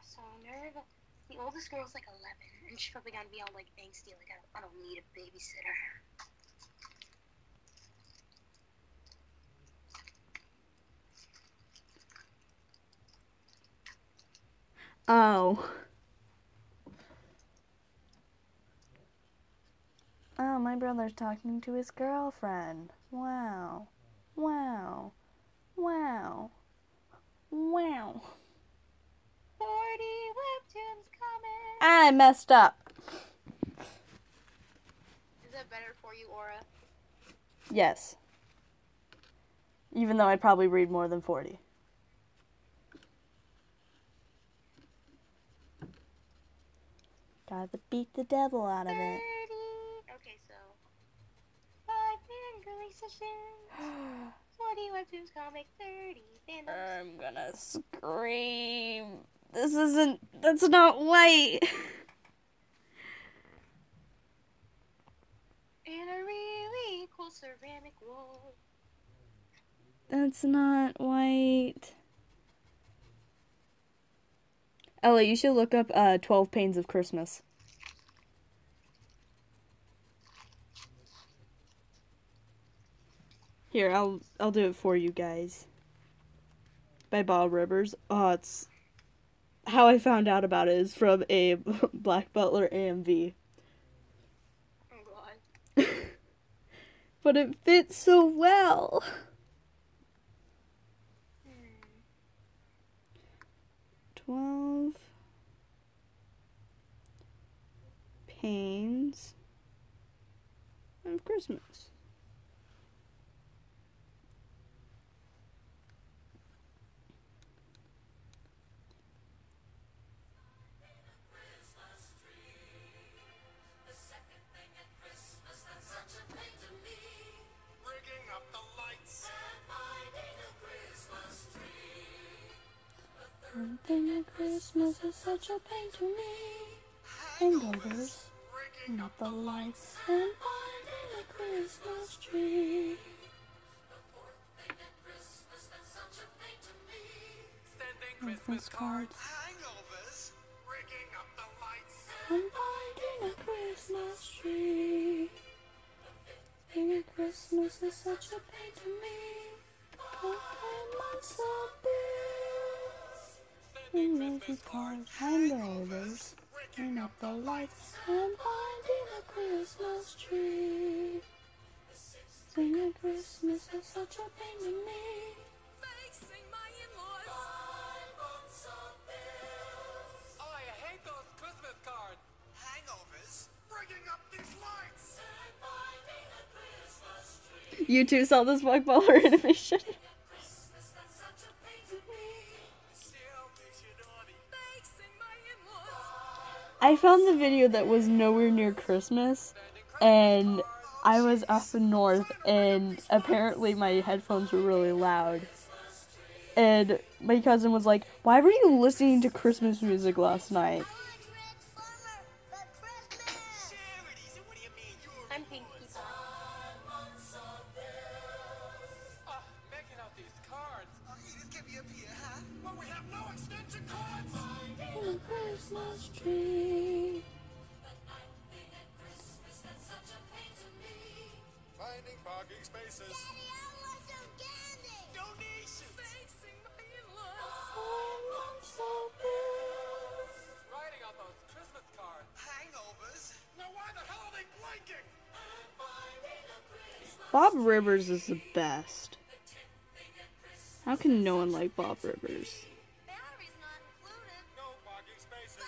So nervous. The oldest girl's like 11, and she's probably gonna be all like angsty, like I don't need a babysitter. Oh. Oh, my brother's talking to his girlfriend. Wow. Wow. Wow. Wow. 40 webtoons coming. I messed up. Is that better for you, Aura? Yes. Even though I'd probably read more than 40. Gotta beat the devil out of 30. it. Okay, so 5 fangirling sessions. 40 webtoons comic, 30 fandoms. I'm gonna scream. That's not white. And a really cool ceramic wall. That's not white. Ella, you should look up 12 Pains of Christmas. Here, I'll do it for you guys. By Bob Rivers. Oh, how I found out about it is from a Black Butler AMV. Oh god. But it fits so well. 12 Pains of Christmas. Something at Christmas is such a pain to me. Hangovers, not the lights, and finding a Christmas tree. Christmas cards, Hangovers, rigging up the lights, and finding a Christmas tree. Thinking Christmas is such a pain to me. Can't pay months of bills. Christmas cards, hangovers, rigging up the lights, and finding a Christmas tree. Singing Christmas is such a pain to me. facing my in-laws. 5 months of bills. Oh, I hate those Christmas cards. Hangovers, rigging up these lights, and finding a Christmas tree. You two saw this Black Butler animation. Christmas, that's such a pain to me. Still makes you naughty. Facing my in-laws. I found the video that was nowhere near Christmas, and I was up north, and apparently my headphones were really loud. And my cousin was like, "Why were you listening to Christmas music last night?" Charities, what do you mean? You're I'm Pinkie Pie. making out these cards. Oh, you just get me up here, huh? Well, we have no extension cords. In a Christmas tree. Finding parking spaces. Donations. Facing my in-laws. Writing out those Christmas cards. Hangovers. Now why the hell are they blinking? Bob Rivers is the best. How can no one like Bob Rivers? No parking spaces.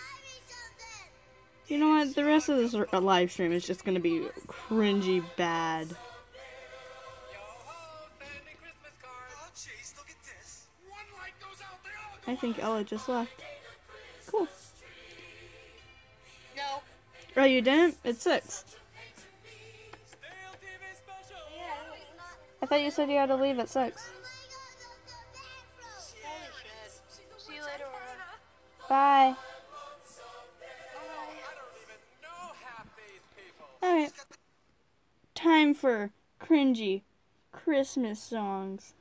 You know what? The rest of this live stream is just gonna be cringy bad. Yo ho, sending Christmas cards. Oh jeez, look at this. One light goes out, they all go I think Ella just left. Cool. No. Oh, you didn't? It's 6. Stale TV special. I thought you said you had to leave at 6. Probably should. See you later, Aura. Bye. I don't even know half these people. Alright. Time for cringy Christmas songs.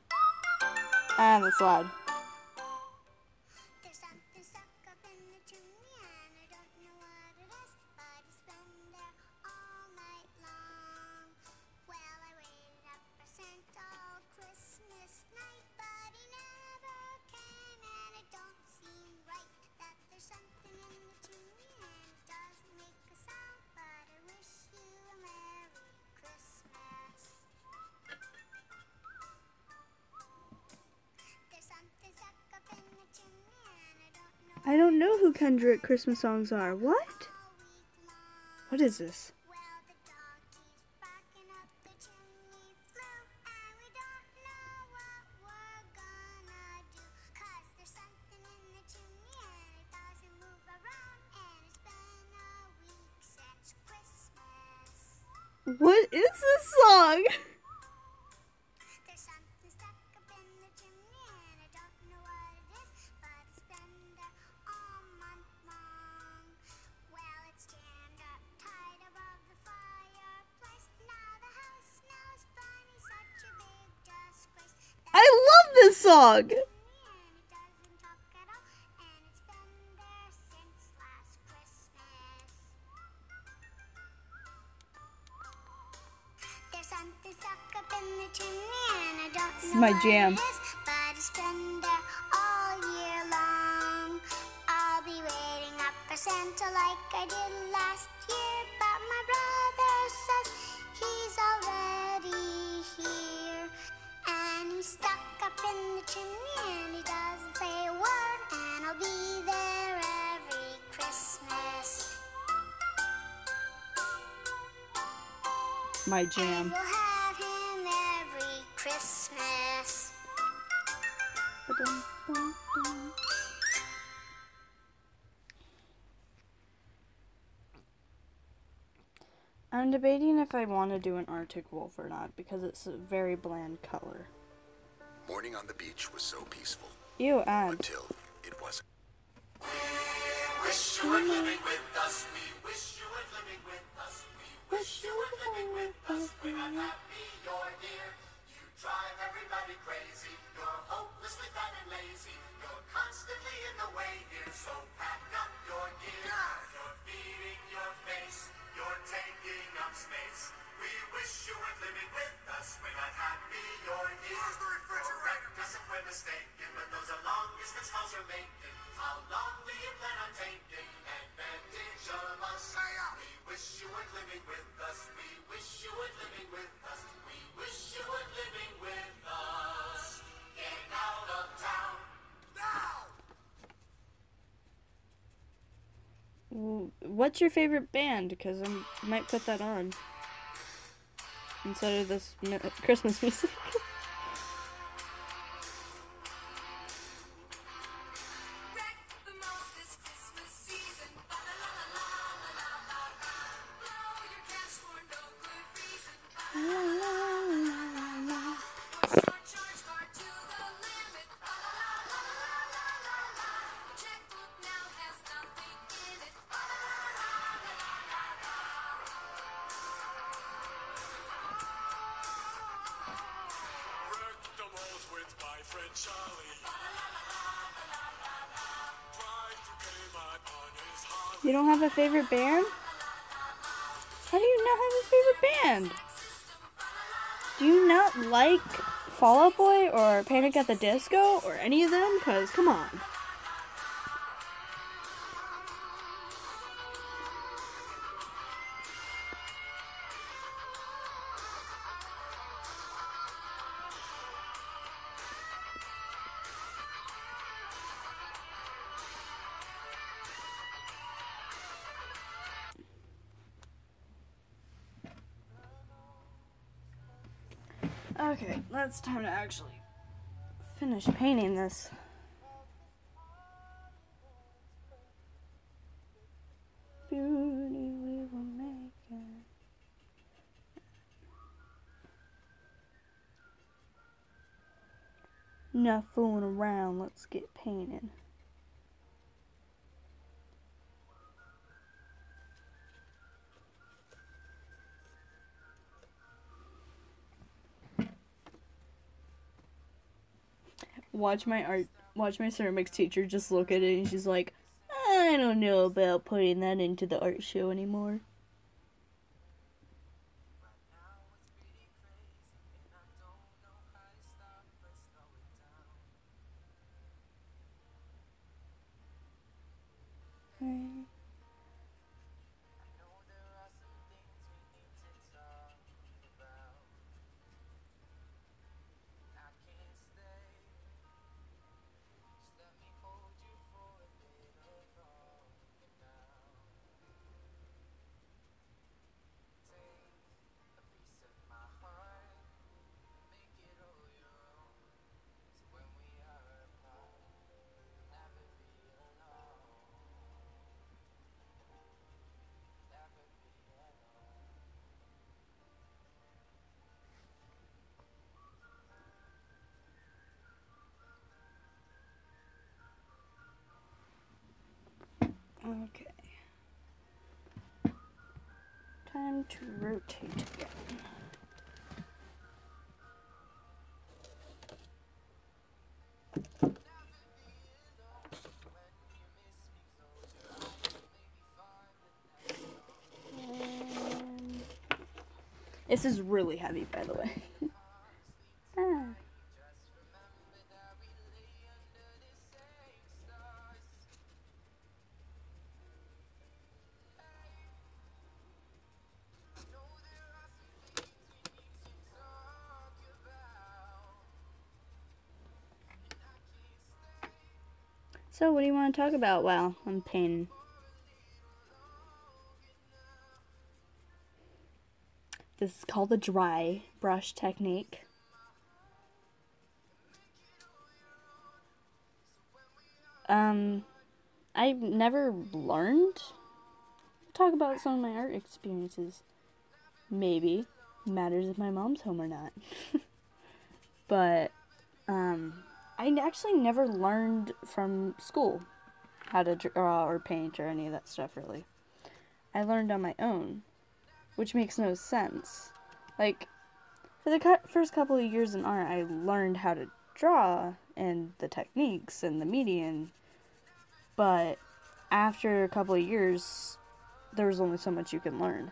Ah, that's loud. There's something stuck up in the chimney and I don't know what it is, but it's been there all night long. Well, I waited up for Santa all Christmas night, but he never came and it don't seem right that there's something in the chimney and it doesn't make a sound, but I wish you a Merry Christmas. There's something stuck up in the chimney and I don't know I don't know who Kendrick Christmas songs are. What? all week long. What is this? Well, the dog keeps barking up the chimney flue, and we don't know what we're gonna do. 'Cause there's something in the chimney and it doesn't move around, and it's been a week since Christmas. What is this song? There's something stuck up in the chimney and I don't know what it is, but it's been there all month long. Well, it's jammed up tight above the fireplace. Now the house smells funny, such a big disgrace. I love this song. And it doesn't talk at all, and it's been there since last Christmas. There's something stuck up in the chimney and I don't This is know my what jam. it is, but it's been there all year long. All Santa like I did last year, but my brother says he's already here. And he's stuck up in the chimney and he doesn't say a word. And I'll be there every Christmas. My And jam. we'll have him every Christmas. Ba-dum-bum-bum. I'm debating if I want to do an Arctic Wolf or not because it's a very bland color. Morning on the beach was so peaceful Ew, ad. until it wasn't. Wish you were living with us. We wish you were living with us. We wish you were living with us. We're not happy you're here. You drive everybody crazy. You're hopelessly fat and lazy. You're constantly in the way here. So pack up your gear. You're feeding your face. You're taking up space. We wish you were living with us. We're not happy you're here. Where's the refrigerator? Correct us if we're mistaken, but those are long distance calls you're making. How long do you plan on taking advantage of us? We wish you were living with us. We wish you were living with us. We wish you were living with us. Get out of town now. What's your favorite band? Because I might put that on instead of this Christmas music. Wreck the malls with my friend Charlie. Drive to Kmart on his Harley. You don't have a favorite band? How do you not have a favorite band? Do you not like Fall Out Boy or Panic at the Disco or any of them? Because, come on. Okay, that's time to actually finish painting this. Beauty we will make it. Enough fooling around, let's get painting. Watch my ceramics teacher just look at it and she's like, I don't know about putting that into the art show anymore. Right. Okay. Time to rotate again. This is really heavy, by the way. Ah. So, what do you want to talk about while I'm painting? This is called the dry brush technique. I've never learned to talk about some of my art experiences. Maybe. Matters if my mom's home or not. But, I actually never learned from school how to draw or paint or any of that stuff, really. I learned on my own, which makes no sense. Like, for the first couple of years in art, I learned how to draw and the techniques and the medium, but after a couple of years, there was only so much you can learn.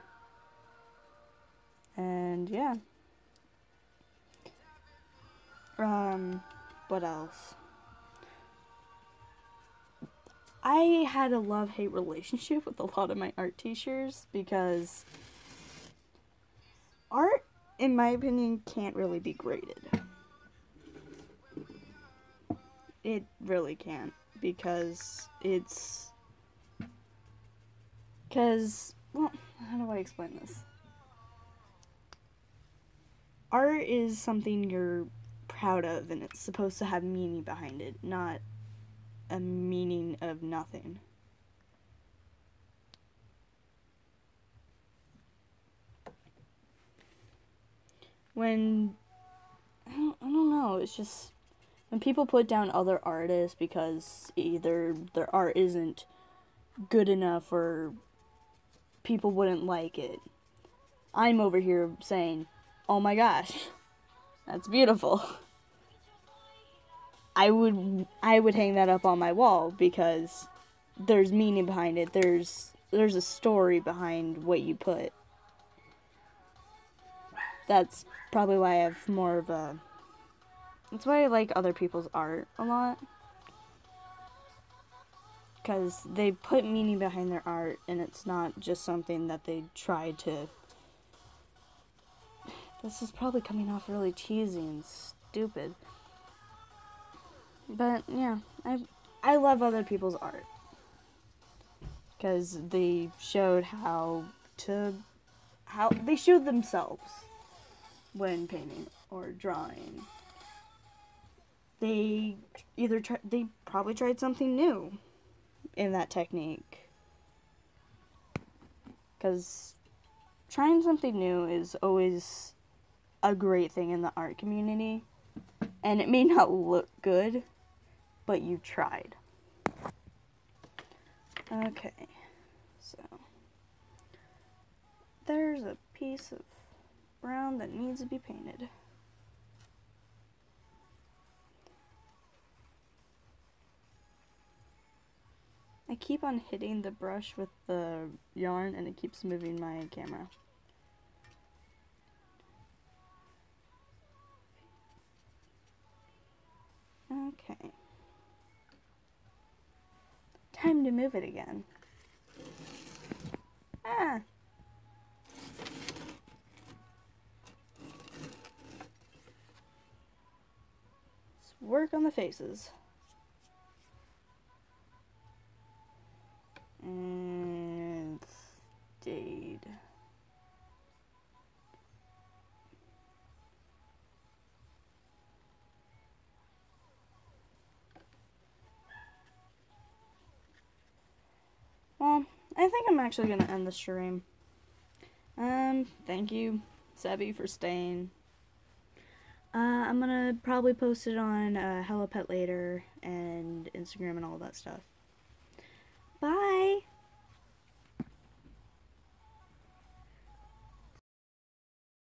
And yeah. What else? I had a love-hate relationship with a lot of my art teachers because art, in my opinion, can't really be graded. It really can't, because well, how do I explain this? Art is something you're proud of, and it's supposed to have meaning behind it, not a meaning of nothing. When I don't know, it's just when people put down other artists because either their art isn't good enough or people wouldn't like it, I'm over here saying, oh my gosh, that's beautiful. I would hang that up on my wall because there's meaning behind it. There's a story behind what you put. That's probably why I have more of a... That's why I like other people's art a lot. Because they put meaning behind their art, and it's not just something that they try to... This is probably coming off really cheesy and stupid. But, yeah, I love other people's art. Because they showed how they showed themselves when painting or drawing. They probably tried something new in that technique. Because trying something new is always a great thing in the art community. And it may not look good, but you tried. Okay, so there's a piece of brown that needs to be painted. I keep on hitting the brush with the yarn and it keeps moving my camera. Okay. Time to move it again. Ah! Let's work on the faces. And stayed. Well, I think I'm actually gonna end the stream. Thank you, Sebby, for staying. I'm gonna probably post it on Hello Pet later and Instagram and all that stuff.